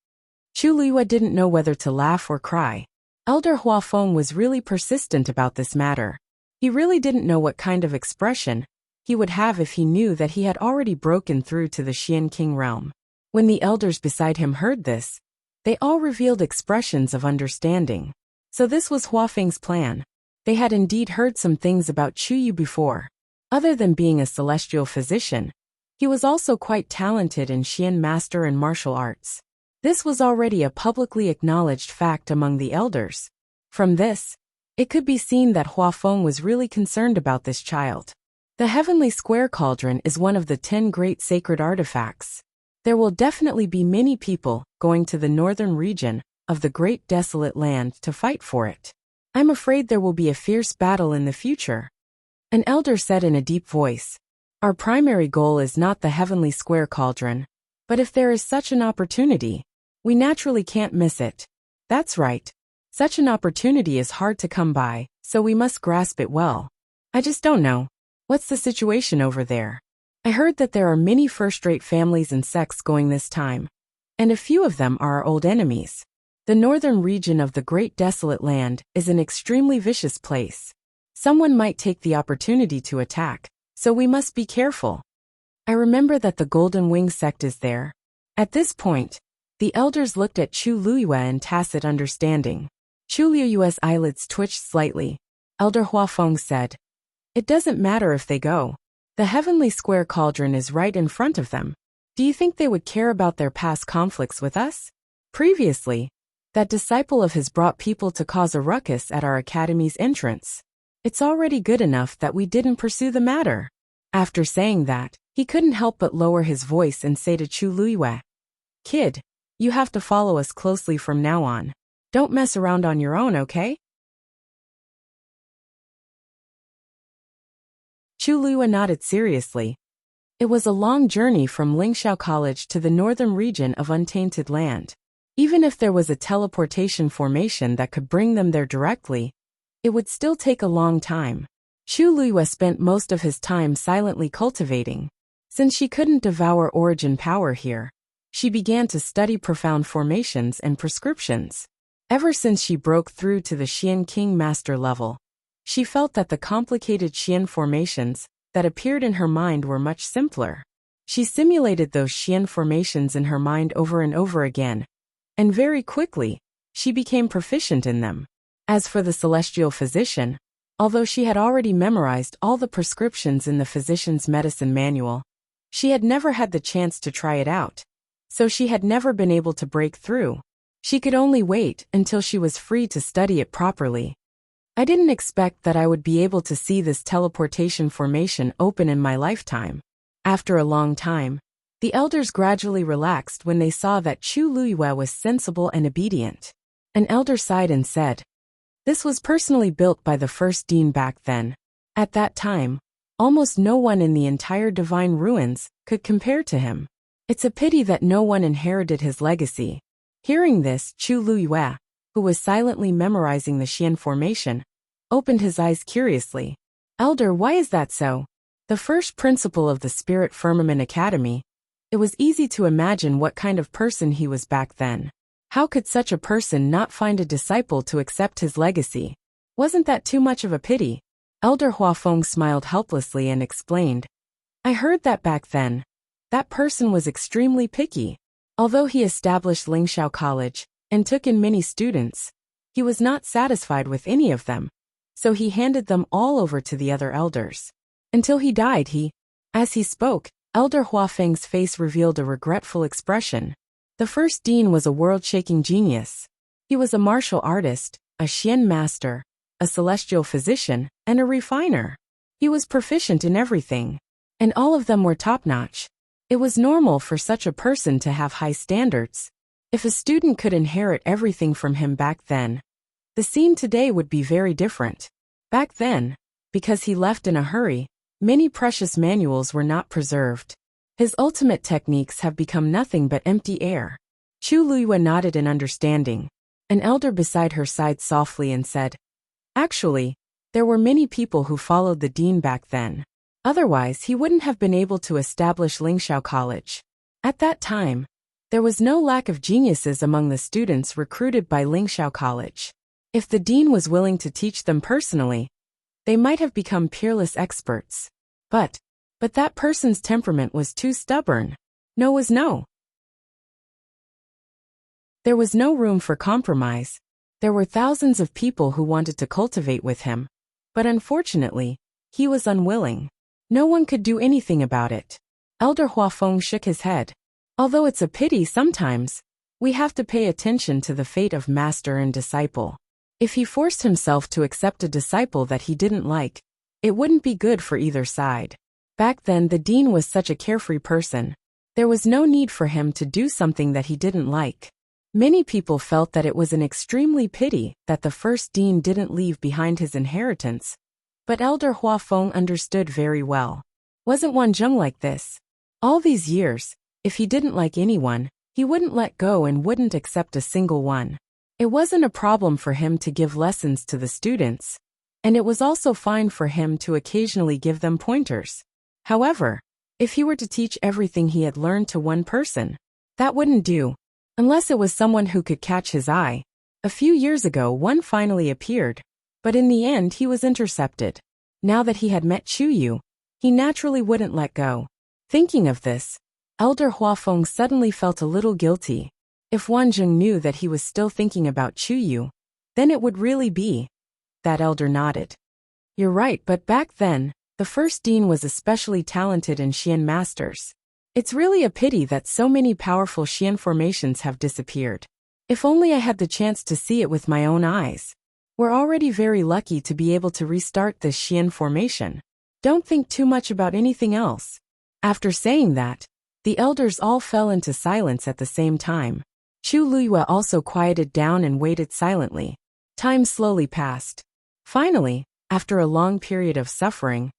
Chu Liyue didn't know whether to laugh or cry. Elder Huafeng was really persistent about this matter. He really didn't know what kind of expression he would have if he knew that he had already broken through to the Xian King realm. When the elders beside him heard this, they all revealed expressions of understanding. So this was Huafeng's plan. They had indeed heard some things about Chu Yu before. Other than being a celestial physician, he was also quite talented in Xian master and martial arts. This was already a publicly acknowledged fact among the elders. From this, it could be seen that Huafeng was really concerned about this child. The Heavenly Square Cauldron is one of the 10 great sacred artifacts. There will definitely be many people going to the northern region of the Great Desolate Land to fight for it. I'm afraid there will be a fierce battle in the future. An elder said in a deep voice, Our primary goal is not the Heavenly Square Cauldron, but if there is such an opportunity, we naturally can't miss it. That's right. Such an opportunity is hard to come by, so we must grasp it well. I just don't know. What's the situation over there? I heard that there are many first-rate families and sects going this time, and a few of them are our old enemies. The northern region of the Great Desolate Land is an extremely vicious place. Someone might take the opportunity to attack, so we must be careful. I remember that the Golden Wing sect is there. At this point, the elders looked at Chu Liyue in tacit understanding. Chu Liyue's eyelids twitched slightly. Elder Huafeng said, It doesn't matter if they go. The Heavenly Square Cauldron is right in front of them. Do you think they would care about their past conflicts with us? Previously, that disciple of his brought people to cause a ruckus at our academy's entrance. It's already good enough that we didn't pursue the matter. After saying that, he couldn't help but lower his voice and say to Chu Liyue, Kid, you have to follow us closely from now on. Don't mess around on your own, okay? Chu Liyue nodded seriously. It was a long journey from Lingxiao College to the northern region of Untainted Land. Even if there was a teleportation formation that could bring them there directly, it would still take a long time. Chu Liyue spent most of his time silently cultivating. Since she couldn't devour origin power here, she began to study profound formations and prescriptions. Ever since she broke through to the Xian King Master level, she felt that the complicated Xian formations that appeared in her mind were much simpler. She simulated those Xian formations in her mind over and over again, and very quickly, she became proficient in them. As for the celestial physician, although she had already memorized all the prescriptions in the physician's medicine manual, she had never had the chance to try it out, so she had never been able to break through. She could only wait until she was free to study it properly. I didn't expect that I would be able to see this teleportation formation open in my lifetime. After a long time, the elders gradually relaxed when they saw that Chu Liyue was sensible and obedient. An elder sighed and said, This was personally built by the first dean back then. At that time, almost no one in the entire Divine Ruins could compare to him. It's a pity that no one inherited his legacy. Hearing this, Chu Luyue, who was silently memorizing the Xian formation, opened his eyes curiously. Elder, why is that so? The first principal of the Spirit Firmament Academy. It was easy to imagine what kind of person he was back then. How could such a person not find a disciple to accept his legacy? Wasn't that too much of a pity? Elder Huafeng smiled helplessly and explained. I heard that back then. That person was extremely picky. Although he established Lingxiao College and took in many students, he was not satisfied with any of them. So he handed them all over to the other elders. Until he died, As he spoke, Elder Huafeng's face revealed a regretful expression. The first dean was a world-shaking genius. He was a martial artist, a Xian master, a celestial physician, and a refiner. He was proficient in everything. And all of them were top-notch. It was normal for such a person to have high standards. If a student could inherit everything from him back then, the scene today would be very different. Back then, because he left in a hurry, many precious manuals were not preserved. His ultimate techniques have become nothing but empty air. Chu Luyue nodded in understanding. An elder beside her sighed softly and said, Actually, there were many people who followed the dean back then. Otherwise, he wouldn't have been able to establish Lingxiao College. At that time, there was no lack of geniuses among the students recruited by Lingxiao College. If the dean was willing to teach them personally, they might have become peerless experts. But that person's temperament was too stubborn. No was no. There was no room for compromise. There were thousands of people who wanted to cultivate with him. But unfortunately, he was unwilling. No one could do anything about it. Elder Huafeng shook his head. Although it's a pity sometimes, we have to pay attention to the fate of master and disciple. If he forced himself to accept a disciple that he didn't like, it wouldn't be good for either side. Back then the dean was such a carefree person. There was no need for him to do something that he didn't like. Many people felt that it was an extremely pity that the first dean didn't leave behind his inheritance. But Elder Huafeng understood very well. Wasn't Wanzheng like this? All these years, if he didn't like anyone, he wouldn't let go and wouldn't accept a single one. It wasn't a problem for him to give lessons to the students, and it was also fine for him to occasionally give them pointers. However, if he were to teach everything he had learned to one person, that wouldn't do, unless it was someone who could catch his eye. A few years ago one finally appeared, but in the end he was intercepted. Now that he had met Chu Yu, he naturally wouldn't let go. Thinking of this, Elder Huafeng suddenly felt a little guilty. If Wanzheng knew that he was still thinking about Chu Yu, then it would really be. That elder nodded. You're right, but back then, the first dean was especially talented in Xian masters. It's really a pity that so many powerful Xian formations have disappeared. If only I had the chance to see it with my own eyes. We're already very lucky to be able to restart this Xian formation. Don't think too much about anything else. After saying that, the elders all fell into silence at the same time. Chu Luyue also quieted down and waited silently. Time slowly passed. Finally, after a long period of suffering,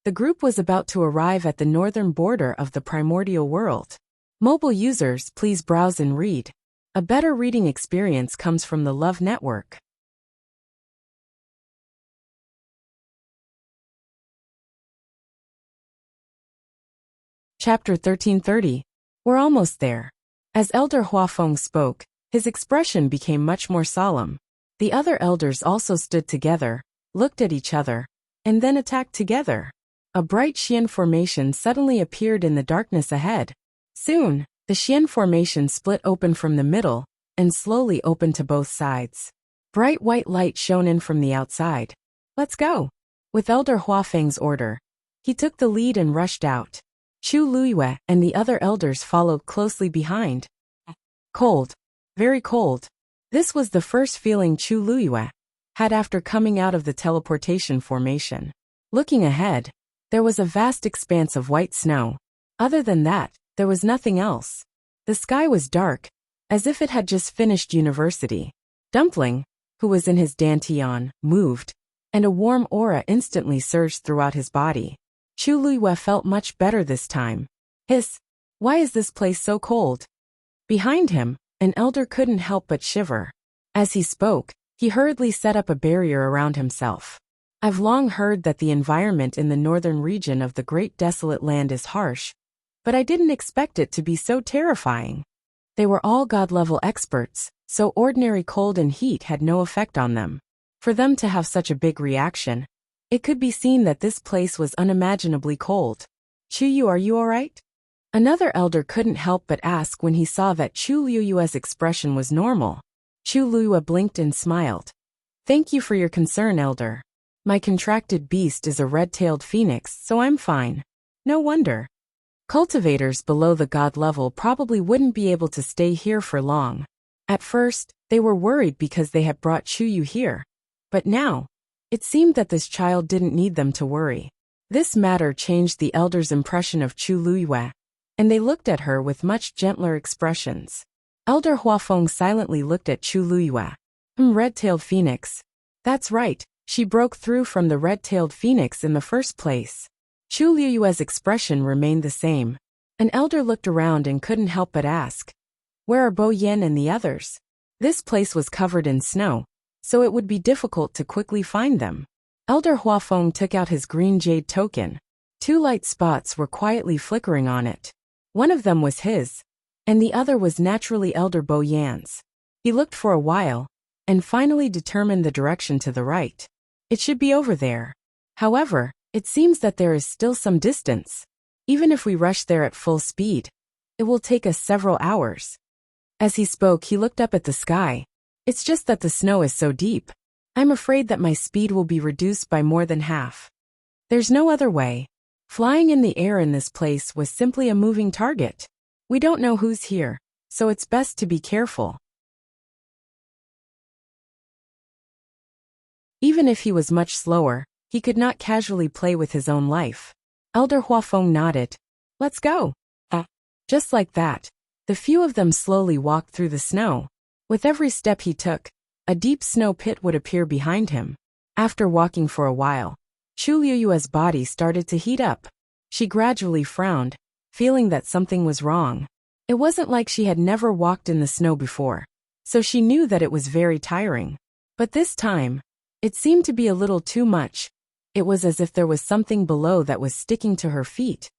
the group was about to arrive at the northern border of the primordial world. Mobile users, please browse and read. A better reading experience comes from the Love Network. Chapter 1330. We're almost there. As Elder Huafeng spoke, his expression became much more solemn. The other elders also stood together, looked at each other, and then attacked together. A bright Xian formation suddenly appeared in the darkness ahead. Soon, the Xian formation split open from the middle, and slowly opened to both sides. Bright white light shone in from the outside. Let's go. With Elder Huafeng's order, he took the lead and rushed out. Chu Luyue and the other elders followed closely behind. Cold. Very cold. This was the first feeling Chu Luyue had after coming out of the teleportation formation. Looking ahead, there was a vast expanse of white snow. Other than that, there was nothing else. The sky was dark, as if it had just finished university. Dumpling, who was in his dantian, moved, and a warm aura instantly surged throughout his body. Chu Luyue felt much better this time. Hiss. Why is this place so cold? Behind him, an elder couldn't help but shiver. As he spoke, he hurriedly set up a barrier around himself. I've long heard that the environment in the northern region of the Great Desolate Land is harsh, but I didn't expect it to be so terrifying. They were all god-level experts, so ordinary cold and heat had no effect on them. For them to have such a big reaction, it could be seen that this place was unimaginably cold. Chuyu, are you alright? Another elder couldn't help but ask when he saw that Chu Liyue's expression was normal. Chu Liyue blinked and smiled. Thank you for your concern, elder. My contracted beast is a red-tailed phoenix, so I'm fine. No wonder. Cultivators below the god level probably wouldn't be able to stay here for long. At first, they were worried because they had brought Chuyu here. But now, it seemed that this child didn't need them to worry. This matter changed the elders' impression of Chu Liyue, and they looked at her with much gentler expressions. Elder Huafeng silently looked at Chu Liyue. Red-tailed phoenix. That's right, she broke through from the red-tailed phoenix in the first place. Chu Liyue's expression remained the same. An elder looked around and couldn't help but ask, where are Bo Yen and the others? This place was covered in snow, so it would be difficult to quickly find them. Elder Huafeng took out his green jade token. 2 light spots were quietly flickering on it. One of them was his, and the other was naturally Elder Bo Yan's. He looked for a while, and finally determined the direction to the right. It should be over there. However, it seems that there is still some distance. Even if we rush there at full speed, it will take us several hours. As he spoke, he looked up at the sky. It's just that the snow is so deep. I'm afraid that my speed will be reduced by more than half. There's no other way. Flying in the air in this place was simply a moving target. We don't know who's here, so it's best to be careful. Even if he was much slower, he could not casually play with his own life. Elder Huafeng nodded. Let's go. Just like that, the few of them slowly walked through the snow. With every step he took, a deep snow pit would appear behind him. After walking for a while, Chu Liyue's body started to heat up. She gradually frowned, feeling that something was wrong. It wasn't like she had never walked in the snow before, so she knew that it was very tiring. But this time, it seemed to be a little too much. It was as if there was something below that was sticking to her feet,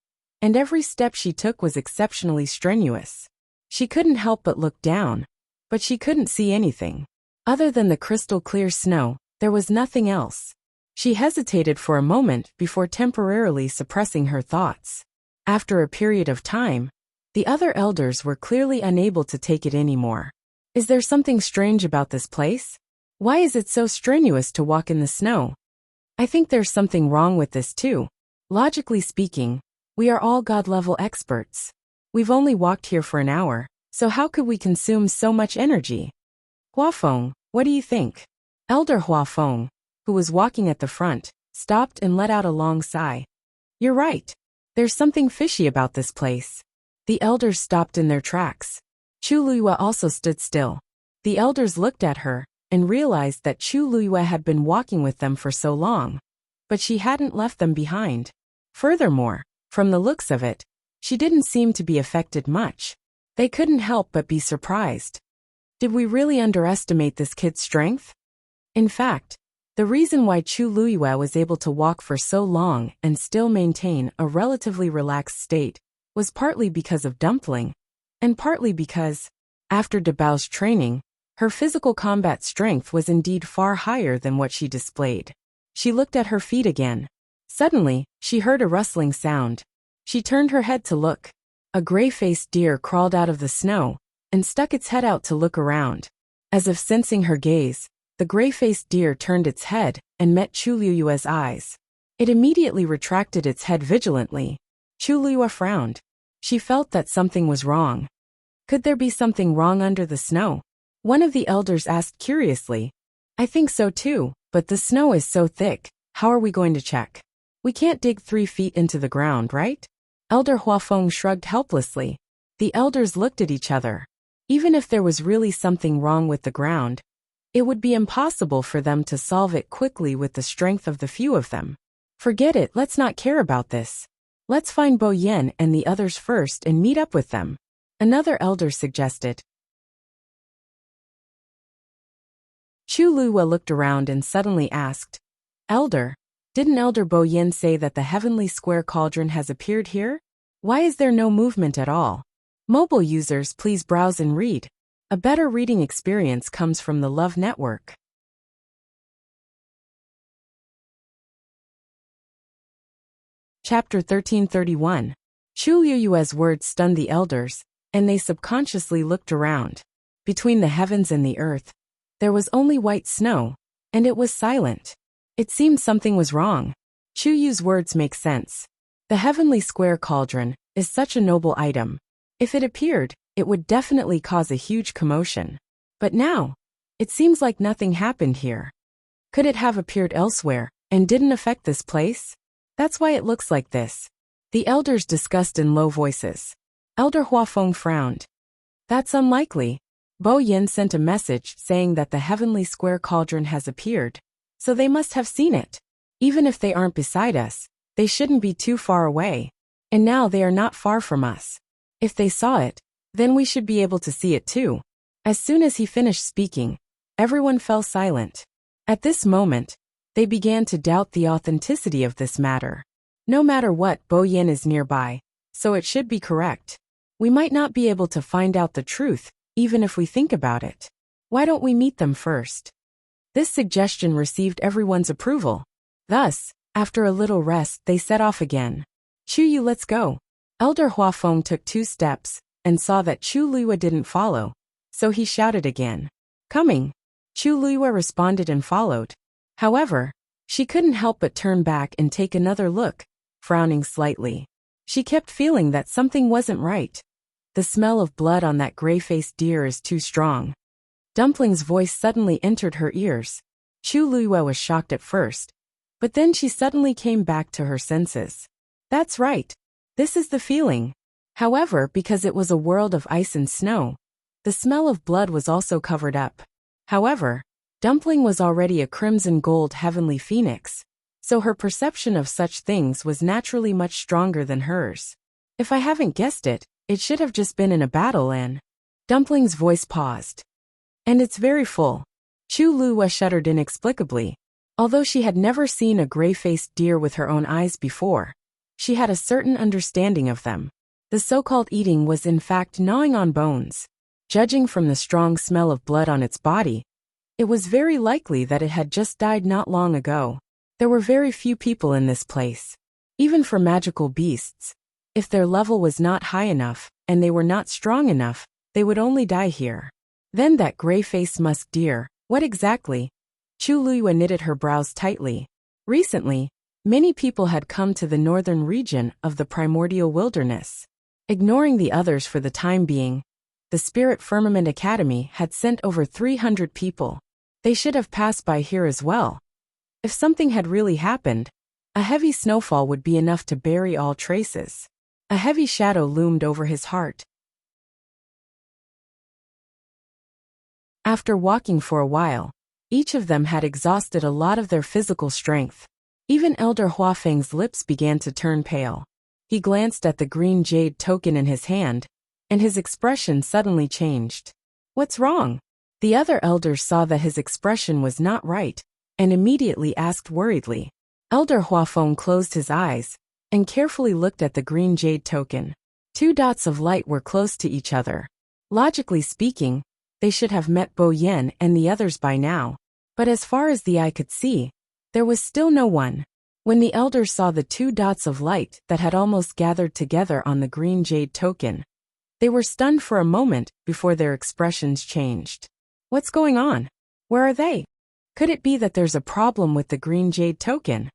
and every step she took was exceptionally strenuous. She couldn't help but look down, but she couldn't see anything. Other than the crystal-clear snow, there was nothing else. She hesitated for a moment before temporarily suppressing her thoughts. After a period of time, the other elders were clearly unable to take it anymore. Is there something strange about this place? Why is it so strenuous to walk in the snow? I think there's something wrong with this too. Logically speaking, we are all god-level experts. We've only walked here for an hour, so how could we consume so much energy? Huafeng, what do you think? Elder Huafeng, who was walking at the front, stopped and let out a long sigh. You're right. There's something fishy about this place. The elders stopped in their tracks. Chu Liyue also stood still. The elders looked at her and realized that Chu Liyue had been walking with them for so long, but she hadn't left them behind. Furthermore, from the looks of it, she didn't seem to be affected much. They couldn't help but be surprised. Did we really underestimate this kid's strength? In fact, the reason why Chu Liyue was able to walk for so long and still maintain a relatively relaxed state was partly because of Dumpling, and partly because, after Dabao's training, her physical combat strength was indeed far higher than what she displayed. She looked at her feet again. Suddenly, she heard a rustling sound. She turned her head to look. A gray-faced deer crawled out of the snow and stuck its head out to look around. As if sensing her gaze, the gray-faced deer turned its head and met Chu Liyue's eyes. It immediately retracted its head vigilantly. Chu Liyue frowned. She felt that something was wrong. Could there be something wrong under the snow? One of the elders asked curiously. I think so too, but the snow is so thick, how are we going to check? We can't dig 3 feet into the ground, right? Elder Huafeng shrugged helplessly. The elders looked at each other. Even if there was really something wrong with the ground, it would be impossible for them to solve it quickly with the strength of the few of them. Forget it, let's not care about this. Let's find Bo Yen and the others first and meet up with them, another elder suggested. Chu Luihua looked around and suddenly asked, Elder, didn't Elder Bo Yen say that the heavenly square cauldron has appeared here? Why is there no movement at all? Mobile users, please browse and read. A better reading experience comes from the Love Network. Chapter 1331. Chu Luihua's words stunned the elders, and they subconsciously looked around. Between the heavens and the earth, there was only white snow, and it was silent. It seemed something was wrong. Chu Yu's words make sense. The heavenly square cauldron is such a noble item. If it appeared, it would definitely cause a huge commotion. But now, it seems like nothing happened here. Could it have appeared elsewhere and didn't affect this place? That's why it looks like this. The elders discussed in low voices. Elder Huafeng frowned. That's unlikely. Bo Yen sent a message saying that the heavenly square cauldron has appeared, so they must have seen it. Even if they aren't beside us, they shouldn't be too far away. And now they are not far from us. If they saw it, then we should be able to see it too. As soon as he finished speaking, everyone fell silent. At this moment, they began to doubt the authenticity of this matter. No matter what, Bo Yen is nearby, so it should be correct. We might not be able to find out the truth, even if we think about it. Why don't we meet them first? This suggestion received everyone's approval. Thus, after a little rest, they set off again. Chu Yu, let's go. Elder Huafeng took 2 steps, and saw that Chu Luihua didn't follow, so he shouted again. Coming. Chu Luihua responded and followed. However, she couldn't help but turn back and take another look, frowning slightly. She kept feeling that something wasn't right. The smell of blood on that gray-faced deer is too strong. Dumpling's voice suddenly entered her ears. Chu Luihua was shocked at first, but then she suddenly came back to her senses. That's right. This is the feeling. However, because it was a world of ice and snow, the smell of blood was also covered up. However, Dumpling was already a crimson gold heavenly phoenix, so her perception of such things was naturally much stronger than hers. If I haven't guessed it, it should have just been in a battle and... Dumpling's voice paused. And it's very full. Chu Luihua shuddered inexplicably. Although she had never seen a gray-faced deer with her own eyes before, she had a certain understanding of them. The so-called eating was in fact gnawing on bones. Judging from the strong smell of blood on its body, it was very likely that it had just died not long ago. There were very few people in this place. Even for magical beasts, if their level was not high enough, and they were not strong enough, they would only die here. Then that gray-faced musk deer, what exactly? Chu Luihua knitted her brows tightly. Recently, many people had come to the northern region of the primordial wilderness. Ignoring the others for the time being, the Spirit Firmament Academy had sent over 300 people. They should have passed by here as well. If something had really happened, a heavy snowfall would be enough to bury all traces. A heavy shadow loomed over his heart. After walking for a while, each of them had exhausted a lot of their physical strength. Even Elder Huafeng's lips began to turn pale. He glanced at the green jade token in his hand, and his expression suddenly changed. What's wrong? The other elders saw that his expression was not right, and immediately asked worriedly. Elder Huafeng closed his eyes, and carefully looked at the green jade token. 2 dots of light were close to each other. Logically speaking, they should have met Bo Yen and the others by now. But as far as the eye could see, there was still no one. When the elders saw the 2 dots of light that had almost gathered together on the green jade token, they were stunned for a moment before their expressions changed. What's going on? Where are they? Could it be that there's a problem with the green jade token?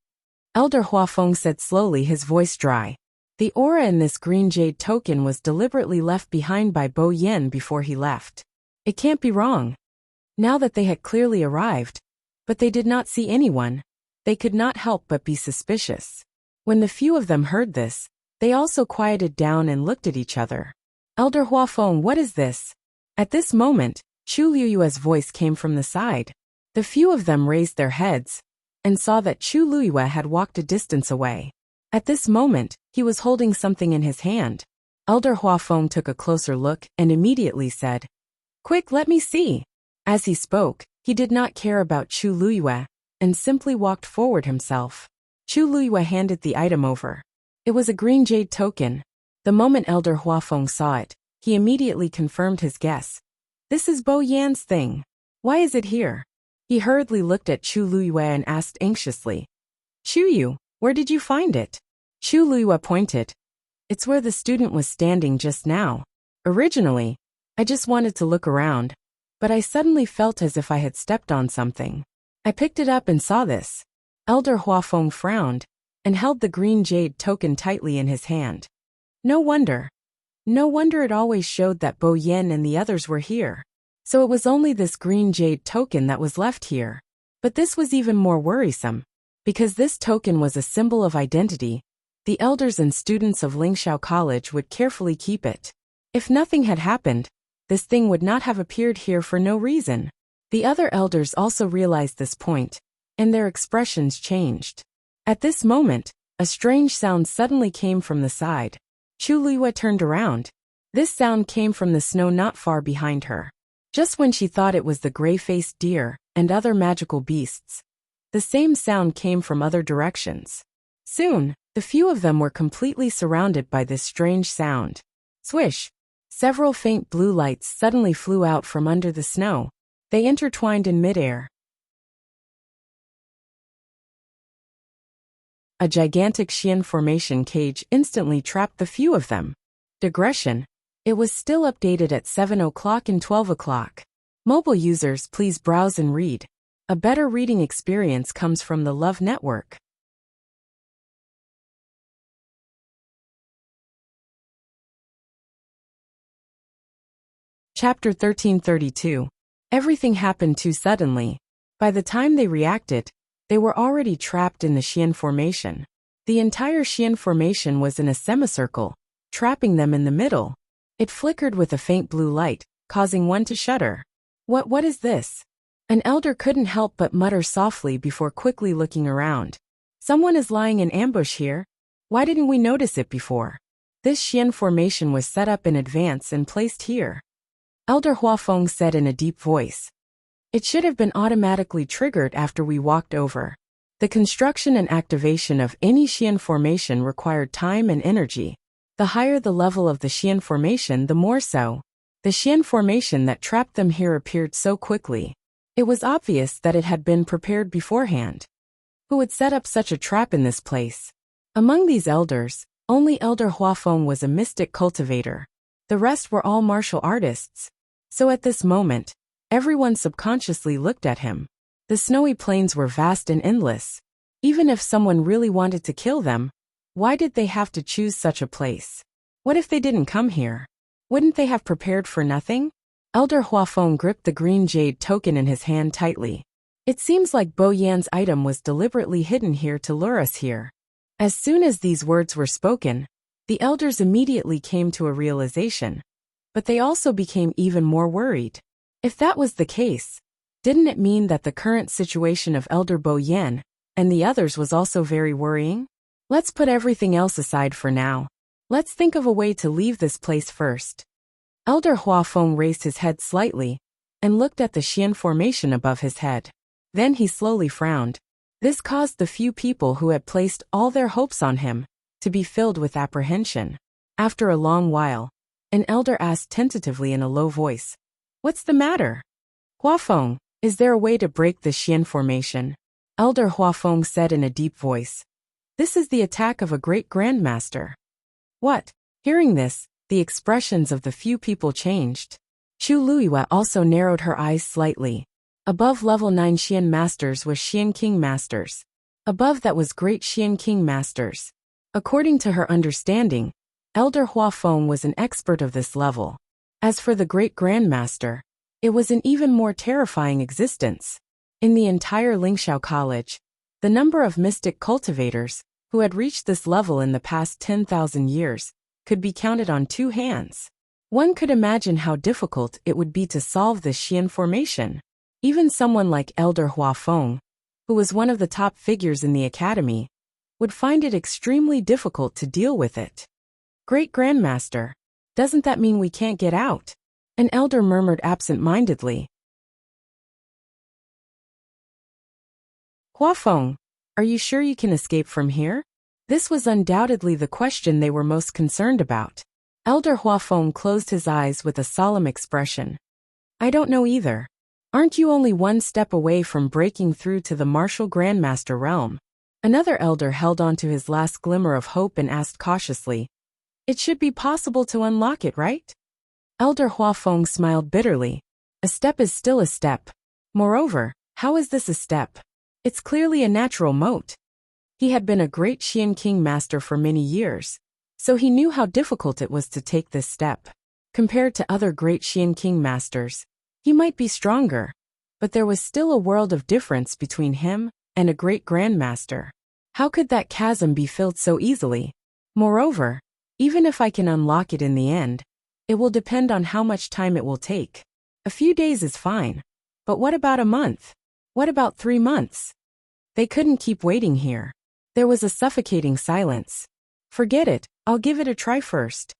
Elder Huafeng said slowly, his voice dry. The aura in this green jade token was deliberately left behind by Bo Yen before he left. It can't be wrong. Now that they had clearly arrived, but they did not see anyone, they could not help but be suspicious. When the few of them heard this, they also quieted down and looked at each other. Elder Huafeng, what is this? At this moment, Chu Luihua's voice came from the side. The few of them raised their heads, and saw that Chu Luihua had walked a distance away. At this moment, he was holding something in his hand. Elder Huafeng took a closer look and immediately said, "Quick, let me see." As he spoke, he did not care about Chu Luiyue and simply walked forward himself. Chu Luiyue handed the item over. It was a green jade token. The moment Elder Huafeng saw it, he immediately confirmed his guess. "This is Bo Yan's thing. Why is it here?" He hurriedly looked at Chu Luiyue and asked anxiously, "Chu Yu, where did you find it?" Chu Luiyue pointed. "It's where the student was standing just now. Originally, I just wanted to look around, but I suddenly felt as if I had stepped on something. I picked it up and saw this." Elder Huafeng frowned and held the green jade token tightly in his hand. No wonder it always showed that Bo Yan and the others were here. So it was only this green jade token that was left here. But this was even more worrisome. Because this token was a symbol of identity, the elders and students of Lingxiao College would carefully keep it. If nothing had happened, this thing would not have appeared here for no reason. The other elders also realized this point, and their expressions changed. At this moment, a strange sound suddenly came from the side. Chu Luiyue turned around. This sound came from the snow not far behind her. Just when she thought it was the gray-faced deer and other magical beasts, the same sound came from other directions. Soon, the few of them were completely surrounded by this strange sound. Swish! Several faint blue lights suddenly flew out from under the snow. They intertwined in midair. A gigantic Xian formation cage instantly trapped the few of them. Digression. It was still updated at 7 o'clock and 12 o'clock. Mobile users, please browse and read. A better reading experience comes from the Love Network. Chapter 1332. Everything happened too suddenly. By the time they reacted, they were already trapped in the Xian formation. The entire Xian formation was in a semicircle, trapping them in the middle. It flickered with a faint blue light, causing one to shudder. What is this?" An elder couldn't help but mutter softly before quickly looking around. "Someone is lying in ambush here. Why didn't we notice it before?" This Xian formation was set up in advance and placed here. Elder Huafeng said in a deep voice. "It should have been automatically triggered after we walked over." The construction and activation of any Xian formation required time and energy. The higher the level of the Xian formation, the more so. The Xian formation that trapped them here appeared so quickly. It was obvious that it had been prepared beforehand. Who would set up such a trap in this place? Among these elders, only Elder Huafeng was a mystic cultivator. The rest were all martial artists. So at this moment, everyone subconsciously looked at him. The snowy plains were vast and endless. Even if someone really wanted to kill them, why did they have to choose such a place? What if they didn't come here? Wouldn't they have prepared for nothing? Elder Huafeng gripped the green jade token in his hand tightly. It seems like Bo Yan's item was deliberately hidden here to lure us here. As soon as these words were spoken, the elders immediately came to a realization. But they also became even more worried. If that was the case, didn't it mean that the current situation of Elder Bo Yan and the others was also very worrying? Let's put everything else aside for now. Let's think of a way to leave this place first. Elder Huafeng raised his head slightly and looked at the Xian formation above his head. Then he slowly frowned. This caused the few people who had placed all their hopes on him to be filled with apprehension. After a long while, an elder asked tentatively in a low voice, "What's the matter?" "Huafeng, is there a way to break the Xian formation?" Elder Huafeng said in a deep voice. "This is the attack of a great grandmaster." "What?" Hearing this, the expressions of the few people changed. Chu Luiyue also narrowed her eyes slightly. Above level 9 Xian Masters was Xian King Masters. Above that was Great Xian King Masters. According to her understanding, Elder Huafeng was an expert of this level. As for the Great Grandmaster, it was an even more terrifying existence. In the entire Lingxiao College, the number of mystic cultivators who had reached this level in the past 10,000 years could be counted on two hands. One could imagine how difficult it would be to solve this Xian formation. Even someone like Elder Huafeng, who was one of the top figures in the academy, would find it extremely difficult to deal with it. Great Grandmaster, doesn't that mean we can't get out? An elder murmured absent-mindedly. Huafeng, are you sure you can escape from here? This was undoubtedly the question they were most concerned about. Elder Huafeng closed his eyes with a solemn expression. I don't know either. Aren't you only one step away from breaking through to the martial Grandmaster realm? Another elder held on to his last glimmer of hope and asked cautiously. It should be possible to unlock it, right? Elder Huafeng smiled bitterly. A step is still a step. Moreover, how is this a step? It's clearly a natural moat. He had been a great Qian King master for many years, so he knew how difficult it was to take this step. Compared to other great Qian King masters, he might be stronger, but there was still a world of difference between him and a great grandmaster. How could that chasm be filled so easily? Moreover, even if I can unlock it in the end, it will depend on how much time it will take. A few days is fine, but what about a month? What about 3 months? They couldn't keep waiting here. There was a suffocating silence. Forget it, I'll give it a try first.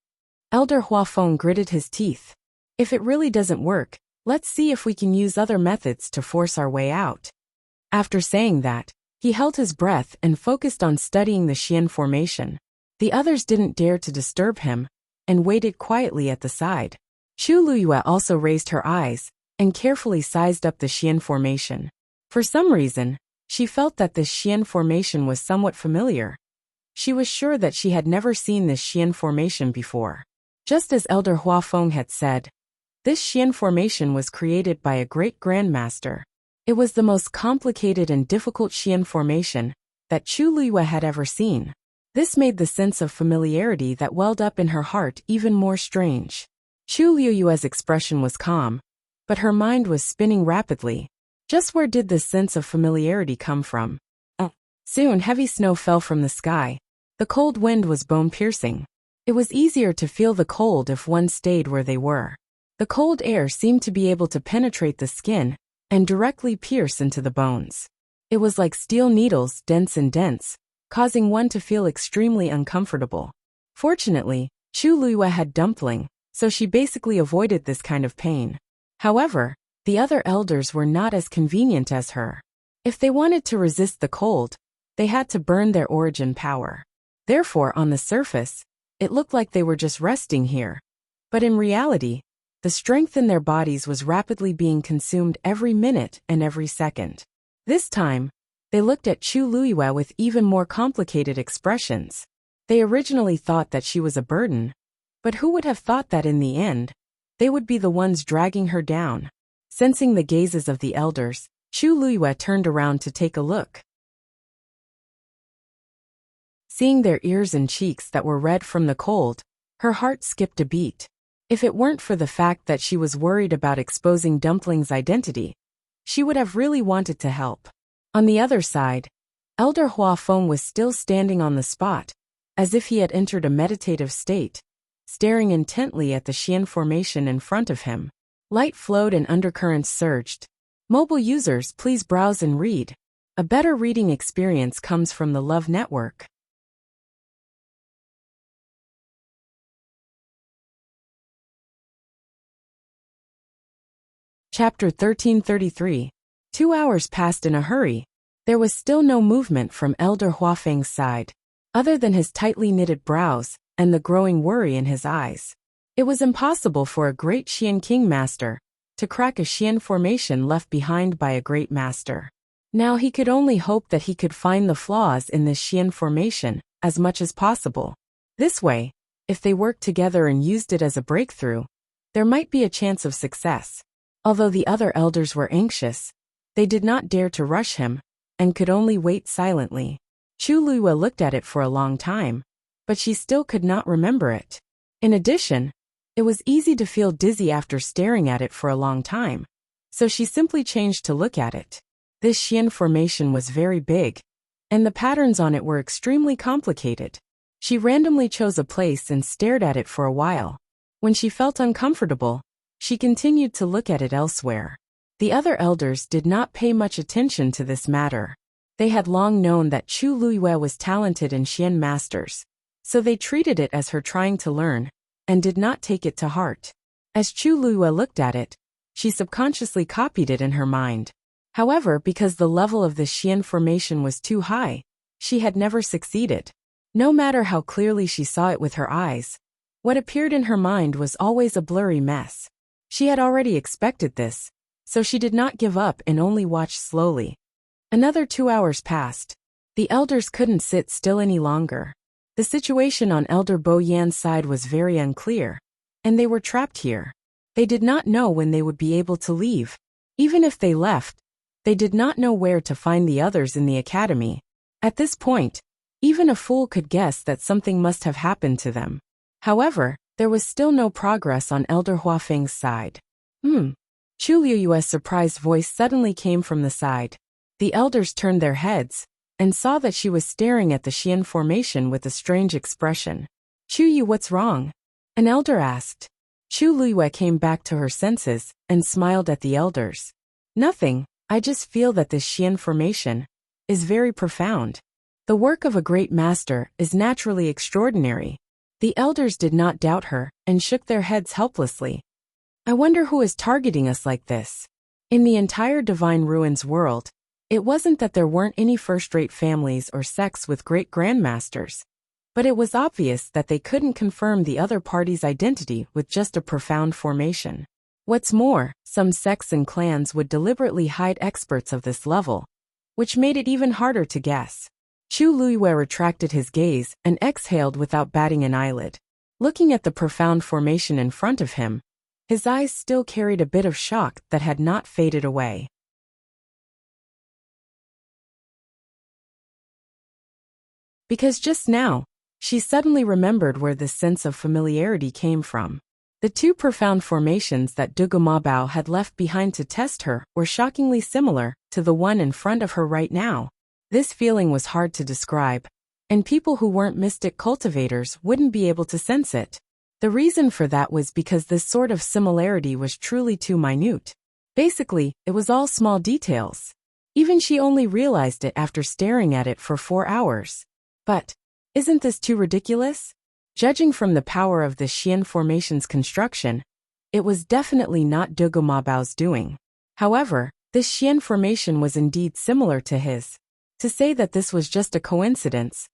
Elder Huafeng gritted his teeth. If it really doesn't work, let's see if we can use other methods to force our way out. After saying that, he held his breath and focused on studying the Qian formation. The others didn't dare to disturb him, and waited quietly at the side. Chu Luyue also raised her eyes, and carefully sized up the Qian formation. For some reason, she felt that this Qian formation was somewhat familiar. She was sure that she had never seen this Qian formation before. Just as Elder Huafeng had said, this Qian formation was created by a great grandmaster. It was the most complicated and difficult Qian formation that Chu Luyue had ever seen. This made the sense of familiarity that welled up in her heart even more strange. Chu Luyue's expression was calm, but her mind was spinning rapidly. Just where did this sense of familiarity come from? Soon heavy snow fell from the sky. The cold wind was bone-piercing. It was easier to feel the cold if one stayed where they were. The cold air seemed to be able to penetrate the skin and directly pierce into the bones. It was like steel needles, dense, causing one to feel extremely uncomfortable. Fortunately, Chu Luyue had dumpling, so she basically avoided this kind of pain. However, the other elders were not as convenient as her. If they wanted to resist the cold, they had to burn their origin power. Therefore, on the surface, it looked like they were just resting here. But in reality, the strength in their bodies was rapidly being consumed every minute and every second. This time, they looked at Chu Luyue with even more complicated expressions. They originally thought that she was a burden, but who would have thought that in the end, they would be the ones dragging her down? Sensing the gazes of the elders, Chu Luyue turned around to take a look. Seeing their ears and cheeks that were red from the cold, her heart skipped a beat. If it weren't for the fact that she was worried about exposing Dumpling's identity, she would have really wanted to help. On the other side, Elder Huafeng was still standing on the spot, as if he had entered a meditative state, staring intently at the Qian formation in front of him. Light flowed and undercurrents surged. Mobile users, please browse and read. A better reading experience comes from the Love Network. Chapter 1333. 2 hours passed in a hurry. There was still no movement from Elder Huafeng's side, other than his tightly knitted brows and the growing worry in his eyes. It was impossible for a great Qian King master to crack a Qian formation left behind by a great master. Now he could only hope that he could find the flaws in this Qian formation as much as possible. This way, if they worked together and used it as a breakthrough, there might be a chance of success. Although the other elders were anxious, they did not dare to rush him, and could only wait silently. Chu Luyue looked at it for a long time, but she still could not remember it. In addition, it was easy to feel dizzy after staring at it for a long time, so she simply changed to look at it. This Qian formation was very big, and the patterns on it were extremely complicated. She randomly chose a place and stared at it for a while. When she felt uncomfortable, she continued to look at it elsewhere. The other elders did not pay much attention to this matter. They had long known that Chu Luiyue was talented in Xian masters, so they treated it as her trying to learn, and did not take it to heart. As Chu Luiyue looked at it, she subconsciously copied it in her mind. However, because the level of the Xian formation was too high, she had never succeeded. No matter how clearly she saw it with her eyes, what appeared in her mind was always a blurry mess. She had already expected this, so she did not give up and only watched slowly. Another 2 hours passed. The elders couldn't sit still any longer. The situation on Elder Bo Yan's side was very unclear, and they were trapped here. They did not know when they would be able to leave. Even if they left, they did not know where to find the others in the academy. At this point, even a fool could guess that something must have happened to them. However, there was still no progress on Elder Huafeng's side. Chu Liyue's surprised voice suddenly came from the side. The elders turned their heads, and saw that she was staring at the Xian formation with a strange expression. Chu Yu, what's wrong? An elder asked. Chu Liyue came back to her senses, and smiled at the elders. Nothing, I just feel that this Xian formation is very profound. The work of a great master is naturally extraordinary. The elders did not doubt her, and shook their heads helplessly. I wonder who is targeting us like this. In the entire Divine Ruins world, it wasn't that there weren't any first-rate families or sects with great grandmasters, but it was obvious that they couldn't confirm the other party's identity with just a profound formation. What's more, some sects and clans would deliberately hide experts of this level, which made it even harder to guess. Chu Luiyue retracted his gaze and exhaled without batting an eyelid. Looking at the profound formation in front of him, his eyes still carried a bit of shock that had not faded away. Because just now, she suddenly remembered where this sense of familiarity came from. The two profound formations that Dugu Mabao had left behind to test her were shockingly similar to the one in front of her right now. This feeling was hard to describe, and people who weren't mystic cultivators wouldn't be able to sense it. The reason for that was because this sort of similarity was truly too minute. Basically, it was all small details. Even she only realized it after staring at it for 4 hours. But, isn't this too ridiculous? Judging from the power of the Xian formation's construction, it was definitely not Dugu Mabao's doing. However, this Xian formation was indeed similar to his. To say that this was just a coincidence,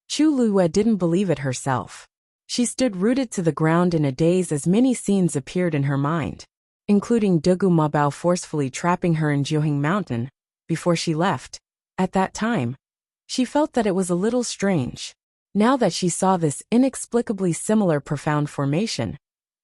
Chu Luiyue didn't believe it herself. She stood rooted to the ground in a daze as many scenes appeared in her mind, including Dugu Mabao forcefully trapping her in Jiuheng Mountain before she left. At that time, she felt that it was a little strange. Now that she saw this inexplicably similar profound formation,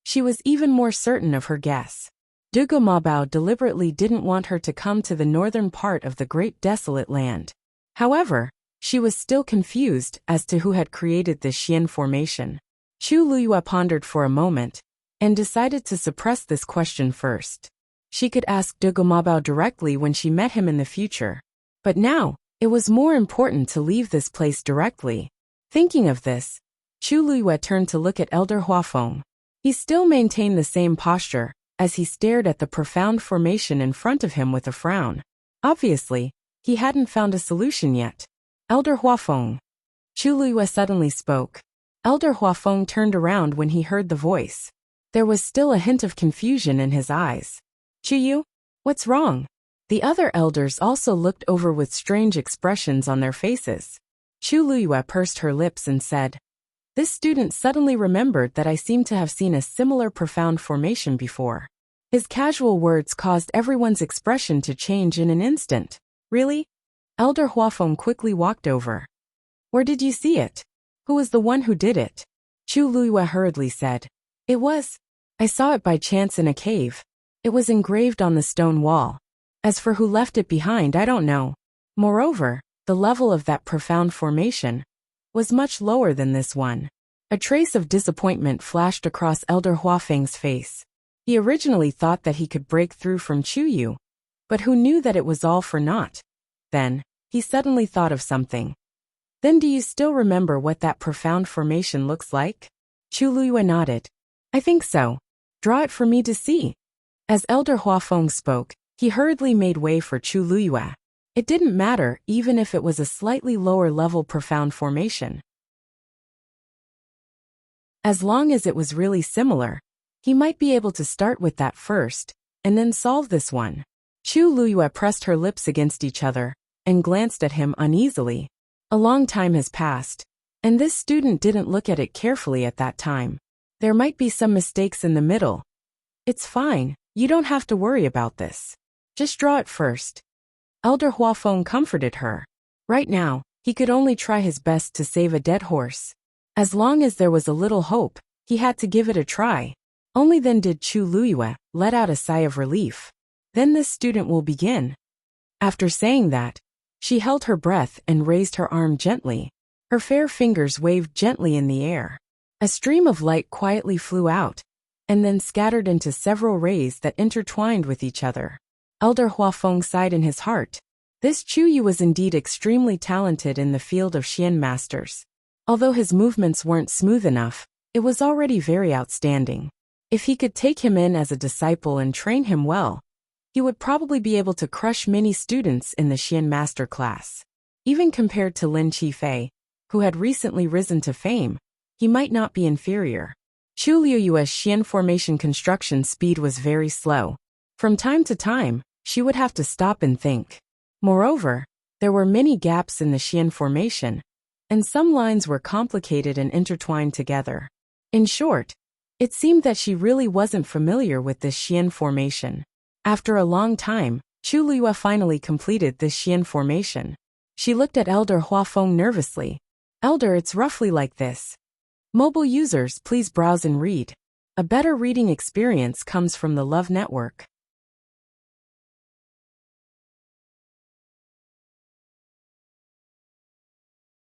she was even more certain of her guess. Dugu Mabao deliberately didn't want her to come to the northern part of the Great Desolate Land. However, she was still confused as to who had created this Xian formation. Chu Luiyue pondered for a moment, and decided to suppress this question first. She could ask Dugu Mabao directly when she met him in the future. But now, it was more important to leave this place directly. Thinking of this, Chu Luiyue turned to look at Elder Huafeng. He still maintained the same posture, as he stared at the profound formation in front of him with a frown. Obviously, he hadn't found a solution yet. Elder Huafeng. Chu Luiyue suddenly spoke. Elder Huafeng turned around when he heard the voice. There was still a hint of confusion in his eyes. Chu Yu? What's wrong? The other elders also looked over with strange expressions on their faces. Chu Luiyue pursed her lips and said, This student suddenly remembered that I seem to have seen a similar profound formation before. His casual words caused everyone's expression to change in an instant. Really? Elder Huafeng quickly walked over. Where did you see it? Who was the one who did it? Chu Luiyue hurriedly said. I saw it by chance in a cave. It was engraved on the stone wall. As for who left it behind, I don't know. Moreover, the level of that profound formation was much lower than this one. A trace of disappointment flashed across Elder Huafeng's face. He originally thought that he could break through from Chu Yu, but who knew that it was all for naught? Then, he suddenly thought of something. Then do you still remember what that profound formation looks like? Chu Luiyue nodded. I think so. Draw it for me to see. As Elder Huafeng spoke, he hurriedly made way for Chu Luiyue. It didn't matter even if it was a slightly lower level profound formation. As long as it was really similar, he might be able to start with that first, and then solve this one. Chu Luyue pressed her lips against each other, and glanced at him uneasily. A long time has passed, and this student didn't look at it carefully at that time. There might be some mistakes in the middle. It's fine, you don't have to worry about this. Just draw it first. Elder Huafeng comforted her. Right now, he could only try his best to save a dead horse. As long as there was a little hope, he had to give it a try. Only then did Chu Luyue let out a sigh of relief. Then this student will begin. After saying that, she held her breath and raised her arm gently. Her fair fingers waved gently in the air. A stream of light quietly flew out, and then scattered into several rays that intertwined with each other. Elder Huafeng sighed in his heart. This Chu Yu was indeed extremely talented in the field of Xian masters. Although his movements weren't smooth enough, it was already very outstanding. If he could take him in as a disciple and train him well, he would probably be able to crush many students in the Xian master class. Even compared to Lin Qifei, who had recently risen to fame, he might not be inferior. Chu Liyue's Xian formation construction speed was very slow. From time to time, she would have to stop and think. Moreover, there were many gaps in the Xian formation, and some lines were complicated and intertwined together. In short, it seemed that she really wasn't familiar with this Xian formation. After a long time, Chu Liyue finally completed this Xian formation. She looked at Elder Huafeng nervously. Elder, it's roughly like this. Mobile users, please browse and read. A better reading experience comes from the Love Network.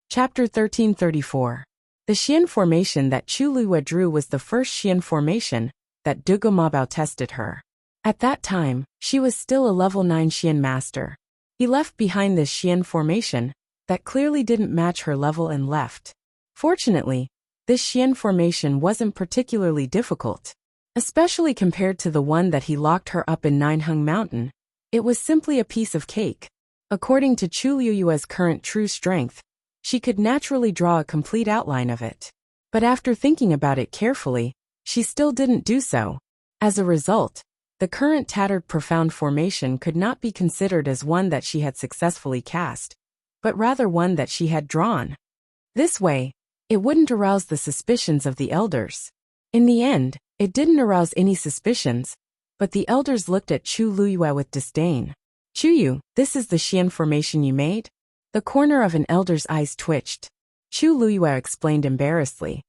Chapter 1334. The Xian formation that Chu Liyue drew was the first Xian formation that Duge Mabao tested her. At that time, she was still a level 9 Xian master. He left behind this Xian formation that clearly didn't match her level and left. Fortunately, this Xian formation wasn't particularly difficult. Especially compared to the one that he locked her up in Nineheng Mountain, it was simply a piece of cake. According to Chu Liyue's current true strength, she could naturally draw a complete outline of it. But after thinking about it carefully, she still didn't do so. As a result, the current tattered profound formation could not be considered as one that she had successfully cast, but rather one that she had drawn. This way, it wouldn't arouse the suspicions of the elders. In the end, it didn't arouse any suspicions, but the elders looked at Chu Liyue with disdain. Chu Yu, this is the Xian formation you made? The corner of an elder's eyes twitched. Chu Liyue explained embarrassedly.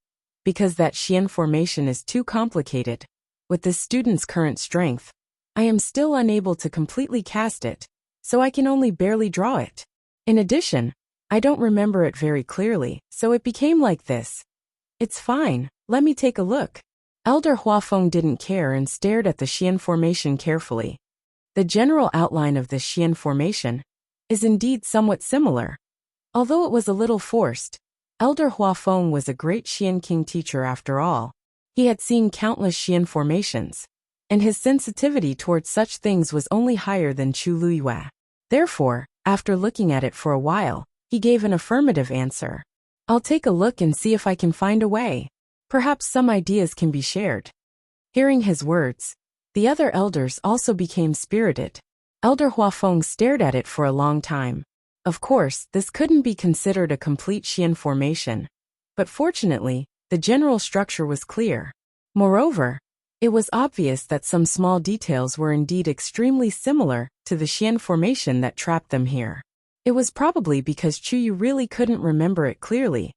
Because that Xian formation is too complicated. With this student's current strength, I am still unable to completely cast it, so I can only barely draw it. In addition, I don't remember it very clearly, so it became like this. It's fine, let me take a look. Elder Huafeng didn't care and stared at the Xian formation carefully. The general outline of this Xian formation is indeed somewhat similar. Although it was a little forced, Elder Huafeng was a great Xian King teacher after all. He had seen countless Xian formations, and his sensitivity towards such things was only higher than Chu Liyue. Therefore, after looking at it for a while, he gave an affirmative answer. I'll take a look and see if I can find a way. Perhaps some ideas can be shared. Hearing his words, the other elders also became spirited. Elder Huafeng stared at it for a long time. Of course, this couldn't be considered a complete Xian formation, but fortunately, the general structure was clear. Moreover, it was obvious that some small details were indeed extremely similar to the Xian formation that trapped them here. It was probably because Chu Yu really couldn't remember it clearly,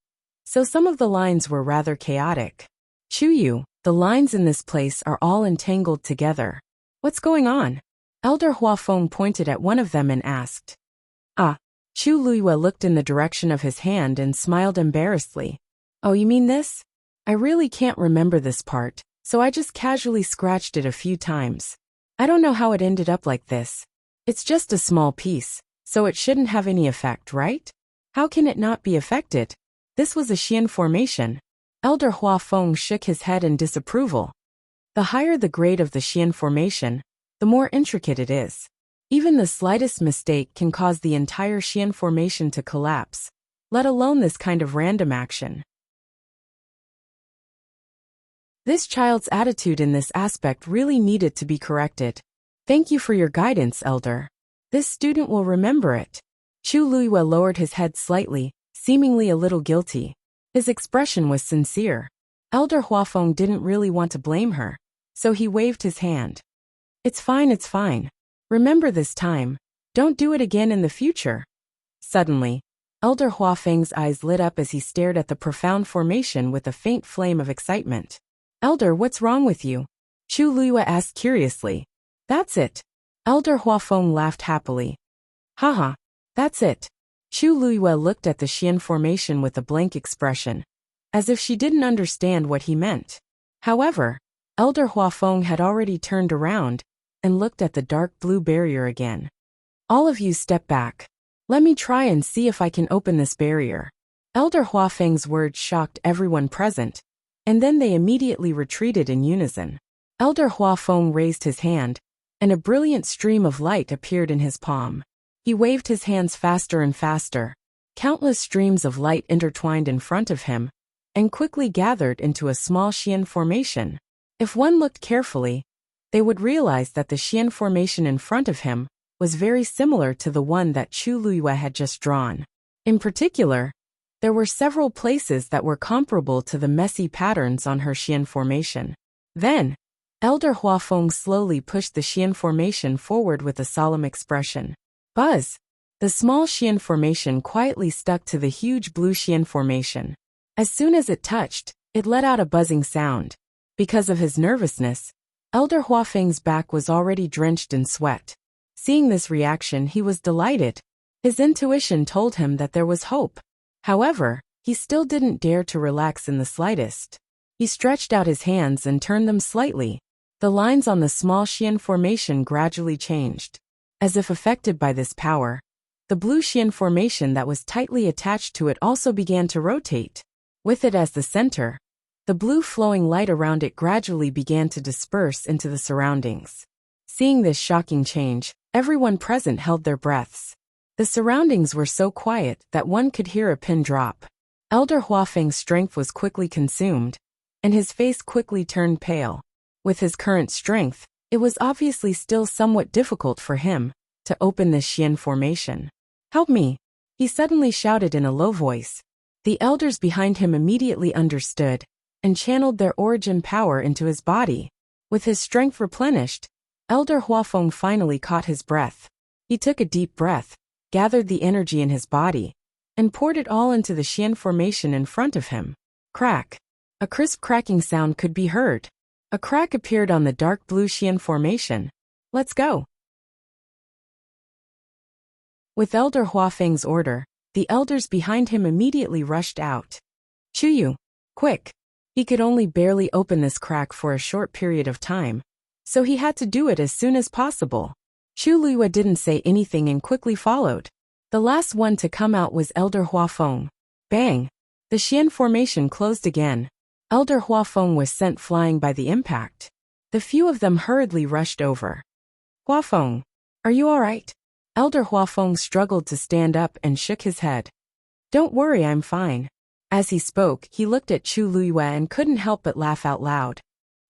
so some of the lines were rather chaotic. Chu Yu, the lines in this place are all entangled together. What's going on? Elder Huafeng pointed at one of them and asked. Ah. Chu Liyue looked in the direction of his hand and smiled embarrassedly. Oh, you mean this? I really can't remember this part, so I just casually scratched it a few times. I don't know how it ended up like this. It's just a small piece, so it shouldn't have any effect, right? How can it not be affected? This was a Xian formation. Elder Huafeng shook his head in disapproval. The higher the grade of the Xian formation, the more intricate it is. Even the slightest mistake can cause the entire Xian formation to collapse, let alone this kind of random action. This child's attitude in this aspect really needed to be corrected. Thank you for your guidance, Elder. This student will remember it. Chu Luiyue lowered his head slightly, seemingly a little guilty. His expression was sincere. Elder Huafeng didn't really want to blame her, so he waved his hand. It's fine, it's fine. Remember this time. Don't do it again in the future. Suddenly, Elder Huafeng's eyes lit up as he stared at the profound formation with a faint flame of excitement. Elder, what's wrong with you? Chu Luiyue asked curiously. That's it. Elder Huafeng laughed happily. Haha, that's it. Chu Luiyue looked at the Xian formation with a blank expression, as if she didn't understand what he meant. However, Elder Huafeng had already turned around and looked at the dark blue barrier again. All of you step back. Let me try and see if I can open this barrier. Elder Huafeng's words shocked everyone present, and then they immediately retreated in unison. Elder Huafeng raised his hand, and a brilliant stream of light appeared in his palm. He waved his hands faster and faster. Countless streams of light intertwined in front of him, and quickly gathered into a small Xian formation. If one looked carefully, they would realize that the Xian formation in front of him was very similar to the one that Chu Luiyue had just drawn. In particular, there were several places that were comparable to the messy patterns on her Xian formation. Then, Elder Huafeng slowly pushed the Xian formation forward with a solemn expression. Buzz! The small Xian formation quietly stuck to the huge blue Xian formation. As soon as it touched, it let out a buzzing sound. Because of his nervousness, Elder Huafeng's back was already drenched in sweat. Seeing this reaction, he was delighted. His intuition told him that there was hope. However, he still didn't dare to relax in the slightest. He stretched out his hands and turned them slightly. The lines on the small Xian formation gradually changed. As if affected by this power, the blue Xian formation that was tightly attached to it also began to rotate. With it as the center, the blue flowing light around it gradually began to disperse into the surroundings. Seeing this shocking change, everyone present held their breaths. The surroundings were so quiet that one could hear a pin drop. Elder Huafeng's strength was quickly consumed, and his face quickly turned pale. With his current strength, it was obviously still somewhat difficult for him to open this Xian formation. Help me! He suddenly shouted in a low voice. The elders behind him immediately understood and channeled their origin power into his body. With his strength replenished, Elder Huafeng finally caught his breath. He took a deep breath, gathered the energy in his body, and poured it all into the Xian formation in front of him. Crack! A crisp cracking sound could be heard. A crack appeared on the dark blue Xian formation. Let's go! With Elder Huafeng's order, the elders behind him immediately rushed out. Chuyu! Quick! He could only barely open this crack for a short period of time, so he had to do it as soon as possible. Chu Luiyue didn't say anything and quickly followed. The last one to come out was Elder Huafeng. Bang! The Xian formation closed again. Elder Huafeng was sent flying by the impact. The few of them hurriedly rushed over. Huafeng, are you all right? Elder Huafeng struggled to stand up and shook his head. Don't worry, I'm fine. As he spoke, he looked at Chu Luiyue and couldn't help but laugh out loud.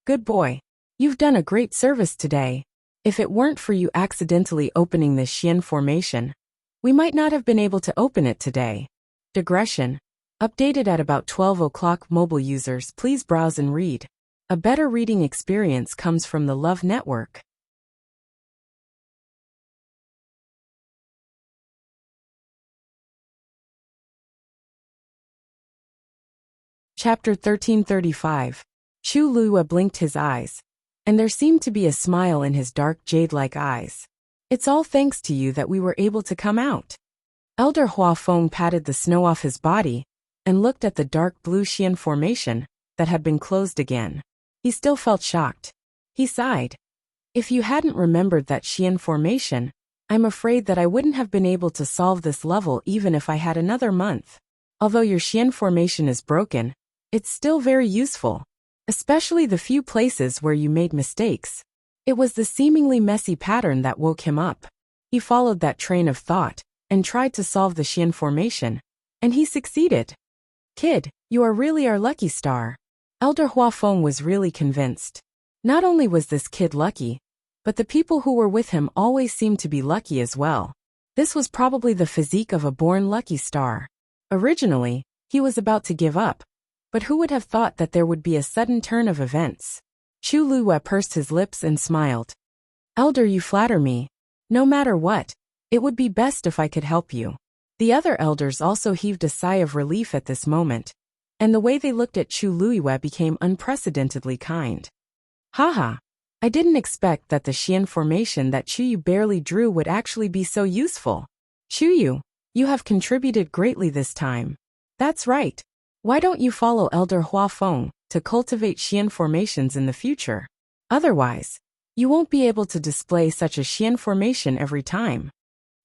Good boy. You've done a great service today. If it weren't for you accidentally opening this Xian formation, we might not have been able to open it today. Digression. Updated at about 12 o'clock. Mobile users, please browse and read. A better reading experience comes from the Love Network. Chapter 1335. Chu Luiyue blinked his eyes, and there seemed to be a smile in his dark jade-like eyes. It's all thanks to you that we were able to come out. Elder Huafeng patted the snow off his body and looked at the dark blue Xian formation that had been closed again. He still felt shocked. He sighed. If you hadn't remembered that Xian formation, I'm afraid that I wouldn't have been able to solve this level even if I had another month. Although your Xian formation is broken, it's still very useful, especially the few places where you made mistakes. It was the seemingly messy pattern that woke him up. He followed that train of thought and tried to solve the Xian formation, and he succeeded. Kid, you are really our lucky star. Elder Huafeng was really convinced. Not only was this kid lucky, but the people who were with him always seemed to be lucky as well. This was probably the physique of a born lucky star. Originally, he was about to give up, but who would have thought that there would be a sudden turn of events? Chu Luwe pursed his lips and smiled. Elder, you flatter me. No matter what, it would be best if I could help you. The other elders also heaved a sigh of relief at this moment, and the way they looked at Chu Luwe became unprecedentedly kind. Haha, I didn't expect that the Xian formation that Chu Yu barely drew would actually be so useful. Chu Yu, you have contributed greatly this time. That's right. Why don't you follow Elder Huafeng to cultivate Xian formations in the future? Otherwise, you won't be able to display such a Xian formation every time.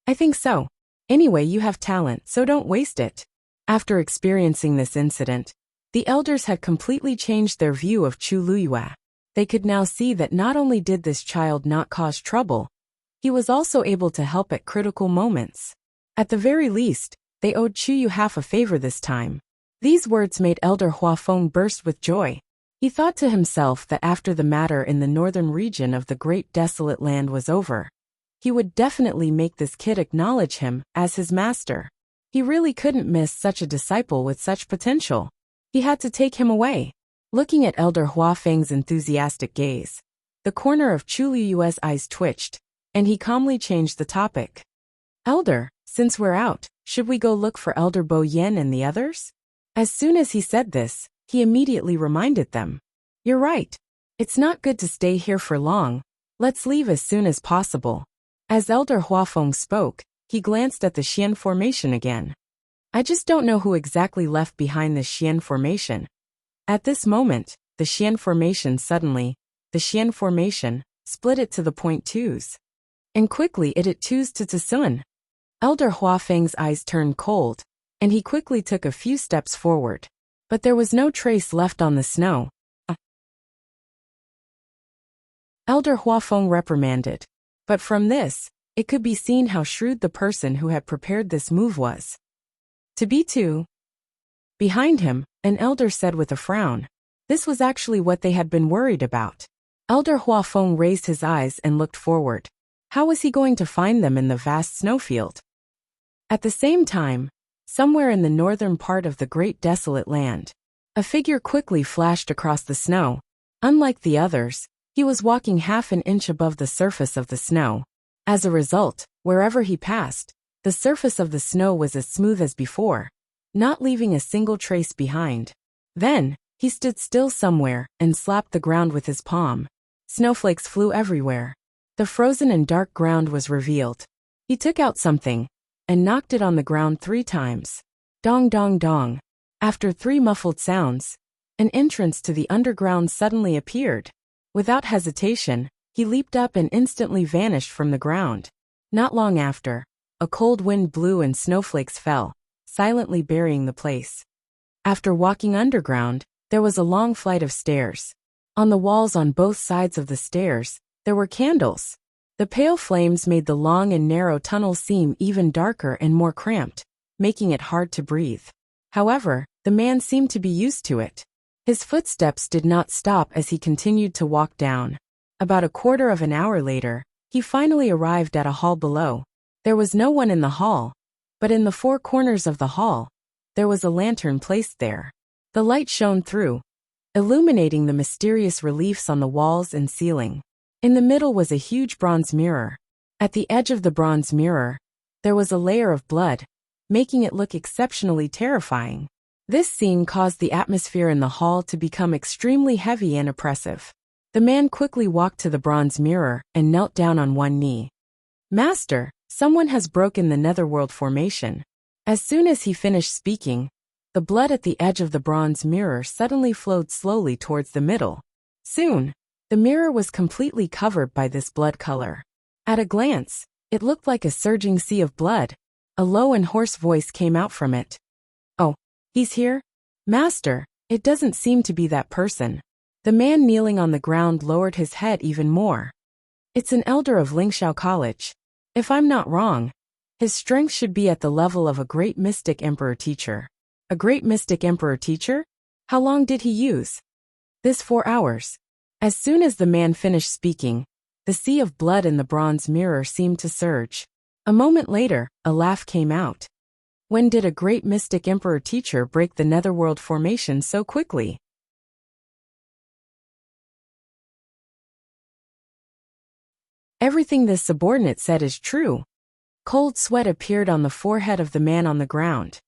I think so. Anyway, you have talent, so don't waste it. After experiencing this incident, the elders had completely changed their view of Chu Luwe. They could now see that not only did this child not cause trouble, he was also able to help at critical moments. At the very least, they owed Chu Yu half a favor this time. These words made Elder Huafeng burst with joy. He thought to himself that after the matter in the northern region of the Great Desolate Land was over, he would definitely make this kid acknowledge him as his master. He really couldn't miss such a disciple with such potential. He had to take him away. Looking at Elder Huafeng's enthusiastic gaze, the corner of Chu Liyue's eyes twitched, and he calmly changed the topic. Elder, since we're out, should we go look for Elder Bo Yen and the others? As soon as he said this, he immediately reminded them. You're right. It's not good to stay here for long. Let's leave as soon as possible. As Elder Huafeng spoke, he glanced at the Xian formation again. I just don't know who exactly left behind this Xian formation. At this moment, the Xian formation split it to the point twos. And quickly it twos to Tsun. Elder Huafeng's eyes turned cold, and he quickly took a few steps forward. But there was no trace left on the snow. Elder Huafeng reprimanded. But from this, it could be seen how shrewd the person who had prepared this move was. To be two. Behind him, an elder said with a frown. This was actually what they had been worried about. Elder Huafeng raised his eyes and looked forward. How was he going to find them in the vast snowfield? At the same time, somewhere in the northern part of the Great Desolate Land, a figure quickly flashed across the snow. Unlike the others, he was walking half an inch above the surface of the snow. As a result, wherever he passed, the surface of the snow was as smooth as before, not leaving a single trace behind. Then, he stood still somewhere and slapped the ground with his palm. Snowflakes flew everywhere. The frozen and dark ground was revealed. He took out something and knocked it on the ground 3 times. Dong dong dong. After 3 muffled sounds, an entrance to the underground suddenly appeared. Without hesitation, he leaped up and instantly vanished from the ground. Not long after, a cold wind blew and snowflakes fell, silently burying the place. After walking underground, there was a long flight of stairs. On the walls on both sides of the stairs, there were candles. The pale flames made the long and narrow tunnel seem even darker and more cramped, making it hard to breathe. However, the man seemed to be used to it. His footsteps did not stop as he continued to walk down. About a quarter of an hour later, he finally arrived at a hall below. There was no one in the hall, but in the 4 corners of the hall, there was a lantern placed there. The light shone through, illuminating the mysterious reliefs on the walls and ceiling. In the middle was a huge bronze mirror. At the edge of the bronze mirror, there was a layer of blood, making it look exceptionally terrifying. This scene caused the atmosphere in the hall to become extremely heavy and oppressive. The man quickly walked to the bronze mirror and knelt down on one knee. Master, someone has broken the netherworld formation. As soon as he finished speaking, the blood at the edge of the bronze mirror suddenly flowed slowly towards the middle. Soon, the mirror was completely covered by this blood color. At a glance, it looked like a surging sea of blood. A low and hoarse voice came out from it. Oh, he's here? Master, it doesn't seem to be that person. The man kneeling on the ground lowered his head even more. It's an elder of Lingxiao College. If I'm not wrong, his strength should be at the level of a great mystic emperor-teacher. A great mystic emperor-teacher? How long did he use? This 4 hours. As soon as the man finished speaking, the sea of blood in the bronze mirror seemed to surge. A moment later, a laugh came out. When did a great mystic emperor-teacher break the netherworld formation so quickly? Everything this subordinate said is true. Cold sweat appeared on the forehead of the man on the ground.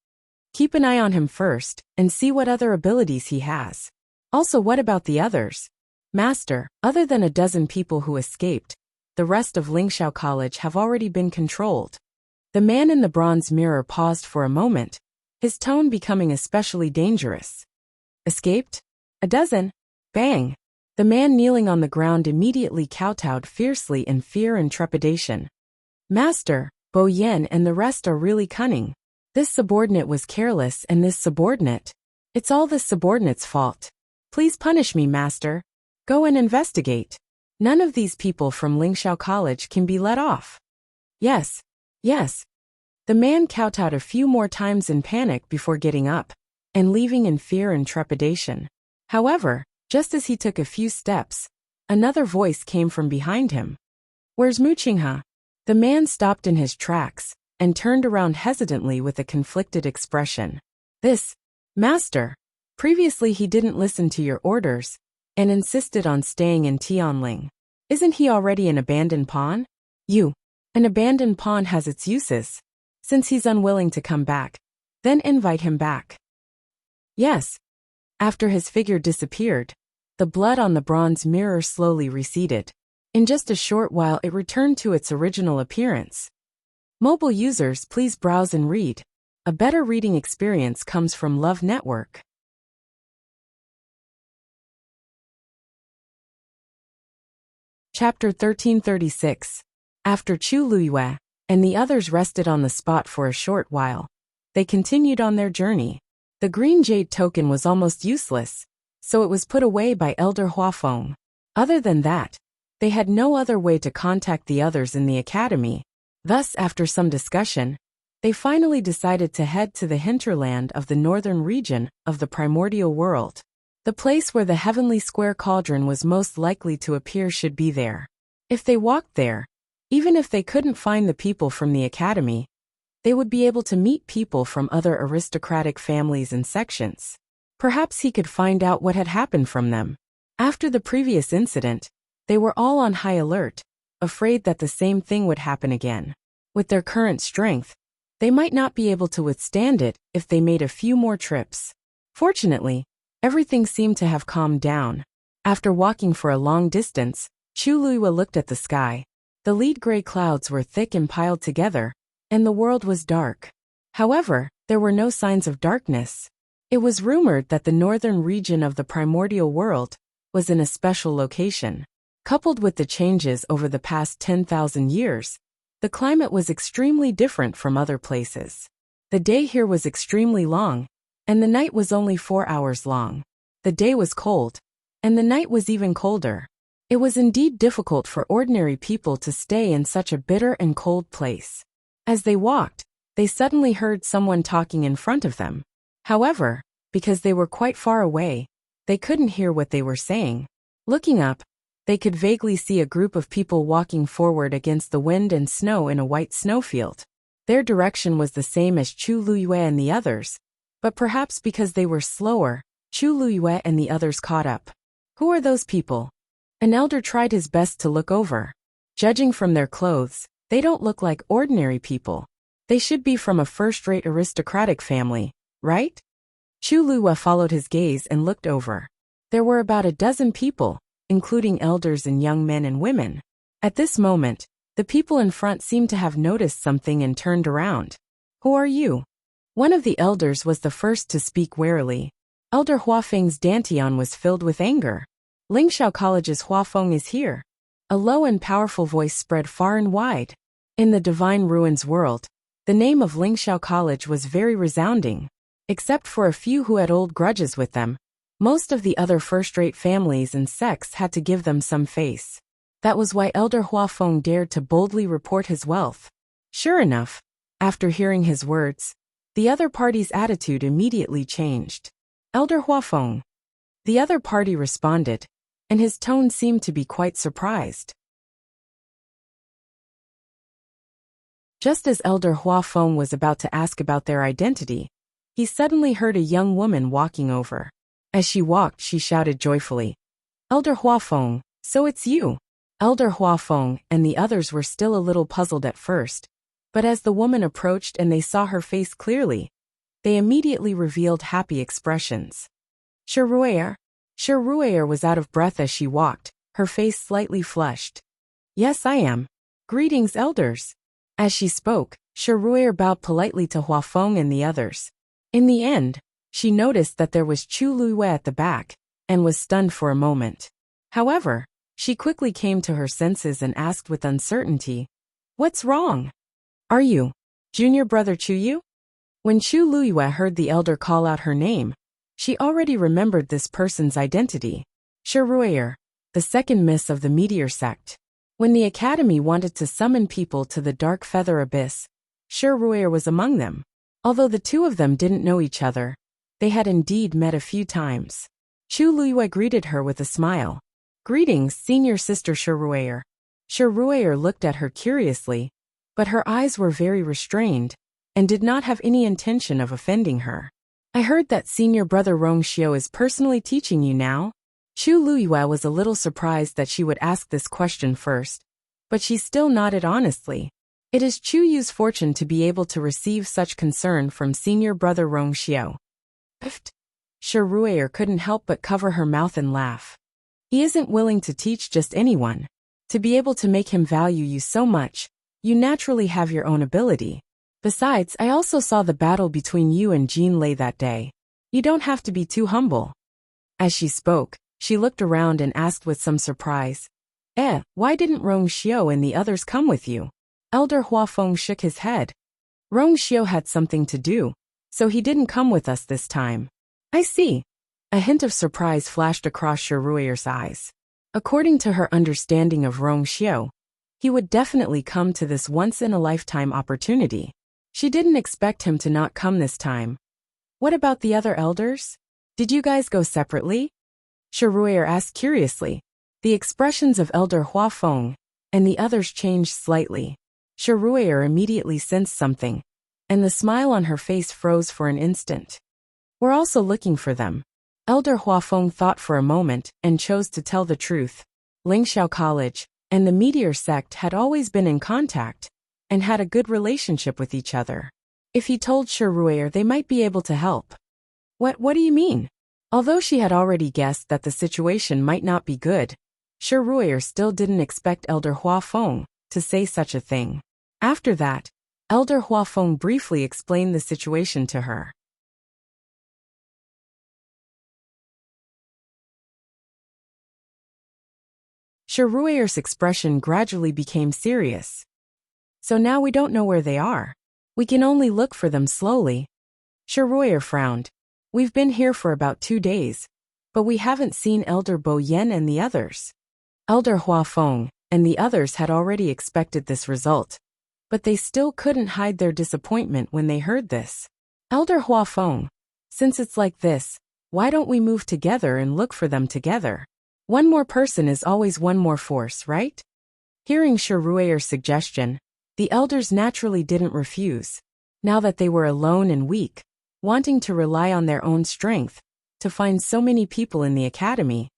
Keep an eye on him first, and see what other abilities he has. Also, what about the others? Master, other than a dozen people who escaped, the rest of Lingxiao College have already been controlled. The man in the bronze mirror paused for a moment, his tone becoming especially dangerous. Escaped? A dozen? Bang! The man kneeling on the ground immediately kowtowed fiercely in fear and trepidation. Master, Bo Yen and the rest are really cunning. This subordinate was careless and this subordinate. It's all this subordinate's fault. Please punish me, Master. Go and investigate. None of these people from Lingxiao College can be let off. Yes. Yes. The man kowtowed a few more times in panic before getting up and leaving in fear and trepidation. However, just as he took a few steps, another voice came from behind him. Where's Muqinghe? The man stopped in his tracks and turned around hesitantly with a conflicted expression. This, Master. Previously he didn't listen to your orders and insisted on staying in Tianling. Isn't he already an abandoned pawn? An abandoned pawn has its uses. Since he's unwilling to come back, then invite him back. Yes. After his figure disappeared, the blood on the bronze mirror slowly receded. In just a short while it returned to its original appearance. Mobile users, please browse and read. A better reading experience comes from Love Network. Chapter 1336. After Chu Luiyue and the others rested on the spot for a short while, they continued on their journey. The green jade token was almost useless, so it was put away by Elder Huafeng. Other than that, they had no other way to contact the others in the academy. Thus, after some discussion, they finally decided to head to the hinterland of the northern region of the primordial world. The place where the heavenly square cauldron was most likely to appear should be there. If they walked there, even if they couldn't find the people from the academy, they would be able to meet people from other aristocratic families and sections. Perhaps he could find out what had happened from them. After the previous incident, they were all on high alert, afraid that the same thing would happen again. With their current strength, they might not be able to withstand it if they made a few more trips. Fortunately, everything seemed to have calmed down. After walking for a long distance, Chu Luiyue looked at the sky. The lead gray clouds were thick and piled together, and the world was dark. However, there were no signs of darkness. It was rumored that the northern region of the primordial world was in a special location. Coupled with the changes over the past 10,000 years, the climate was extremely different from other places. The day here was extremely long, and the night was only 4 hours long. The day was cold, and the night was even colder. It was indeed difficult for ordinary people to stay in such a bitter and cold place. As they walked, they suddenly heard someone talking in front of them. However, because they were quite far away, they couldn't hear what they were saying. Looking up, they could vaguely see a group of people walking forward against the wind and snow in a white snowfield. Their direction was the same as Chu Luiyue and the others, but perhaps because they were slower, Chu Luiyue and the others caught up. Who are those people? An elder tried his best to look over. Judging from their clothes, they don't look like ordinary people. They should be from a first-rate aristocratic family, right? Chu Luiyue followed his gaze and looked over. There were about a dozen people, including elders and young men and women. At this moment, the people in front seemed to have noticed something and turned around. Who are you? One of the elders was the first to speak warily. Elder Huafeng's dantian was filled with anger. Lingxiao College's Huafeng is here. A low and powerful voice spread far and wide. In the Divine Ruins world, the name of Lingxiao College was very resounding. Except for a few who had old grudges with them, most of the other first-rate families and sects had to give them some face. That was why Elder Huafeng dared to boldly report his wealth. Sure enough, after hearing his words, the other party's attitude immediately changed. Elder Huafeng. The other party responded, and his tone seemed to be quite surprised. Just as Elder Huafeng was about to ask about their identity, he suddenly heard a young woman walking over. As she walked, she shouted joyfully, "Elder Huafeng, so it's you." Elder Huafeng and the others were still a little puzzled at first, but as the woman approached and they saw her face clearly, they immediately revealed happy expressions. Shiruer was out of breath as she walked, her face slightly flushed. "Yes, I am. Greetings, elders." As she spoke, Shiruer bowed politely to Huafeng and the others. In the end, she noticed that there was Chu Luiyue at the back, and was stunned for a moment. However, she quickly came to her senses and asked with uncertainty, "What's wrong? Are you junior brother Chu Yu?" When Chu Luiyue heard the elder call out her name, she already remembered this person's identity. Shiruer, the second miss of the meteor sect. When the academy wanted to summon people to the Dark Feather Abyss, Shiruer was among them. Although the two of them didn't know each other, they had indeed met a few times. Chu Luiyue greeted her with a smile. "Greetings, senior sister Shiruer." Shiruer looked at her curiously, but her eyes were very restrained, and did not have any intention of offending her. "I heard that senior brother Rongxiu is personally teaching you now?" Chu Luiyue was a little surprised that she would ask this question first, but she still nodded honestly. It is Chu Yu's fortune to be able to receive such concern from senior brother Rongxiu. Shiruer couldn't help but cover her mouth and laugh. "He isn't willing to teach just anyone. To be able to make him value you so much, you naturally have your own ability. Besides, I also saw the battle between you and Jean Lei that day. You don't have to be too humble." As she spoke, she looked around and asked with some surprise, "Why didn't Rongxiu and the others come with you?" Elder Huafeng shook his head. "Rongxiu had something to do, so he didn't come with us this time." "I see." A hint of surprise flashed across Shiruer's eyes. According to her understanding of Rongxiu, he would definitely come to this once-in-a-lifetime opportunity. She didn't expect him to not come this time. "What about the other elders? Did you guys go separately?" Shiruer asked curiously. The expressions of Elder Huafeng and the others changed slightly. Shiruer immediately sensed something, and the smile on her face froze for an instant. "We're also looking for them." Elder Huafeng thought for a moment and chose to tell the truth. Lingxiao College and the Meteor Sect had always been in contact, and had a good relationship with each other. If he told Shiruer, they might be able to help. What do you mean?" Although she had already guessed that the situation might not be good, Shiruer still didn't expect Elder Huafeng to say such a thing. After that, Elder Huafeng briefly explained the situation to her. Shiruer's expression gradually became serious. "So now we don't know where they are. We can only look for them slowly." Shiruer frowned. "We've been here for about 2 days, but we haven't seen Elder Bo Yen and the others." Elder Huafeng and the others had already expected this result, but they still couldn't hide their disappointment when they heard this. "Elder Huafeng, since it's like this, why don't we move together and look for them together? One more person is always one more force, right?" Hearing Shiruer's suggestion, the elders naturally didn't refuse. Now that they were alone and weak, wanting to rely on their own strength to find so many people in the academy,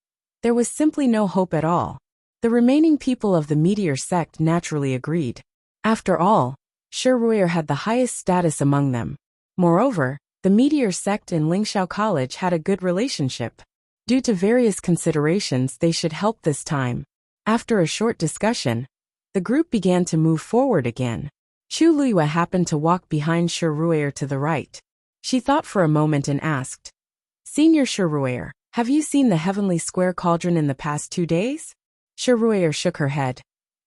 there was simply no hope at all. The remaining people of the Meteor Sect naturally agreed. After all, Shiruer had the highest status among them. Moreover, the Meteor Sect and Lingxiao College had a good relationship. Due to various considerations, they should help this time. After a short discussion, the group began to move forward again. Chu Luiyue happened to walk behind Shiruer to the right. She thought for a moment and asked, "Senior Shiruer, have you seen the Heavenly Square Cauldron in the past 2 days?" Shiruer shook her head.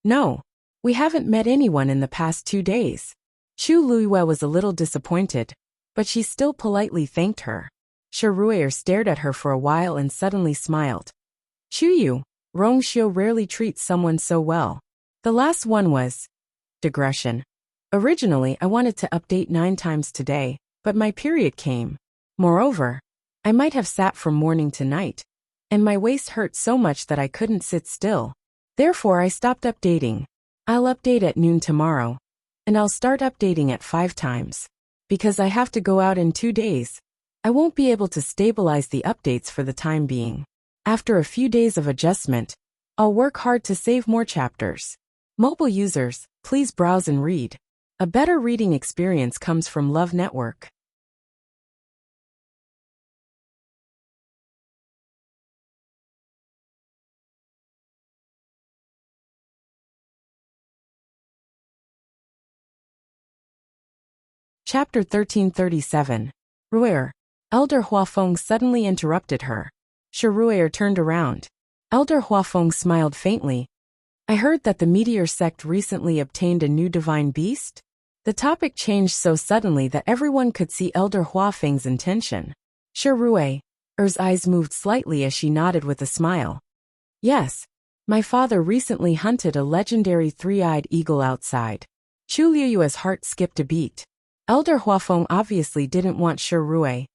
"No, we haven't met anyone in the past 2 days." Chu Luiyue was a little disappointed, but she still politely thanked her. Shiruer stared at her for a while and suddenly smiled. "Chu Yu, Rongxiu rarely treats someone so well. The last one was digression. Originally, I wanted to update 9 times today, but my period came. Moreover, I might have sat from morning to night, and my waist hurt so much that I couldn't sit still. Therefore, I stopped updating. I'll update at noon tomorrow, and I'll start updating at 5 times. Because I have to go out in 2 days, I won't be able to stabilize the updates for the time being. After a few days of adjustment, I'll work hard to save more chapters. Mobile users, please browse and read. A better reading experience comes from Love Network. Chapter 1337. Ruer. Elder Huafeng suddenly interrupted her. Ruer turned around. Elder Huafeng smiled faintly. I heard that the meteor sect recently obtained a new divine beast? The topic changed so suddenly that everyone could see Elder Huafeng's intention. Ruer's eyes moved slightly as she nodded with a smile. Yes. My father recently hunted a legendary three-eyed eagle outside. Chu Liuyue's heart skipped a beat. Elder Huafeng obviously didn't want Ruer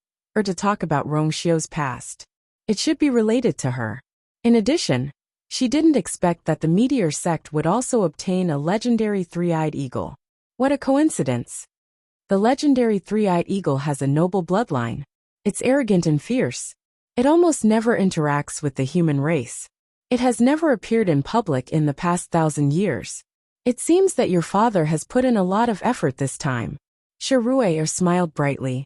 to talk about Rongxiu's past. It should be related to her. In addition, she didn't expect that the meteor sect would also obtain a legendary three-eyed eagle. What a coincidence. The legendary three-eyed eagle has a noble bloodline. It's arrogant and fierce. It almost never interacts with the human race. It has never appeared in public in the past 1,000 years. It seems that your father has put in a lot of effort this time. Ruer smiled brightly.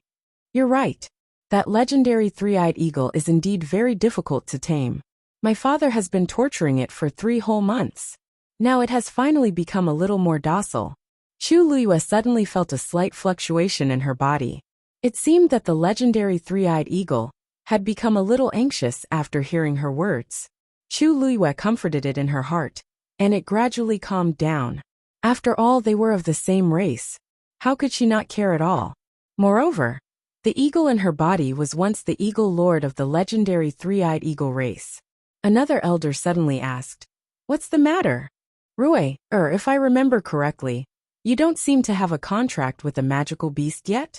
You're right. That legendary three-eyed eagle is indeed very difficult to tame. My father has been torturing it for 3 whole months. Now it has finally become a little more docile. Chu Liyue suddenly felt a slight fluctuation in her body. It seemed that the legendary three-eyed eagle had become a little anxious after hearing her words. Chu Liyue comforted it in her heart, and it gradually calmed down. After all, they were of the same race. How could she not care at all? Moreover, the eagle in her body was once the eagle lord of the legendary three-eyed eagle race. Another elder suddenly asked, What's the matter? Ruer, if I remember correctly, you don't seem to have a contract with a magical beast yet?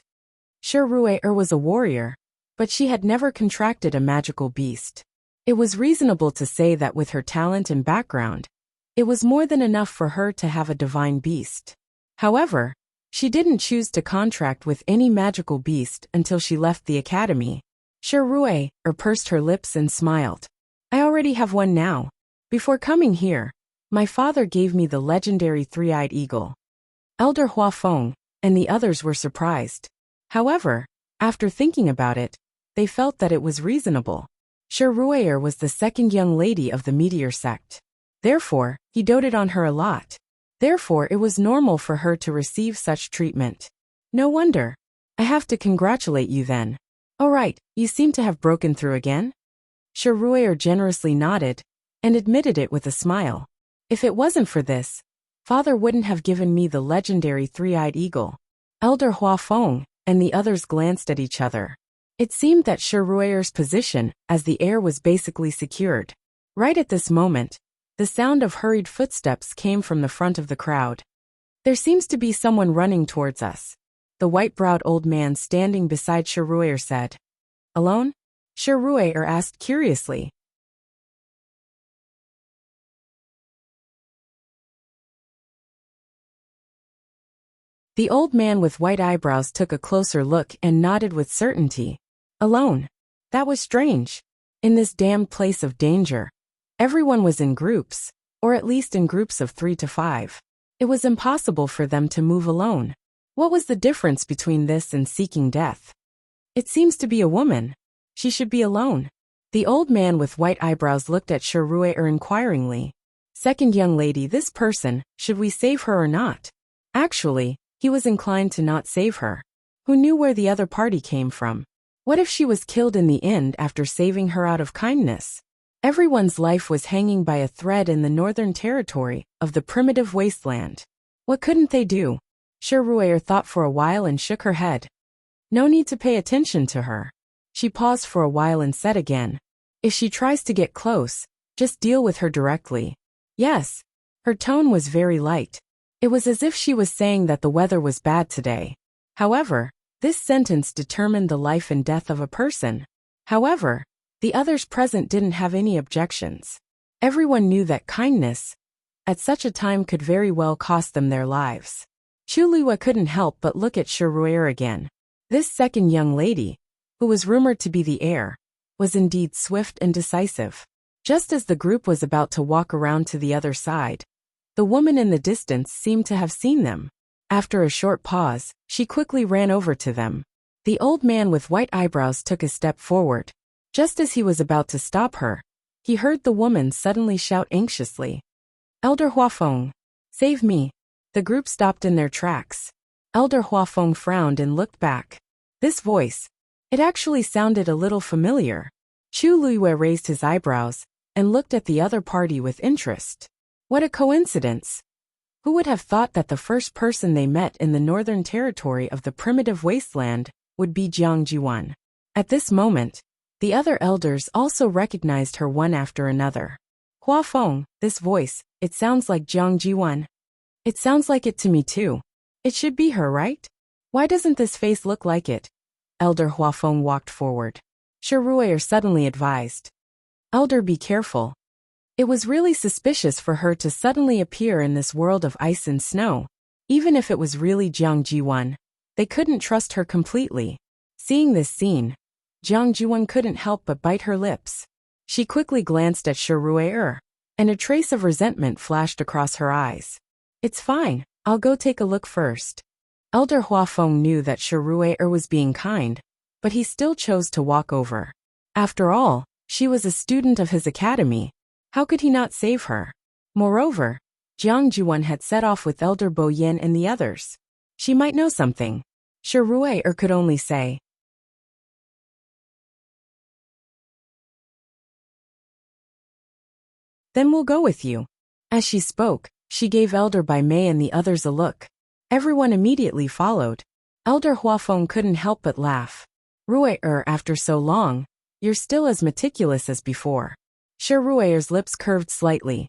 Ruer was a warrior, but she had never contracted a magical beast. It was reasonable to say that with her talent and background, it was more than enough for her to have a divine beast. However, she didn't choose to contract with any magical beast until she left the academy. Ruer pursed her lips and smiled. I already have one now. Before coming here, my father gave me the legendary three-eyed eagle. Elder Huafeng and the others were surprised. However, after thinking about it, they felt that it was reasonable. Ruer was the second young lady of the meteor sect. Therefore, he doted on her a lot. Therefore, it was normal for her to receive such treatment. No wonder. I have to congratulate you then. All right, you seem to have broken through again? Ruer generously nodded and admitted it with a smile. If it wasn't for this, father wouldn't have given me the legendary three-eyed eagle. Elder Huafeng and the others glanced at each other. It seemed that Ruer's position as the heir was basically secured. Right at this moment, the sound of hurried footsteps came from the front of the crowd. There seems to be someone running towards us. The white-browed old man standing beside Ruer said. Alone? Ruer asked curiously. The old man with white eyebrows took a closer look and nodded with certainty. Alone. That was strange. In this damned place of danger, everyone was in groups, or at least in groups of 3 to 5. It was impossible for them to move alone. What was the difference between this and seeking death? It seems to be a woman. She should be alone. The old man with white eyebrows looked at Ruer inquiringly. Second young lady, this person, should we save her or not? Actually, he was inclined to not save her. Who knew where the other party came from? What if she was killed in the end after saving her out of kindness? Everyone's life was hanging by a thread in the northern territory of the primitive wasteland. What couldn't they do? Ruer thought for a while and shook her head. No need to pay attention to her. She paused for a while and said again. If she tries to get close, Just deal with her directly. Yes. Her tone was very light. It was as if she was saying that the weather was bad today. However, this sentence determined the life and death of a person. However, the others present didn't have any objections. Everyone knew that kindness, at such a time, could very well cost them their lives. Chuluwa couldn't help but look at Shiruer again. This second young lady, who was rumored to be the heir, was indeed swift and decisive. Just as the group was about to walk around to the other side, the woman in the distance seemed to have seen them. After a short pause, she quickly ran over to them. The old man with white eyebrows took a step forward. Just as he was about to stop her, he heard the woman suddenly shout anxiously, "Elder Huafeng, save me." The group stopped in their tracks. Elder Huafeng frowned and looked back. This voice, it actually sounded a little familiar. Chu Luiyue raised his eyebrows and looked at the other party with interest. What a coincidence! Who would have thought that the first person they met in the northern territory of the primitive wasteland would be Jiang Jiwan? At this moment, the other elders also recognized her one after another. Huafeng, this voice, it sounds like Jiang Jiwan. It sounds like it to me too. It should be her, right? Why doesn't this face look like it? Elder Huafeng walked forward. Shiruer suddenly advised. Elder, be careful. It was really suspicious for her to suddenly appear in this world of ice and snow. Even if it was really Jiang Jiwan, they couldn't trust her completely. Seeing this scene, Jiang Jiwan couldn't help but bite her lips. She quickly glanced at Shiruer, and a trace of resentment flashed across her eyes. It's fine, I'll go take a look first. Elder Huafeng knew that Shiruer was being kind, but he still chose to walk over. After all, she was a student of his academy. How could he not save her? Moreover, Jiang Jiwan had set off with Elder Bo Yin and the others. She might know something. Shiruer could only say, "Then we'll go with you." As she spoke, she gave Elder Bai Mei and the others a look. Everyone immediately followed. Elder Huafeng couldn't help but laugh. Ruer, after so long, you're still as meticulous as before. Shiruer's lips curved slightly.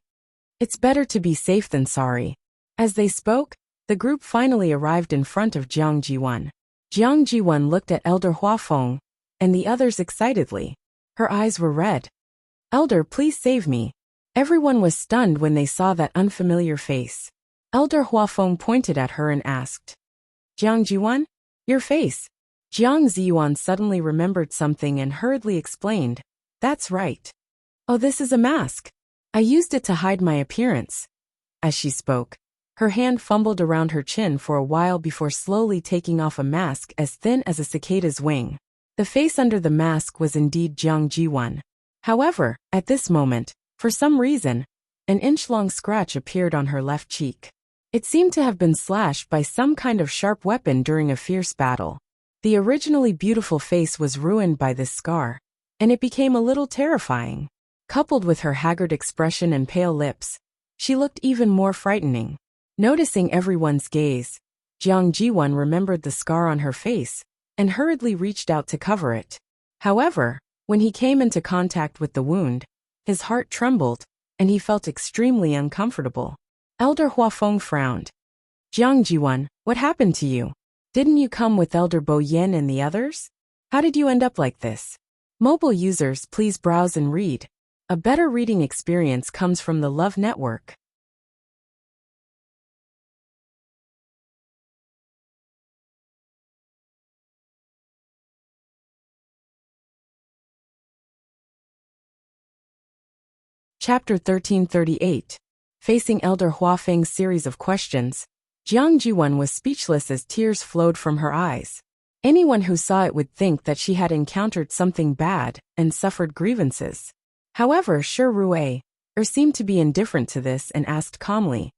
It's better to be safe than sorry. As they spoke, the group finally arrived in front of Jiang Jiwan. Jiang Jiwan looked at Elder Huafeng and the others excitedly. Her eyes were red. Elder, please save me. Everyone was stunned when they saw that unfamiliar face. Elder Huafeng pointed at her and asked, Jiang Jiwan? Your face. Jiang Ziyuan suddenly remembered something and hurriedly explained, That's right. Oh, this is a mask. I used it to hide my appearance. As she spoke, her hand fumbled around her chin for a while before slowly taking off a mask as thin as a cicada's wing. The face under the mask was indeed Jiang Jiwan. However, at this moment, for some reason, an inch-long scratch appeared on her left cheek. It seemed to have been slashed by some kind of sharp weapon during a fierce battle. The originally beautiful face was ruined by this scar, and it became a little terrifying. Coupled with her haggard expression and pale lips, she looked even more frightening. Noticing everyone's gaze, Jiang Jiwan remembered the scar on her face and hurriedly reached out to cover it. However, when he came into contact with the wound, his heart trembled, and he felt extremely uncomfortable. Elder Huafeng frowned. Jiang Jiwan, what happened to you? Didn't you come with Elder Bo Yin and the others? How did you end up like this? Mobile users, please browse and read. A better reading experience comes from the Love Network. Chapter 1338. Facing Elder Huafeng's series of questions, Jiang Jiwan was speechless as tears flowed from her eyes. Anyone who saw it would think that she had encountered something bad and suffered grievances. However, Shiruer seemed to be indifferent to this and asked calmly,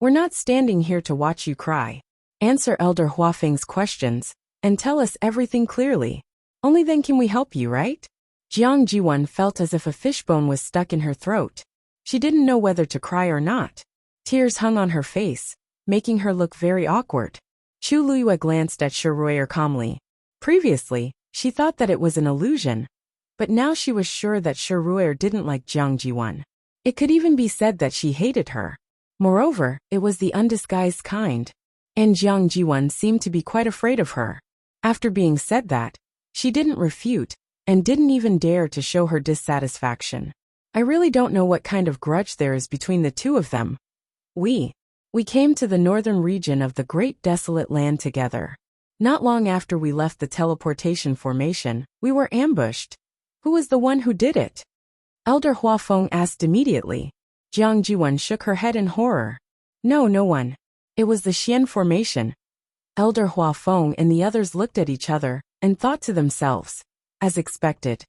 We're not standing here to watch you cry. Answer Elder Huafeng's questions and tell us everything clearly. Only then can we help you, right? Jiang Jiwan felt as if a fishbone was stuck in her throat. She didn't know whether to cry or not. Tears hung on her face, making her look very awkward. Chu Luiyue glanced at Shiruer calmly. Previously, she thought that it was an illusion, But now she was sure that Shi Ruier didn't like Jiang Jiwan. It could even be said that she hated her. Moreover, it was the undisguised kind. And Jiang Jiwan seemed to be quite afraid of her. After being said that, she didn't refute, and didn't even dare to show her dissatisfaction. I really don't know what kind of grudge there is between the two of them. We came to the northern region of the great desolate land together. Not long after we left the teleportation formation, we were ambushed. Who was the one who did it? Elder Huafeng asked immediately. Jiang Jiwan shook her head in horror. No one. It was the Xian formation. Elder Huafeng and the others looked at each other, and thought to themselves, as expected,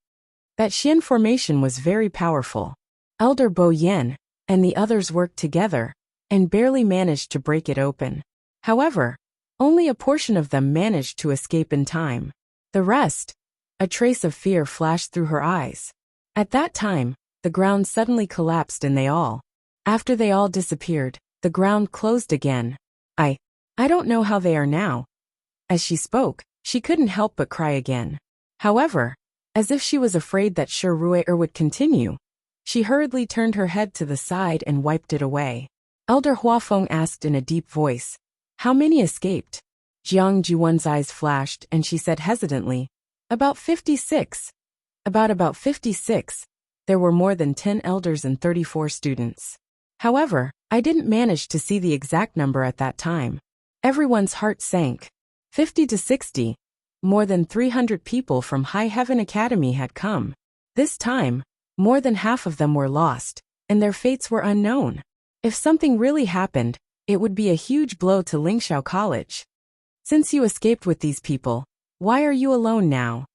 that Xian formation was very powerful. Elder Bo Yan and the others worked together, and barely managed to break it open. However, only a portion of them managed to escape in time. The rest, a trace of fear flashed through her eyes. At that time, the ground suddenly collapsed and after they all disappeared, the ground closed again. I don't know how they are now. As she spoke, she couldn't help but cry again. However, as if she was afraid that Shi Ruier would continue, she hurriedly turned her head to the side and wiped it away. Elder Huafeng asked in a deep voice, "How many escaped?" Jiang Jiwan's eyes flashed and she said hesitantly, "About 56. About 56. There were more than 10 elders and 34 students. However, I didn't manage to see the exact number at that time." Everyone's heart sank. 50 to 60. More than 300 people from High Heaven Academy had come. This time, more than half of them were lost, and their fates were unknown. If something really happened, it would be a huge blow to Lingxiao College. Since you escaped with these people, why are you alone now?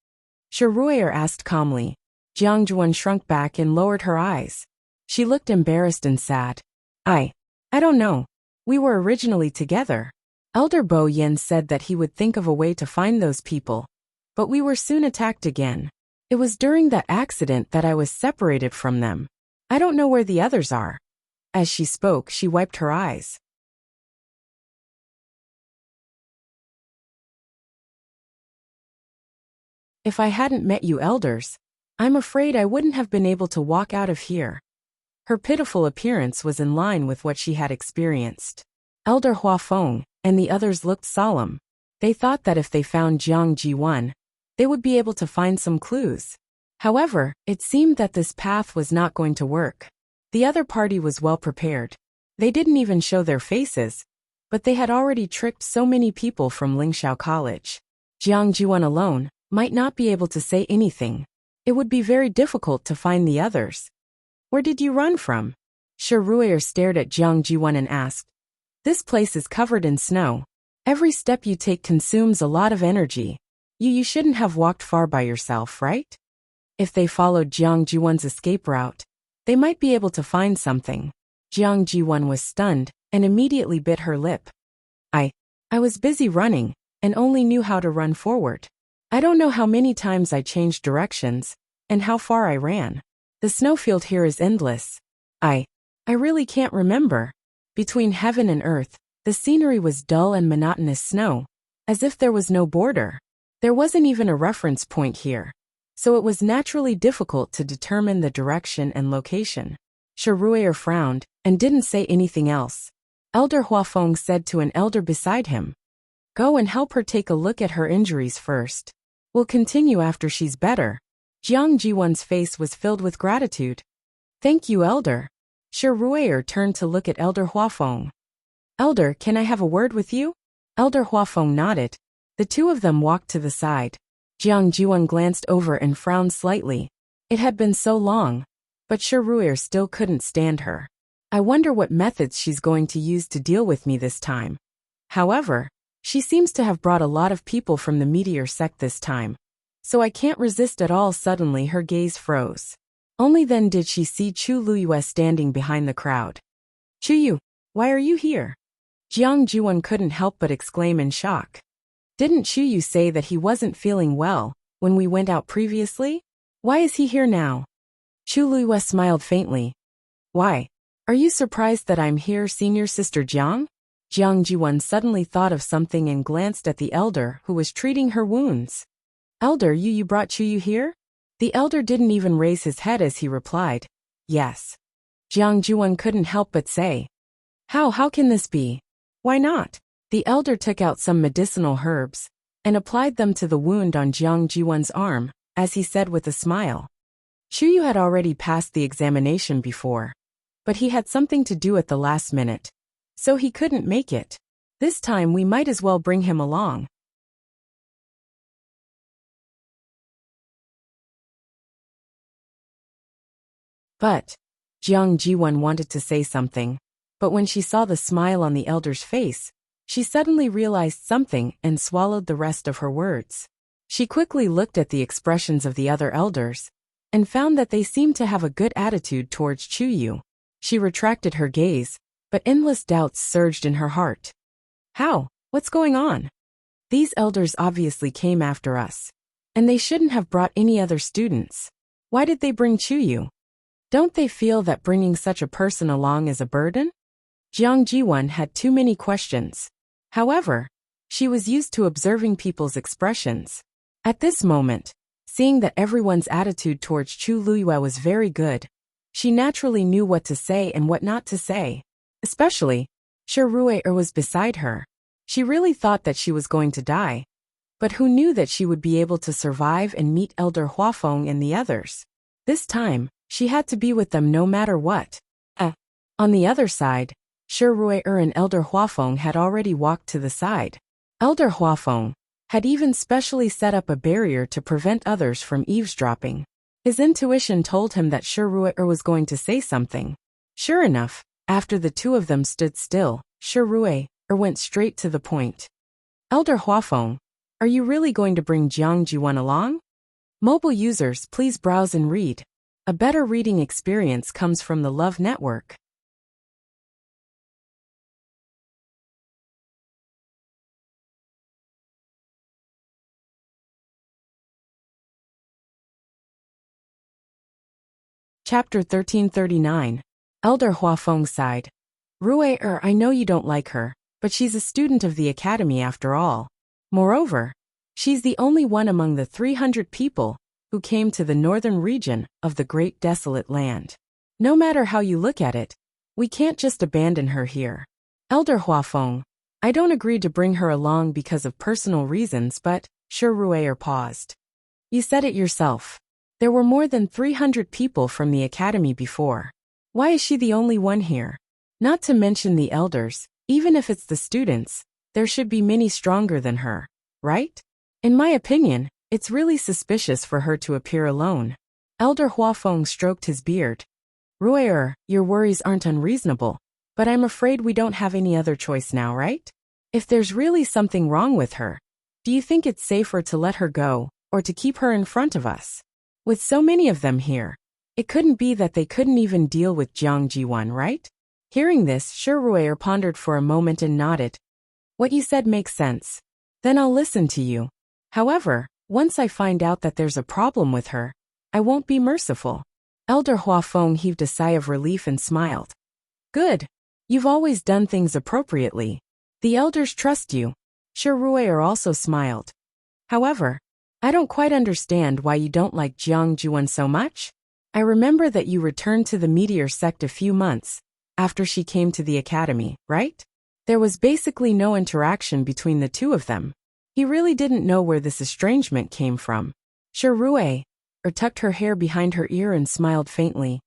Shi Ruier asked calmly. Jiang Jiwan shrunk back and lowered her eyes. She looked embarrassed and sad. I don't know. We were originally together. Elder Bo Yan said that he would think of a way to find those people. But we were soon attacked again. It was during that accident that I was separated from them. I don't know where the others are. As she spoke, she wiped her eyes. If I hadn't met you elders, I'm afraid I wouldn't have been able to walk out of here. Her pitiful appearance was in line with what she had experienced. Elder Huafeng and the others looked solemn. They thought that if they found Jiang Jiwan, they would be able to find some clues. However, it seemed that this path was not going to work. The other party was well prepared. They didn't even show their faces, but they had already tricked so many people from Lingxiao College. Jiang Jiwan alone might not be able to say anything. It would be very difficult to find the others. Where did you run from? Shi Ruier stared at Jiang Jiwan and asked. This place is covered in snow. Every step you take consumes a lot of energy. You shouldn't have walked far by yourself, right? If they followed Jiang Jiwan's escape route, they might be able to find something. Jiang Jiwan was stunned and immediately bit her lip. I was busy running and only knew how to run forward. I don't know how many times I changed directions and how far I ran. The snowfield here is endless. I really can't remember. Between heaven and earth, the scenery was dull and monotonous snow, as if there was no border. There wasn't even a reference point here, so it was naturally difficult to determine the direction and location. Shi Ruier frowned and didn't say anything else. Elder Huafeng said to an elder beside him, "Go and help her take a look at her injuries first. We'll continue after she's better." Jiang Jiwan's face was filled with gratitude. "Thank you, elder." Shi Ruier turned to look at Elder Huafeng. "Elder, can I have a word with you?" Elder Huafeng nodded. The two of them walked to the side. Jiang Jiwan glanced over and frowned slightly. It had been so long, but Shi Ruier still couldn't stand her. I wonder what methods she's going to use to deal with me this time. However, she seems to have brought a lot of people from the meteor sect this time. So I can't resist at all. Suddenly her gaze froze. Only then did she see Chu Luyue standing behind the crowd. "Chu Yu, why are you here?" Jiang Jiwan couldn't help but exclaim in shock. "Didn't Chu Yu say that he wasn't feeling well when we went out previously? Why is he here now?" Chu Luyue smiled faintly. "Why? Are you surprised that I'm here, senior sister Jiang?" Jiang Jiwan suddenly thought of something and glanced at the elder who was treating her wounds. "Elder, you brought Chu Yu here?" The elder didn't even raise his head as he replied, "Yes." Jiang Juan couldn't help but say, How can this be? Why not?" The elder took out some medicinal herbs and applied them to the wound on Jiang Jiwan's arm, as he said with a smile. Chuyu had already passed the examination before, but he had something to do at the last minute, so he couldn't make it. This time we might as well bring him along. But Jiang Jiwan wanted to say something, but when she saw the smile on the elder's face, she suddenly realized something and swallowed the rest of her words. She quickly looked at the expressions of the other elders and found that they seemed to have a good attitude towards Chuyu. She retracted her gaze, but endless doubts surged in her heart. How? What's going on? These elders obviously came after us, and they shouldn't have brought any other students. Why did they bring Chuyu? Don't they feel that bringing such a person along is a burden? Jiang Jiwan had too many questions. However, she was used to observing people's expressions. At this moment, seeing that everyone's attitude towards Chu Luyue was very good, she naturally knew what to say and what not to say. Especially, Shi Rui'er was beside her. She really thought that she was going to die. But who knew that she would be able to survive and meet Elder Huafeng and the others? This time, she had to be with them no matter what. On the other side, Shi Rui'er and Elder Huafeng had already walked to the side. Elder Huafeng had even specially set up a barrier to prevent others from eavesdropping. His intuition told him that Shi Rui'er was going to say something. Sure enough, after the two of them stood still, Shi Rui'er went straight to the point. "Elder Huafeng, are you really going to bring Jiang Jiwan along?" Mobile users, please browse and read. A better reading experience comes from the Love Network. Chapter 1339. Elder Huafeng sighed. "Rui'er, I know you don't like her, but she's a student of the academy after all. Moreover, she's the only one among the 300 people who came to the northern region of the Great Desolate Land. No matter how you look at it, we can't just abandon her here. Elder Huafeng, I don't agree to bring her along because of personal reasons, but..." Shi Rui'er paused. "You said it yourself. There were more than 300 people from the academy before. Why is she the only one here? Not to mention the elders, even if it's the students, there should be many stronger than her, right? In my opinion, it's really suspicious for her to appear alone." Elder Huafeng stroked his beard. "Rui'er, your worries aren't unreasonable, but I'm afraid we don't have any other choice now, right? If there's really something wrong with her, do you think it's safer to let her go, or to keep her in front of us? With so many of them here, it couldn't be that they couldn't even deal with Jiang Jiwan, right?" Hearing this, Shi Rui'er pondered for a moment and nodded. "What you said makes sense. Then I'll listen to you. However, once I find out that there's a problem with her, I won't be merciful." Elder Huafeng heaved a sigh of relief and smiled. "Good. You've always done things appropriately. The elders trust you." Shi Rui'er also smiled. "However, I don't quite understand why you don't like Jiang Jiwan so much. I remember that you returned to the meteor sect a few months after she came to the academy, right? There was basically no interaction between the two of them. He really didn't know where this estrangement came from." Shi Rui'er tucked her hair behind her ear and smiled faintly.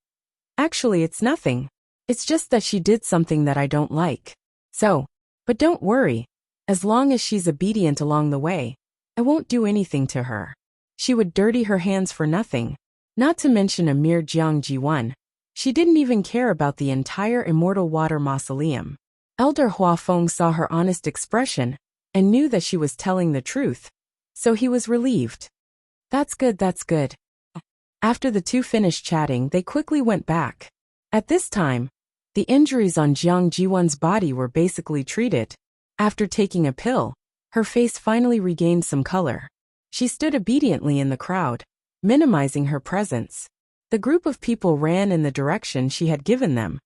"Actually, it's nothing. It's just that she did something that I don't like. But don't worry. As long as she's obedient along the way, I won't do anything to her. She would dirty her hands for nothing. Not to mention a mere Jiang Jiwan. She didn't even care about the entire Immortal Water Mausoleum." Elder Huafeng saw her honest expression and knew that she was telling the truth, so he was relieved. That's good. After the two finished chatting, they quickly went back. At this time, the injuries on Jiang Jiwan's body were basically treated. After taking a pill, her face finally regained some color. She stood obediently in the crowd, minimizing her presence. The group of people ran in the direction she had given them.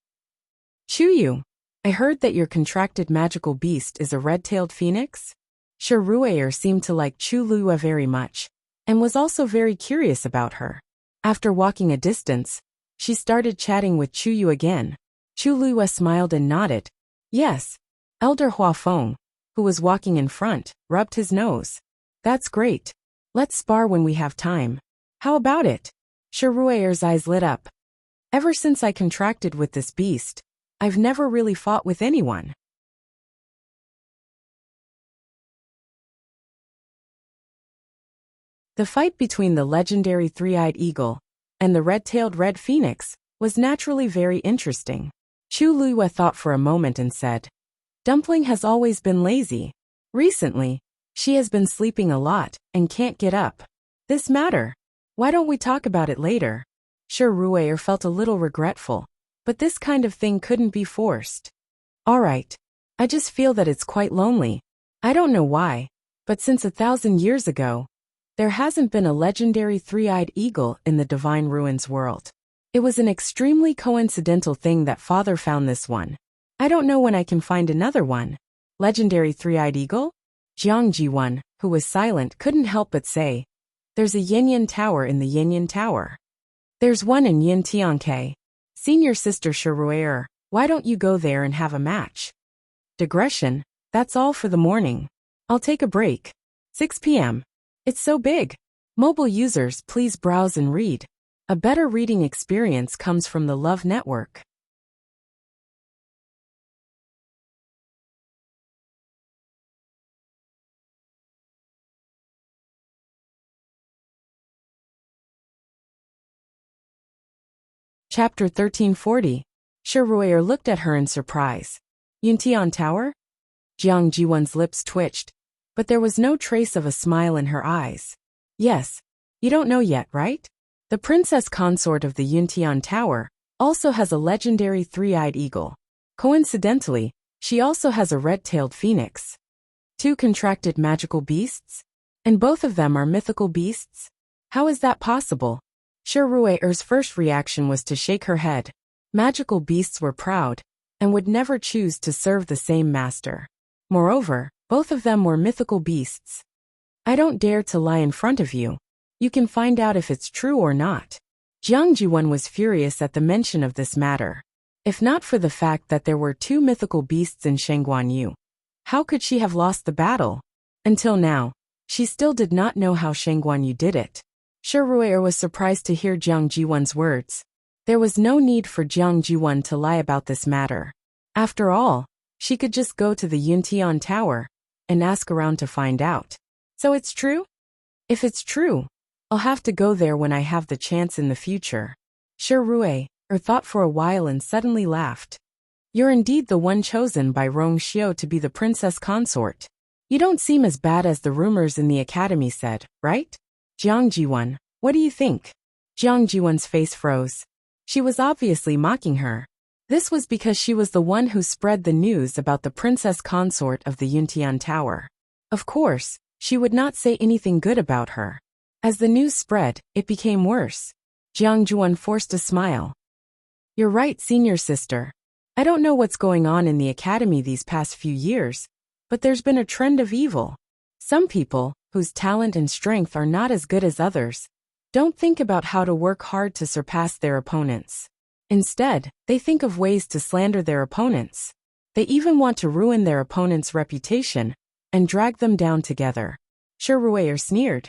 "Chuyu, I heard that your contracted magical beast is a red-tailed phoenix?" Shi Rui'er seemed to like Chu Luyue very much, and was also very curious about her. After walking a distance, she started chatting with Chu Yu again. Chu Luiyue smiled and nodded. Yes. Elder Hua Feng, who was walking in front, rubbed his nose. That's great. Let's spar when we have time. How about it? Shi Rui'er's eyes lit up. Ever since I contracted with this beast, I've never really fought with anyone. The fight between the legendary three-eyed eagle and the red-tailed red phoenix was naturally very interesting. Chu Luiyue thought for a moment and said, Dumpling has always been lazy. Recently, she has been sleeping a lot and can't get up. This matter. Why don't we talk about it later? Shi Rui'er felt a little regretful, but this kind of thing couldn't be forced. All right. I just feel that it's quite lonely. I don't know why, but since 1,000 years ago, there hasn't been a legendary three-eyed eagle in the Divine Ruins world. It was an extremely coincidental thing that Father found this one. I don't know when I can find another one. Legendary three-eyed eagle? Jiang Jiwan, who was silent, couldn't help but say, There's a Yin Tower in the Yin Tower. There's one in Yin Tianke. Senior sister Shi Rui'er, why don't you go there and have a match? Digression, that's all for the morning. I'll take a break. 6 p.m. It's so big. Mobile users, please browse and read. A better reading experience comes from the Love Network. Chapter 1340. Shi Rui'er looked at her in surprise. Yuntian Tower? Jiang Jiwan's lips twitched, but there was no trace of a smile in her eyes. Yes. You don't know yet, right? The princess consort of the Yuntian Tower also has a legendary three-eyed eagle. Coincidentally, she also has a red-tailed phoenix. 2 contracted magical beasts? And both of them are mythical beasts? How is that possible? Shi Rui'er's first reaction was to shake her head. Magical beasts were proud and would never choose to serve the same master. Moreover, both of them were mythical beasts. I don't dare to lie in front of you. You can find out if it's true or not. Jiang Jiwan was furious at the mention of this matter. If not for the fact that there were 2 mythical beasts in Shengguanyu, how could she have lost the battle? Until now, she still did not know how Shengguanyu did it. Shi Rui'er was surprised to hear Jiang Jiwan's words. There was no need for Jiang Jiwan to lie about this matter. After all, she could just go to the Yuntian Tower and ask around to find out. So it's true? If it's true, I'll have to go there when I have the chance in the future. Shi Rui'er thought for a while and suddenly laughed. You're indeed the one chosen by Rong Xiu to be the princess consort. You don't seem as bad as the rumors in the academy said, right? Jiang Jiwan, what do you think? Jiang Jiwan's face froze. She was obviously mocking her. This was because she was the one who spread the news about the princess consort of the Yuntian Tower. Of course, she would not say anything good about her. As the news spread, it became worse. Jiang Jiwan forced a smile. You're right, senior sister. I don't know what's going on in the academy these past few years, but there's been a trend of evil. Some people, whose talent and strength are not as good as others, don't think about how to work hard to surpass their opponents. Instead, they think of ways to slander their opponents. They even want to ruin their opponent's reputation and drag them down together. Shi Rui'er sneered.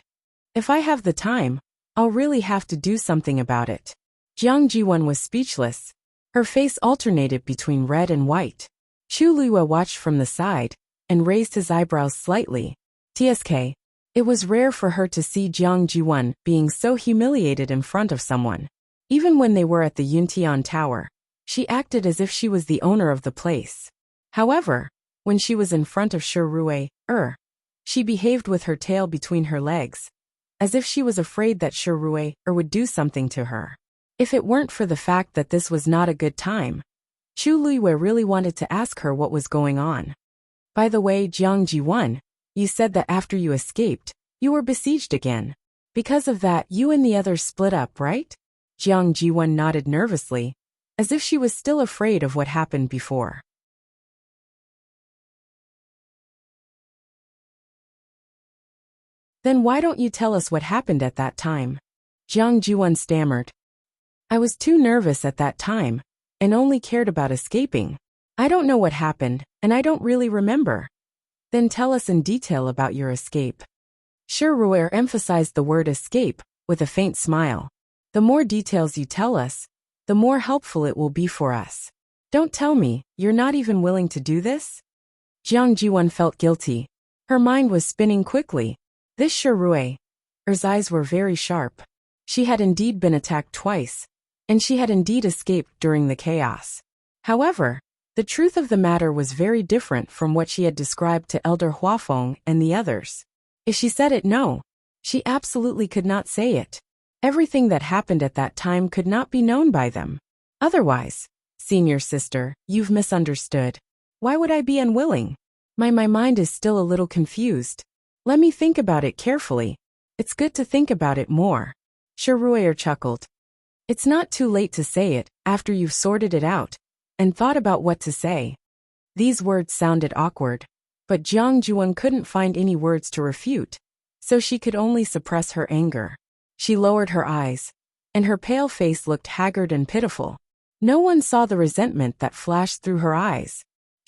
If I have the time, I'll really have to do something about it. Jiang Jiwan was speechless. Her face alternated between red and white. Chu Luiyue watched from the side and raised his eyebrows slightly. TSK. It was rare for her to see Jiang Jiwan being so humiliated in front of someone. Even when they were at the Yuntian Tower, she acted as if she was the owner of the place. However, when she was in front of Shi Rui'er, she behaved with her tail between her legs, as if she was afraid that Shi Rui'er would do something to her. If it weren't for the fact that this was not a good time, Chu Luiyue really wanted to ask her what was going on. By the way, Jiang Jiwan, you said that after you escaped, you were besieged again. Because of that, you and the others split up, right? Jiang Jiwan nodded nervously, as if she was still afraid of what happened before. Then why don't you tell us what happened at that time? Jiang Juan stammered. I was too nervous at that time, and only cared about escaping. I don't know what happened, and I don't really remember. Then tell us in detail about your escape. Ruer emphasized the word escape, with a faint smile. The more details you tell us, the more helpful it will be for us. Don't tell me, you're not even willing to do this? Jiang Jiwan felt guilty. Her mind was spinning quickly. This Ruer's eyes were very sharp. She had indeed been attacked twice, and she had indeed escaped during the chaos. However, the truth of the matter was very different from what she had described to Elder Huafeng and the others. If she said it no, she absolutely could not say it. Everything that happened at that time could not be known by them. Otherwise, senior sister, you've misunderstood. Why would I be unwilling? My mind is still a little confused. Let me think about it carefully. It's good to think about it more. Ruer chuckled. It's not too late to say it, after you've sorted it out, and thought about what to say. These words sounded awkward, but Jiang Juan couldn't find any words to refute, so she could only suppress her anger. She lowered her eyes, and her pale face looked haggard and pitiful. No one saw the resentment that flashed through her eyes.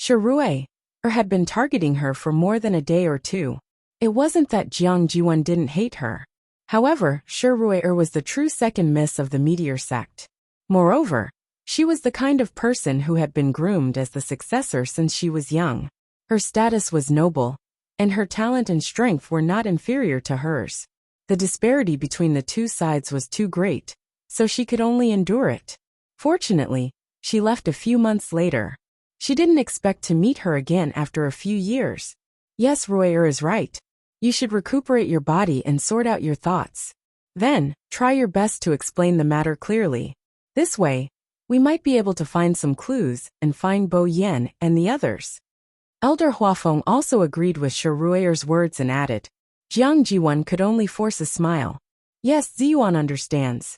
Ruer had been targeting her for more than a day or two. It wasn't that Jiang Juan didn't hate her. However, Ruer was the true second miss of the meteor sect. Moreover, she was the kind of person who had been groomed as the successor since she was young. Her status was noble, and her talent and strength were not inferior to hers. The disparity between the two sides was too great, so she could only endure it. Fortunately, she left a few months later. She didn't expect to meet her again after a few years. Yes, Ruer is right. You should recuperate your body and sort out your thoughts. Then, try your best to explain the matter clearly. This way, we might be able to find some clues and find Bo Yen and the others. Elder Huafeng also agreed with Ruer's words and added. Jiang Jiwan could only force a smile. Yes, Ziyuan understands.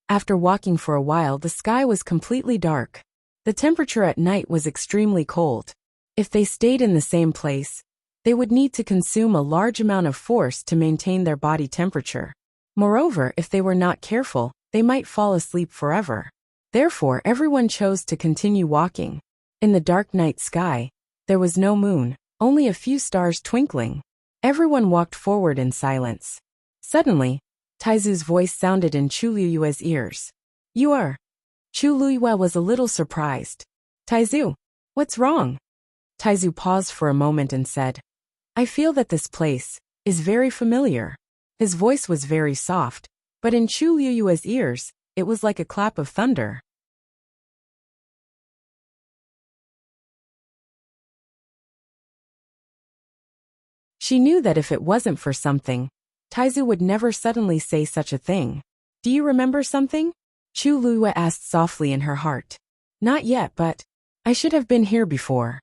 After walking for a while, the sky was completely dark. The temperature at night was extremely cold. If they stayed in the same place, they would need to consume a large amount of force to maintain their body temperature. Moreover, if they were not careful, they might fall asleep forever. Therefore, everyone chose to continue walking. In the dark night sky, there was no moon, only a few stars twinkling. Everyone walked forward in silence. Suddenly, Taizu's voice sounded in Chu Liyue's ears. You are. Chu Liyue was a little surprised. Taizu, what's wrong? Taizu paused for a moment and said, I feel that this place is very familiar. His voice was very soft, but in Chu Liyue's ears, it was like a clap of thunder. She knew that if it wasn't for something, Taizu would never suddenly say such a thing. Do you remember something? Chu Liyue asked softly in her heart. Not yet, but I should have been here before.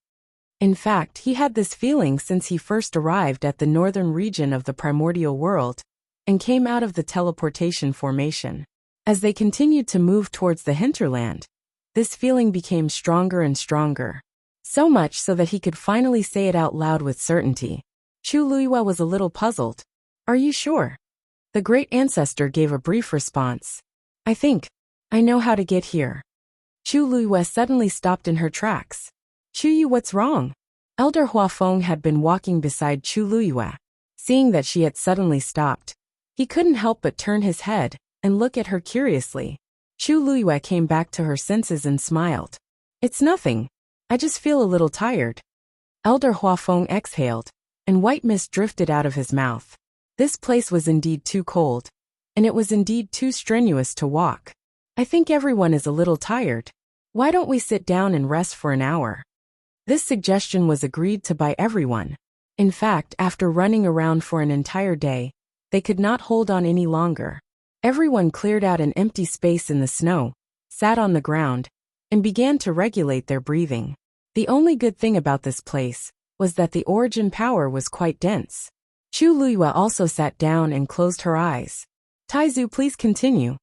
In fact, he had this feeling since he first arrived at the northern region of the primordial world and came out of the teleportation formation. As they continued to move towards the hinterland, this feeling became stronger and stronger. So much so that he could finally say it out loud with certainty. Chu Liyue was a little puzzled. Are you sure? The great ancestor gave a brief response. I think I know how to get here. Chu Liyue suddenly stopped in her tracks. Chu Yu, what's wrong? Elder Huafeng had been walking beside Chu Liyue. Seeing that she had suddenly stopped, he couldn't help but turn his head and look at her curiously. Chu Liyue came back to her senses and smiled. It's nothing. I just feel a little tired. Elder Huafeng exhaled, and white mist drifted out of his mouth. This place was indeed too cold, and it was indeed too strenuous to walk. I think everyone is a little tired. Why don't we sit down and rest for an hour? This suggestion was agreed to by everyone. In fact, after running around for an entire day, they could not hold on any longer. Everyone cleared out an empty space in the snow, sat on the ground, and began to regulate their breathing. The only good thing about this place was that the origin power was quite dense. Chu Liyue also sat down and closed her eyes. Taizu, please continue.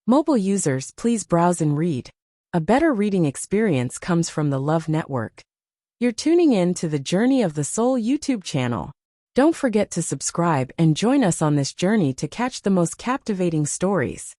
Mobile users, please browse and read. A better reading experience comes from the Love Network. You're tuning in to the Journey of the Soul YouTube channel. Don't forget to subscribe and join us on this journey to catch the most captivating stories.